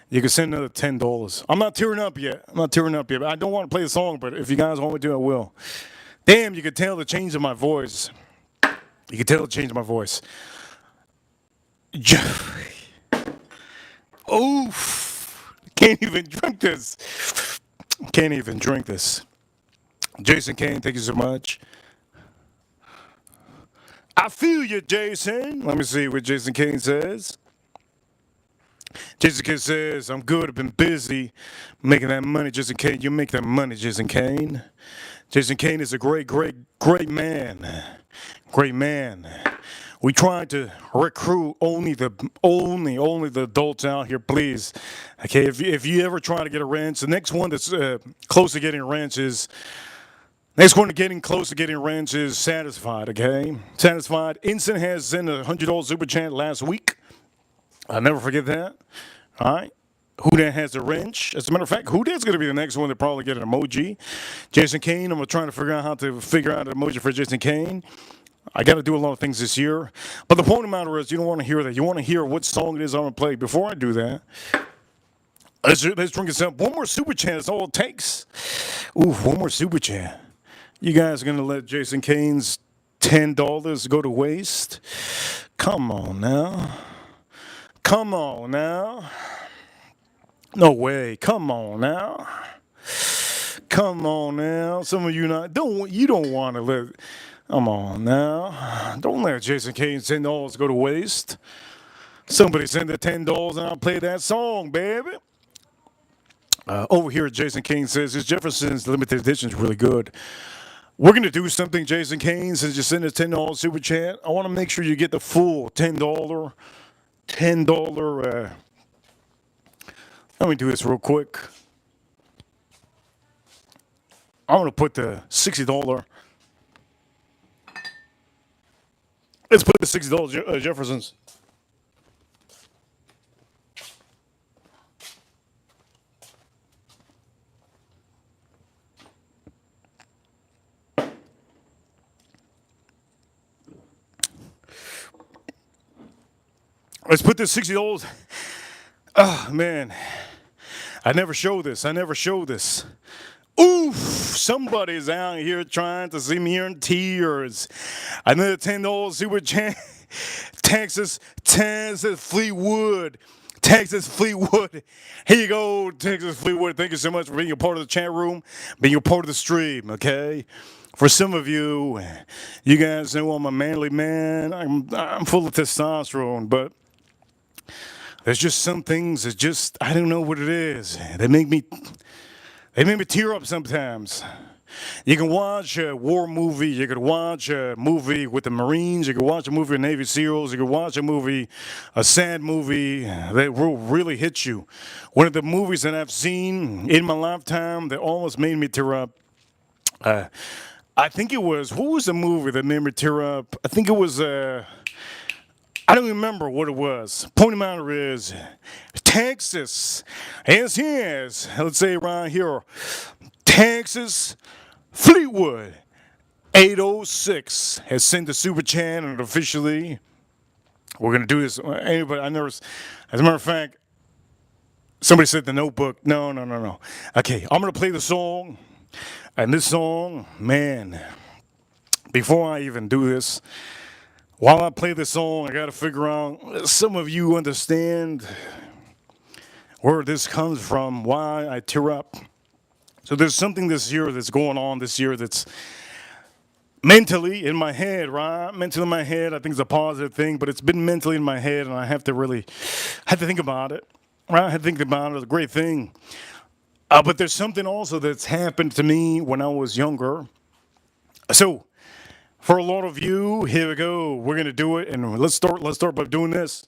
A: you can send another $10. I'm not tearing up yet. But I don't want to play the song, but if you guys want me to, I will. Damn, you can tell the change in my voice. Oof. Can't even drink this. Jason Kane, thank you so much. I feel you, Jason. Let me see what Jason Kane says. Jason Kane says, I'm good. I've been busy making that money, Jason Kane. You make that money, Jason Kane. Jason Kane is a great man. Great man. We try to recruit only the adults out here, please. Okay, if you ever try to get a ranch, the next one that's close to getting a ranch is Satisfied, okay? Satisfied. Instant has sent a $100 super chat last week. I'll never forget that. All right. Who that has a wrench? As a matter of fact, who that's going to be the next one to probably get an emoji? Jason Kane. I'm trying to figure out how to figure out an emoji for Jason Kane. I got to do a lot of things this year. But the point of the matter is, you don't want to hear that. You want to hear what song it is I'm going to play. Before I do that, let's drink this up. One more super chat is all it takes. Ooh, one more super chat. You guys are going to let Jason Kane's $10 go to waste? Come on now. No way. Come on now. Some of you don't want to let. Come on now. Don't let Jason Kane's $10 go to waste. Somebody send the $10 and I'll play that song, baby. Over here, Jason Kane says his Jefferson's limited edition is really good. We're going to do something, Jason Kane, since you send a $10 super chat. I want to make sure you get the full $10. Let me do this real quick. I'm going to put the $60. Let's put the $60 Jeffersons. Let's put this $60. Oh, man. I never show this. Oof, somebody's out here trying to see me in tears. Another $10 super chat. Texas, Fleetwood. Texas Fleetwood. Here you go, Texas Fleetwood. Thank you so much for being a part of the chat room, being a part of the stream, okay? For some of you, you guys know I'm a manly man. I'm full of testosterone, but there's just some things that just, I don't know what it is. They make me tear up sometimes. You can watch a war movie. You could watch a movie with the Marines. You could watch a movie with Navy SEALs. You could watch a sad movie that will really hit you. One of the movies that I've seen in my lifetime that almost made me tear up, I think it was, what was the movie that made me tear up? I think it was, I don't remember what it was. Point matter is, Texas, yes, let's say around here, Texas Fleetwood 806 has sent the super chat and officially we're gonna do this. Anybody? I never. As a matter of fact, somebody said the Notebook. No. Okay, I'm gonna play the song, and this song, man. Before I even do this, while I play this song, I gotta figure out. Some of you understand where this comes from, why I tear up. So there's something this year that's going on this year that's mentally in my head, right? Mentally in my head, I think it's a positive thing, but it's been mentally in my head, and I have to think about it, right? I have to think about it. It's a great thing. But there's something also that's happened to me when I was younger. So for a lot of you, here we go. We're gonna do it, and let's start by doing this.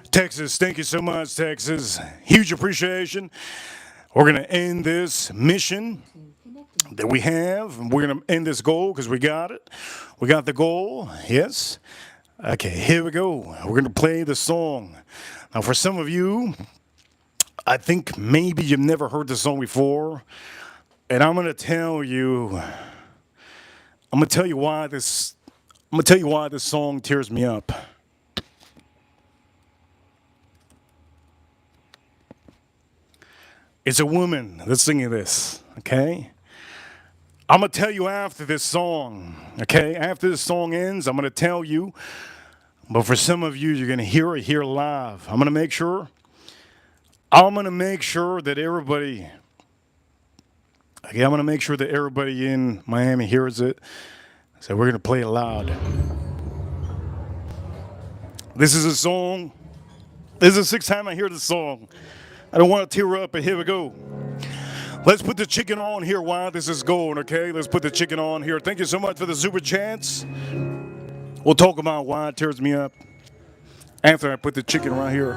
A: Texas, thank you so much, Texas. Huge appreciation. We're going to end this mission that we have. We're going to end this goal because we got it. We got the goal, yes. Okay, here we go. We're going to play the song. Now, for some of you, I think maybe you've never heard this song before. And I'm going to tell you why this song tears me up. It's a woman that's singing this, okay? I'm going to tell you after this song, okay? After this song ends, I'm going to tell you. But for some of you, you're going to hear it here live. I'm going to make sure that everybody, okay, I'm going to make sure that everybody in Miami hears it. So we're going to play it loud. This is a song. This is the sixth time I hear this song. I don't want to tear up, but here we go. Let's put the chicken on here while this is going, okay? Let's put the chicken on here. Thank you so much for the super chats. We'll talk about why it tears me up after I put the chicken right here.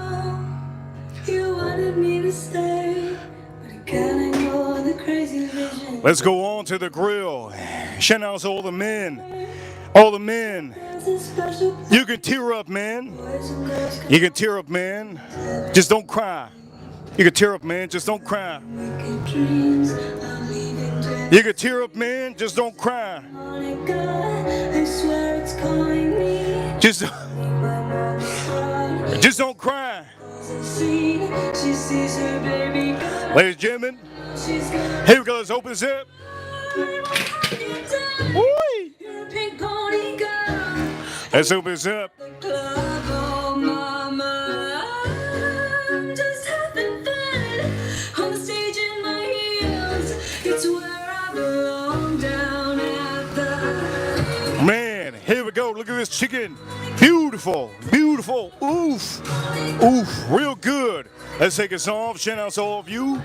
A: You wanted me to stay, but I can't ignore the crazy vision. Let's go on to the grill. Shout out to all the men. All the men. You can tear up, man. You can tear up, man. Just don't cry. You can tear up, man, just don't cry. You can tear up, man, just don't cry. Just don't cry. Ladies and gentlemen, here we go, let's open this up. Let's open this up. Man, here we go. Look at this chicken. Beautiful, beautiful. Oof, oof, real good. Let's take us off. Shout out to all of you.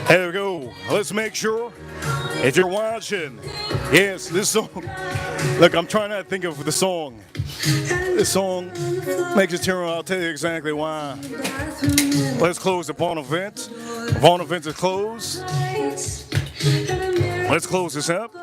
A: Here we go. Let's make sure if you're watching, yes, this song. Look, I'm trying not to think of the song. This song makes it tear up. I'll tell you exactly why. Let's close the Vaughn event. Vaughn event is closed. Let's close this up.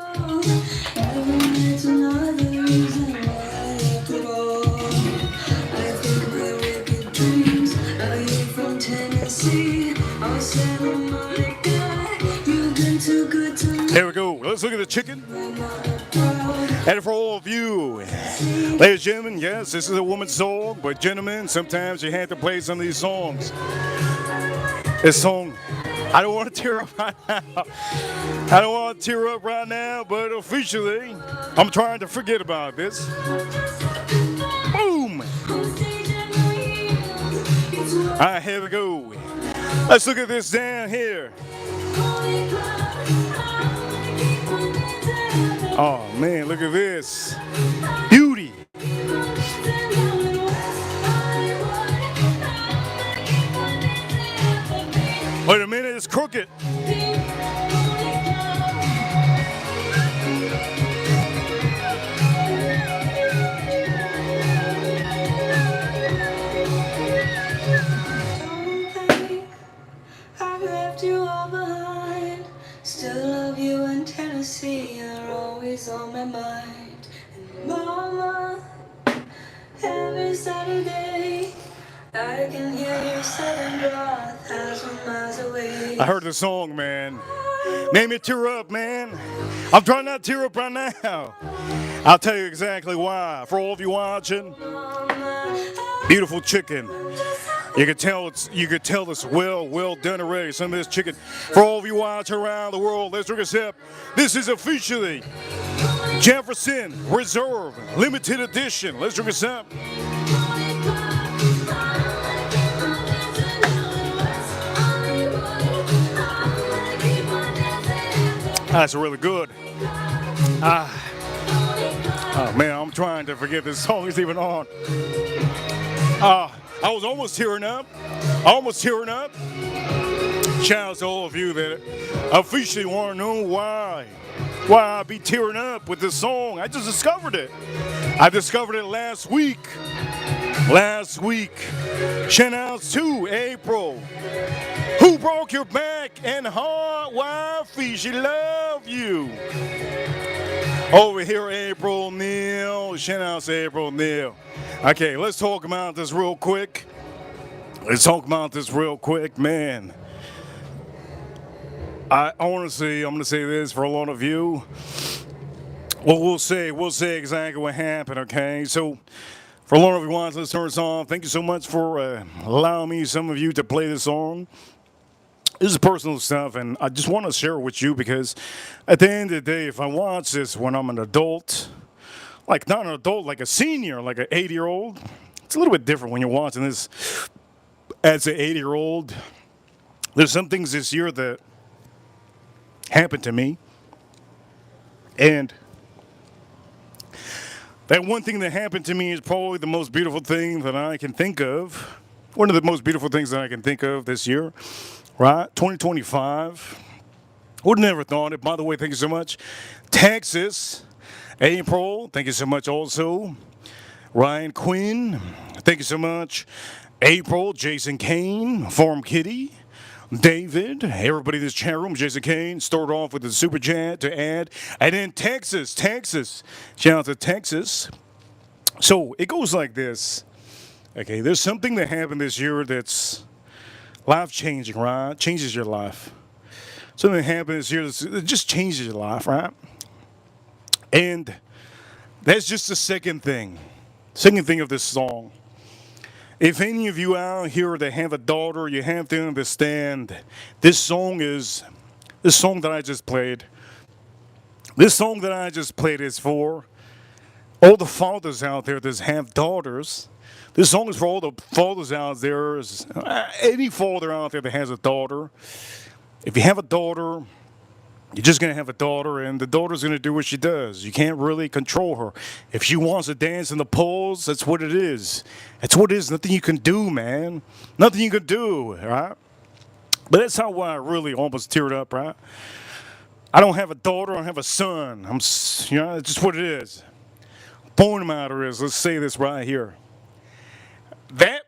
A: Here we go. Let's look at the chicken. And for all of you, ladies and gentlemen, yes, this is a woman's song, but gentlemen, sometimes you have to play some of these songs. This song I don't want to tear up right now. I don't want to tear up right now, but officially, I'm trying to forget about this. Boom! Alright, here we go. Let's look at this down here. Oh man, look at this. Beauty. Wait a minute, it's crooked.
B: I've left you all behind. Still love you in Tennessee. You're always on my mind. And mama, every Saturday I can hear your southern breath 1,000 miles away.
A: I heard the song, man. Name it Tear Up, man. I'm trying not to tear up right now. I'll tell you exactly why. For all of you watching, beautiful chicken. You could tell it's well done already. Some of this chicken. For all of you watching around the world, let's drink a sip. This is officially Jefferson Reserve Limited Edition. Let's drink a sip. That's really good. Oh man, I'm trying to forget this song is even on. I was almost tearing up. Shout out to all of you that officially want to know why I be tearing up with this song. I just discovered it. I discovered it last week. Shout outs to April, who broke your back and heart. Wifey, she love you. Over here, April Neal. Shout out to April Neal. Okay, let's talk about this real quick. Man. I'm gonna say this for a lot of you. Well, we'll say exactly what happened, okay? So, for a lot of you ones, let's turn this on. Thank you so much for allowing me, some of you, to play this song. This is personal stuff, and I just want to share it with you because at the end of the day, if I watch this when I'm an adult, like not an adult, like a senior, like an 80-year-old, it's a little bit different when you're watching this as an 80-year-old. There's some things this year that happened to me, and that one thing that happened to me is probably the most beautiful thing that I can think of. One of the most beautiful things that I can think of this year, right? 2025. Would never thought it. By the way, thank you so much. Texas, April, thank you so much also. Ryan Quinn, thank you so much. April, Jason Kane, Farm Kitty, David, everybody in this chat room, Jason Kane, started off with the super chat to add. And then Texas. Shout out to Texas. So it goes like this. Okay, there's something that happened this year that's life-changing, right? Changes your life. Something that happened this year that just changes your life, right? And that's just the second thing of this song. If any of you out here that have a daughter, you have to understand this song that I just played. This song that I just played is for all the fathers out there that have daughters. This song is for all the fathers out there. Any father out there that has a daughter. If you have a daughter, you're just going to have a daughter, and the daughter's going to do what she does. You can't really control her. If she wants to dance in the poles, that's what it is. That's what it is. Nothing you can do, man. Nothing you can do, right? But that's how I really almost teared up, right? I don't have a daughter. I don't have a son. It's just what it is. Point of the matter is, let's say this right here. That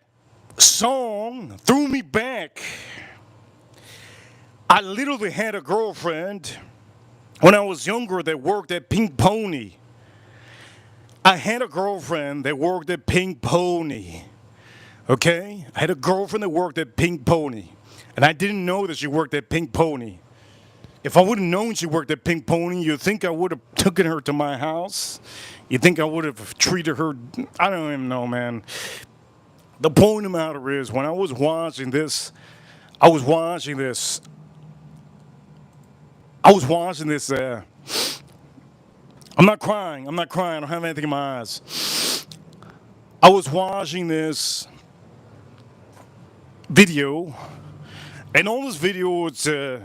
A: song threw me back. I literally had a girlfriend when I was younger that worked at Pink Pony. I had a girlfriend that worked at Pink Pony. Okay? I had a girlfriend that worked at Pink Pony. And I didn't know that she worked at Pink Pony. If I would have known she worked at Pink Pony, you think I would have taken her to my house? You think I would have treated her? I don't even know, man. The point of the matter is, when I was watching this I was watching this. I'm not crying. I'm not crying. I don't have anything in my eyes. I was watching this video, and on this video, it's a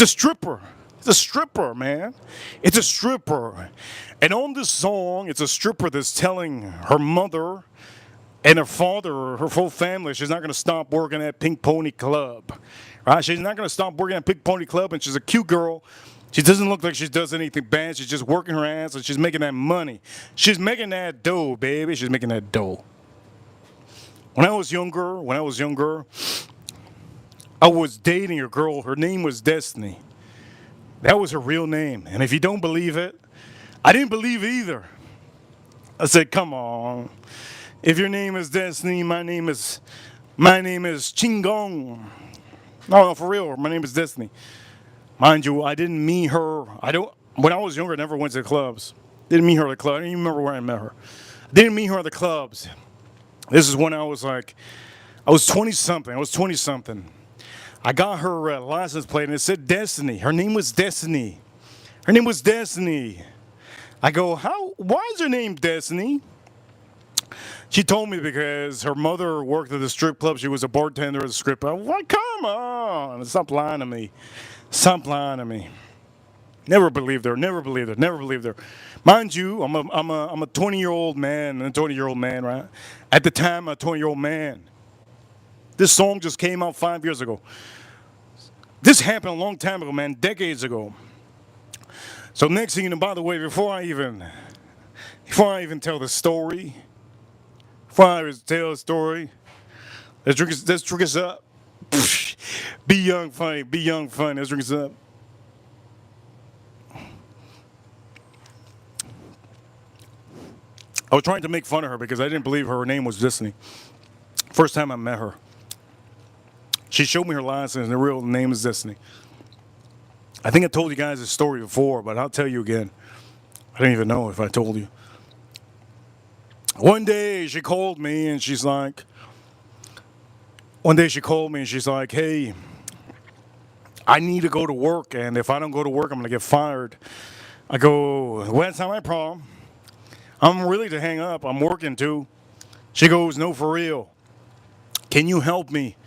A: stripper. It's a stripper, man. It's a stripper. And on this song, it's a stripper that's telling her mother and her father, her full family, she's not going to stop working at Pink Pony Club. Right? She's not going to stop working at Pink Pony Club, and she's a cute girl. She doesn't look like she does anything bad. She's just working her ass, and she's making that money. She's making that dough, baby. She's making that dough. When I was younger, I was dating a girl. Her name was Destiny. That was her real name. And if you don't believe it, I didn't believe either. I said, come on. If your name is Destiny, my name is Chingong. No, for real, my name is Destiny. Mind you, I didn't meet her. When I was younger, I never went to the clubs. Didn't meet her at the club. I don't even remember where I met her. Didn't meet her at the clubs. This is when I was 20 something. I got her license plate and it said Destiny. Her name was Destiny. I go, why is her name Destiny? She told me because her mother worked at the strip club. She was a bartender at the strip club. I'm like, come on. Stop lying to me. Never believed her. Mind you, I'm a 20-year-old man, right? At the time, I'm a 20-year-old man. This song just came out 5 years ago. This happened a long time ago, man, decades ago. So next thing you know, by the way, before I even tell the story, let's drink us up. Be young, funny, let's drink us up. I was trying to make fun of her because I didn't believe her name was Destiny. First time I met her. She showed me her license and the real name is Destiny. I think I told you guys this story before, but I'll tell you again. I don't even know if I told you. One day she called me and she's like, hey, I need to go to work, and if I don't go to work, I'm going to get fired. I go, well, that's not my problem. I'm ready to hang up. I'm working too. She goes, no, for real. Can you help me?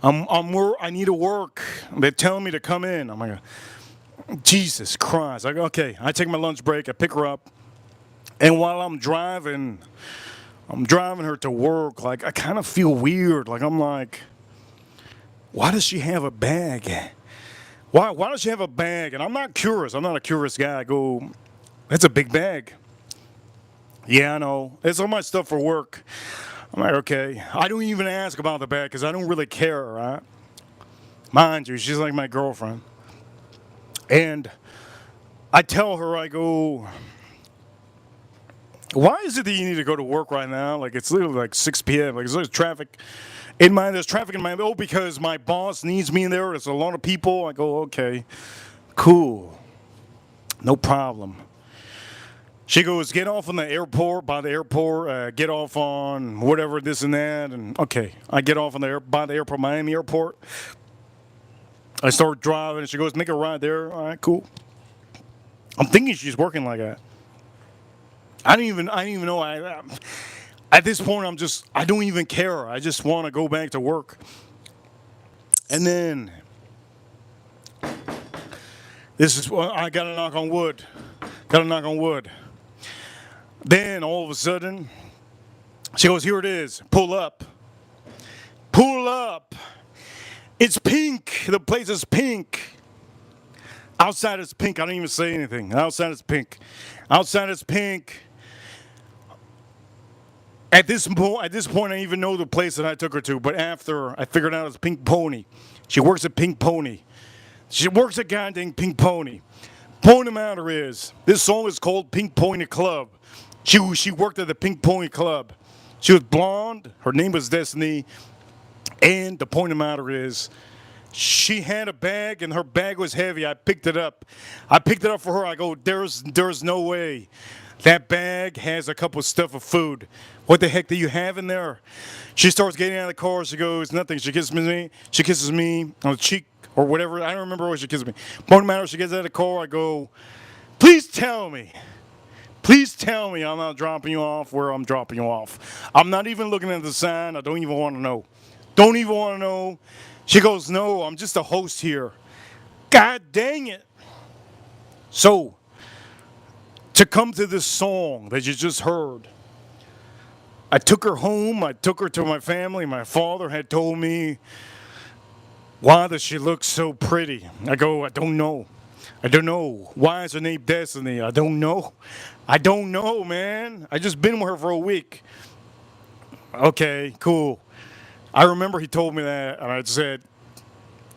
A: I need to work. They're telling me to come in. I'm like, Jesus Christ. I go, okay. I take my lunch break. I pick her up. And while I'm driving her to work. Like, I kind of feel weird. Like, I'm like, why does she have a bag? Why does she have a bag? And I'm not curious. I'm not a curious guy. I go, that's a big bag. Yeah, I know. It's all my stuff for work. I'm like, okay. I don't even ask about the bag because I don't really care, right? Mind you, she's like my girlfriend. And I tell her, I go, why is it that you need to go to work right now? Like, it's literally like 6 p.m. Like, there's traffic in my, oh, because my boss needs me in there. There's a lot of people. I go, okay, cool. No problem. She goes, get off on the airport, by the airport, get off on whatever, this and that. And okay, I get off on by the airport, Miami airport. I start driving and she goes, make a ride there. All right, cool. I'm thinking she's working like that. I don't even know. At this point, I don't even care. I just want to go back to work. And then, I got to knock on wood. Then, all of a sudden, she goes, here it is. Pull up. It's pink. The place is pink. Outside it's pink. I don't even say anything. Outside it's pink. At this point, I didn't even know the place that I took her to. But after I figured out it's Pink Pony. She works at Pink Pony. She works at goddamn Pink Pony. Point of the matter is, this song is called Pink Pony Club. She worked at the Pink Pony Club. She was blonde. Her name was Destiny. And the point of the matter is, she had a bag and her bag was heavy. I picked it up for her. I go, there's no way. That bag has a couple of stuff of food. What the heck do you have in there? She starts getting out of the car. She goes, nothing. She kisses me on the cheek, or whatever. I don't remember what she gives me. Point of the matter, she gets out of the car. I go, please tell me. Please tell me I'm not dropping you off where I'm dropping you off. I'm not even looking at the sign. I don't even want to know. Don't even want to know. She goes, no, I'm just a host here. God dang it. So, to come to this song that you just heard, I took her home. I took her to my family. My father had told me, why does she look so pretty? I go, I don't know. I don't know. Why is her name Destiny? I don't know. I don't know, man. I just been with her for a week. Okay, cool. I remember he told me that, and I said,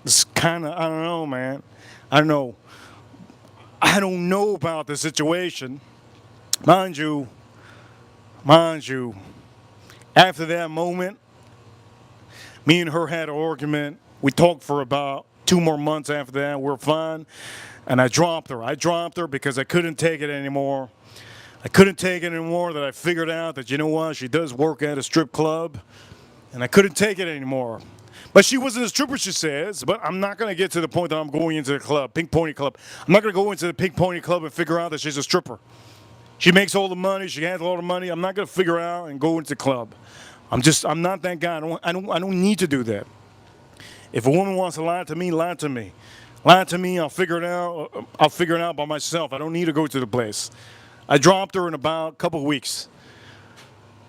A: it's kind of, I don't know, man. I don't know. I don't know about the situation. Mind you, after that moment, me and her had an argument. We talked for about 2 more months after that. We're fine. And I dropped her. I dropped her because I couldn't take it anymore. I couldn't take it anymore that I figured out that, you know what, she does work at a strip club. And I couldn't take it anymore. But she wasn't a stripper, she says. But I'm not going to get to the point that I'm going into the club, Pink Pony Club. I'm not going to go into the Pink Pony Club and figure out that she's a stripper. She makes all the money. She has all the money. I'm not going to figure out and go into the club. I'm not that guy. I don't need to do that. If a woman wants to lie to me, lie to me. Lie to me, I'll figure it out. I'll figure it out by myself. I don't need to go to the place. I dropped her in about a couple of weeks.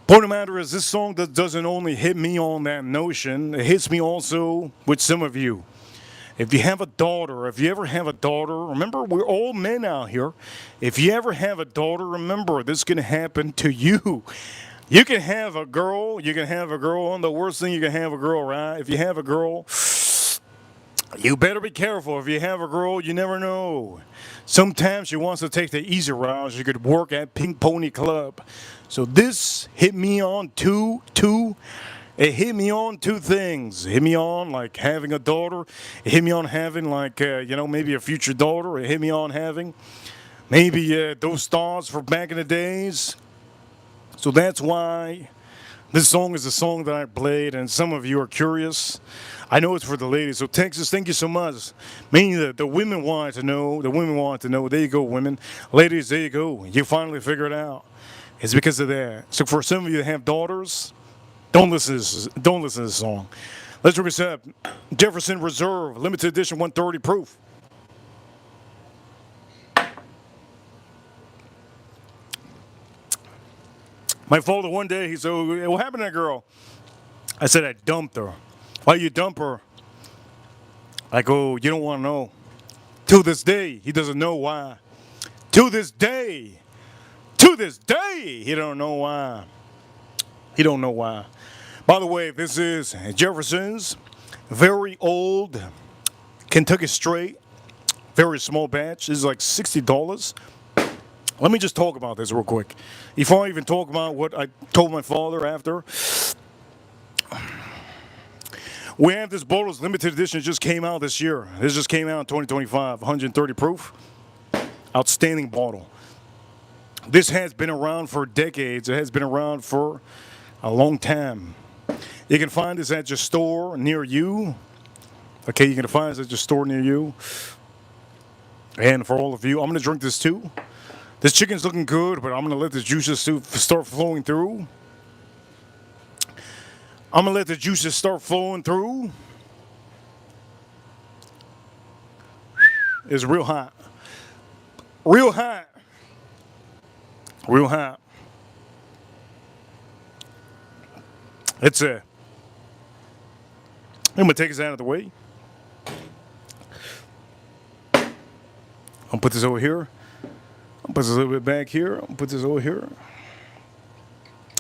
A: Point of the matter is, this song doesn't only hit me on that notion, it hits me also with some of you. If you have a daughter, if you ever have a daughter, remember, we're all men out here. If you ever have a daughter, remember, this can happen to you. You can have a girl, and the worst thing you can have a girl, right? If you have a girl, you better be careful. If you have a girl, you never know. Sometimes she wants to take the easy route. She could work at Pink Pony Club. So this hit me on it hit me on two things. It hit me on like having a daughter. It hit me on having like, maybe a future daughter. It hit me on having maybe those thoughts for back in the days. So that's why this song is a song that I played, and some of you are curious. I know it's for the ladies. So Texas, thank you so much. Mainly the women wanted to know. The women wanted to know. There you go, women. Ladies, there you go. You finally figured it out. It's because of that. So for some of you that have daughters, don't listen to this song. Let's look this up. Jefferson Reserve, limited edition 130 proof. My father one day, he said, what happened to that girl? I said, I dumped her. Why you dump her? I go, you don't want to know. To this day, he doesn't know why. To this day, he don't know why. He don't know why. By the way, this is Jefferson's very old Kentucky Straight, very small batch. This is like $60. Let me just talk about this real quick. Before I even talk about what I told my father after. We have this bottle's limited edition. It just came out this year. This just came out in 2025, 130 proof. Outstanding bottle. This has been around for decades. It has been around for a long time. You can find this at your store near you. Okay, you can find this at your store near you. And for all of you, I'm going to drink this too. This chicken's looking good, but I'm going to let the juices start flowing through. I'm going to let the juices start flowing through. It's real hot. Real hot. Real hot. It's I'm going to take this out of the way. I'll put this over here. I'll put this a little bit back here. I'll put this over here.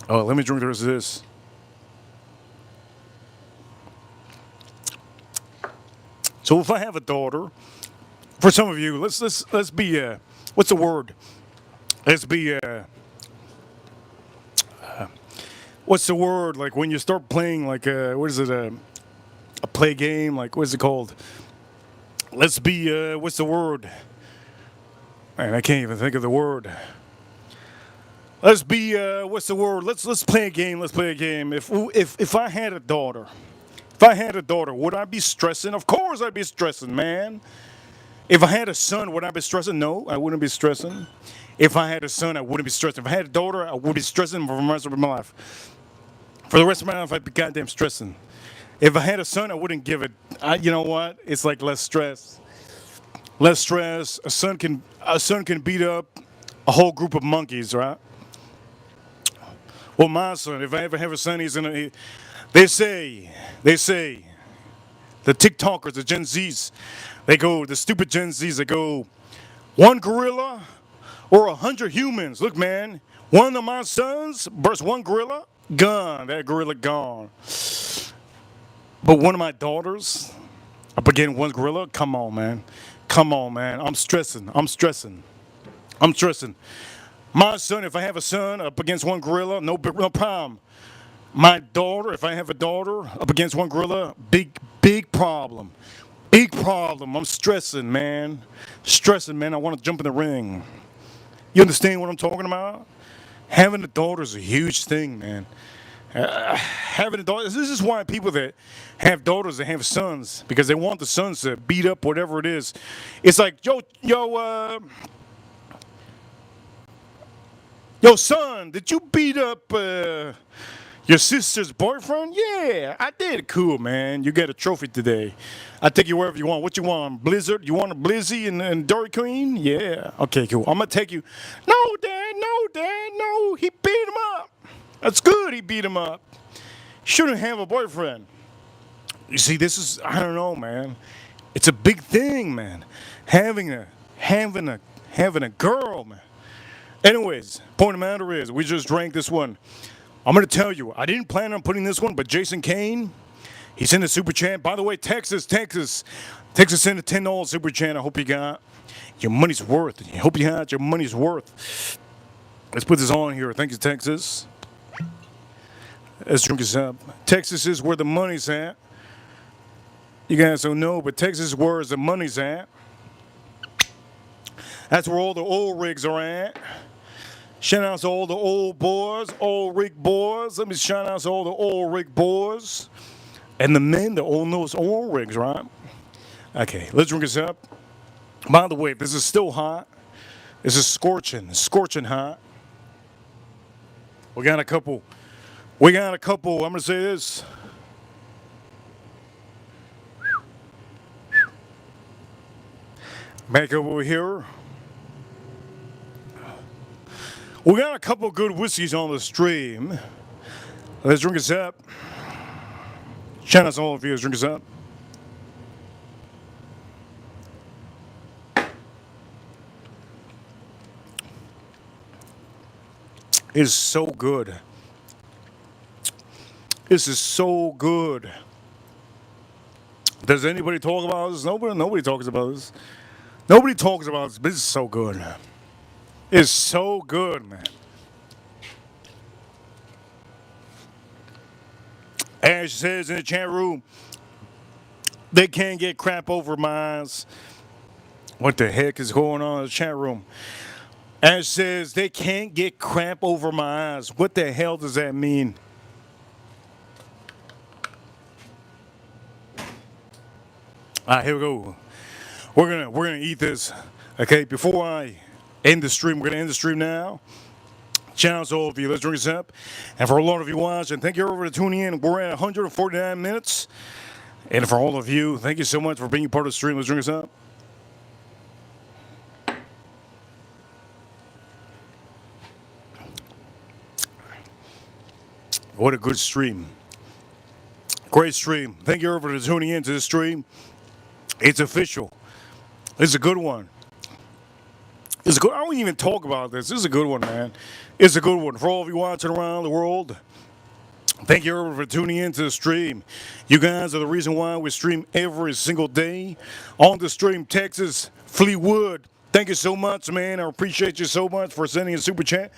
A: Oh, let me drink the rest of this. So if I have a daughter, for some of you, let's be what's the word? Let's be what's the word? Like when you start playing like what is it? A play game? Like what's it called? Let's be what's the word? Man, I can't even think of the word. Let's be what's the word? Let's play a game. Let's play a game. If I had a daughter, If I had a daughter, would I be stressing? Of course I'd be stressing, man. If I had a son, would I be stressing? No, I wouldn't be stressing. If I had a son, I wouldn't be stressing. If I had a daughter, I would be stressing for the rest of my life. For the rest of my life, I'd be goddamn stressing. If I had a son, I wouldn't give it. You know what? It's like less stress. Less stress. A son can beat up a whole group of monkeys, right? Well, my son, if I ever have a son, he's gonna. They say, the TikTokers, the Gen Zs, the stupid Gen Zs, they go, one gorilla or 100 humans. Look, man, one of my sons versus one gorilla, gone. That gorilla gone. But one of my daughters, up against one gorilla, come on, man. Come on, man. I'm stressing. I'm stressing. I'm stressing. My son, if I have a son up against one gorilla, no problem. My daughter, if I have a daughter up against one gorilla, big problem. Big problem. I'm stressing, man. Stressing, man. I want to jump in the ring. You understand what I'm talking about? Having a daughter is a huge thing, man. Having a daughter. This is why people that have daughters that have sons, because they want the sons to beat up whatever it is. It's like, yo, son, did you beat up your sister's boyfriend? Yeah, I did. Cool, man. You get a trophy today. I take you wherever you want. What you want? Blizzard? You want a Blizzy and Dairy Queen? Yeah. Okay, cool. I'm gonna take you. No, Dad. No, Dad. No. He beat him up. That's good. He beat him up. Shouldn't have a boyfriend. You see, I don't know, man. It's a big thing, man. Having a girl, man. Anyways, point of the matter is, we just drank this one. I'm going to tell you, I didn't plan on putting this one, but Jason Kane, he's in the super chat. By the way, Texas sent a $10 super chat. I hope you got your money's worth. I hope you got your money's worth. Let's put this on here. Thank you, Texas. Let's drink this up. Texas is where the money's at. You guys don't know, but Texas is where the money's at. That's where all the oil rigs are at. Shout out to all the old boys, oil rig boys. Let me shout out to all the oil rig boys. And the men that own those oil rigs, right? Okay, let's drink this up. By the way, this is still hot. This is scorching hot. We got a couple, I'm going to say this. Back over here. We got a couple good whiskeys on the stream. Let's drink this up. Shout out to all of you. Let's drink this up. It's so good. This is so good. Does anybody talk about this? Nobody talks about this. Nobody talks about this, but this is so good. It's so good, man. Ash says in the chat room, they can't get crap over my eyes. What the heck is going on in the chat room? Ash says they can't get crap over my eyes. What the hell does that mean? All right, here we go. We're gonna eat this. Okay, before I end the stream, we're gonna end the stream now. Shout out to all of you. Let's drink this up. And for a lot of you watching, thank you for tuning in. We're at 149 minutes. And for all of you, thank you so much for being part of the stream. Let's drink this up. What a good stream. Great stream. Thank you for tuning in to this stream. It's official. It's a good one. It's good. I don't even talk about this. This is a good one, man. It's a good one. For all of you watching around the world, thank you for tuning in to the stream. You guys are the reason why we stream every single day. On the stream, Texas, Fleetwood. Thank you so much, man. I appreciate you so much for sending a super chat.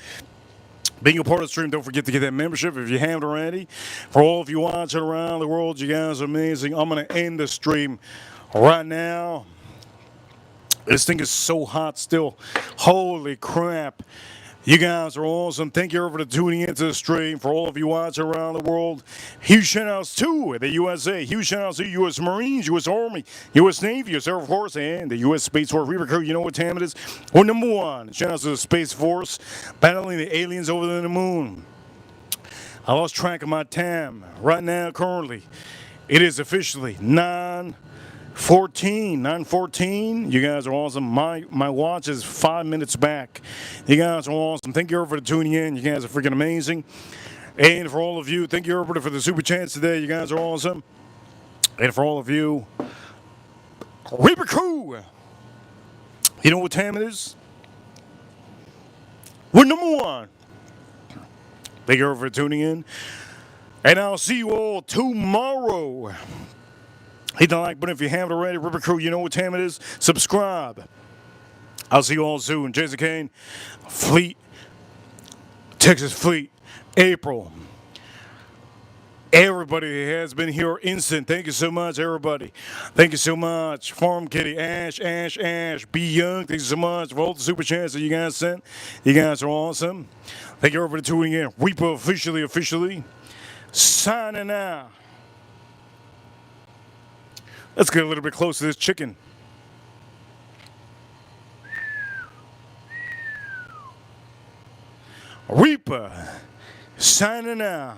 A: Being a part of the stream, don't forget to get that membership if you haven't already. For all of you watching around the world, you guys are amazing. I'm going to end the stream right now. This thing is so hot still. Holy crap. You guys are awesome. Thank you for tuning into the stream. For all of you watching around the world, huge shout outs to the USA. Huge shout outs to U.S. Marines, U.S. Army, U.S. Navy, U.S. Air Force, and the U.S. Space Force. Reaper Crew, you know what time it is. We're number one. Shout outs to the Space Force, battling the aliens over the moon. I lost track of my time. Right now, currently, it is officially 9:14. You guys are awesome. My watch is 5 minutes back. You guys are awesome. Thank you everybody for tuning in. You guys are freaking amazing. And for all of you, thank you everybody for the super chats today. You guys are awesome. And for all of you, Reaper Crew, you know what time it is? We're number one. Thank you everybody for tuning in. And I'll see you all tomorrow. Hit the like button if you haven't already. Reaper Crew, you know what time it is. Subscribe. I'll see you all soon. Jason Kane, Fleet, Texas Fleet, April. Everybody has been here instant. Thank you so much, everybody. Thank you so much. Farm Kitty, Ash, Be Young. Thank you so much for all the super chats that you guys sent. You guys are awesome. Thank you everybody for tuning in. Reaper officially signing out. Let's get a little bit closer to this chicken. Reaper signing out.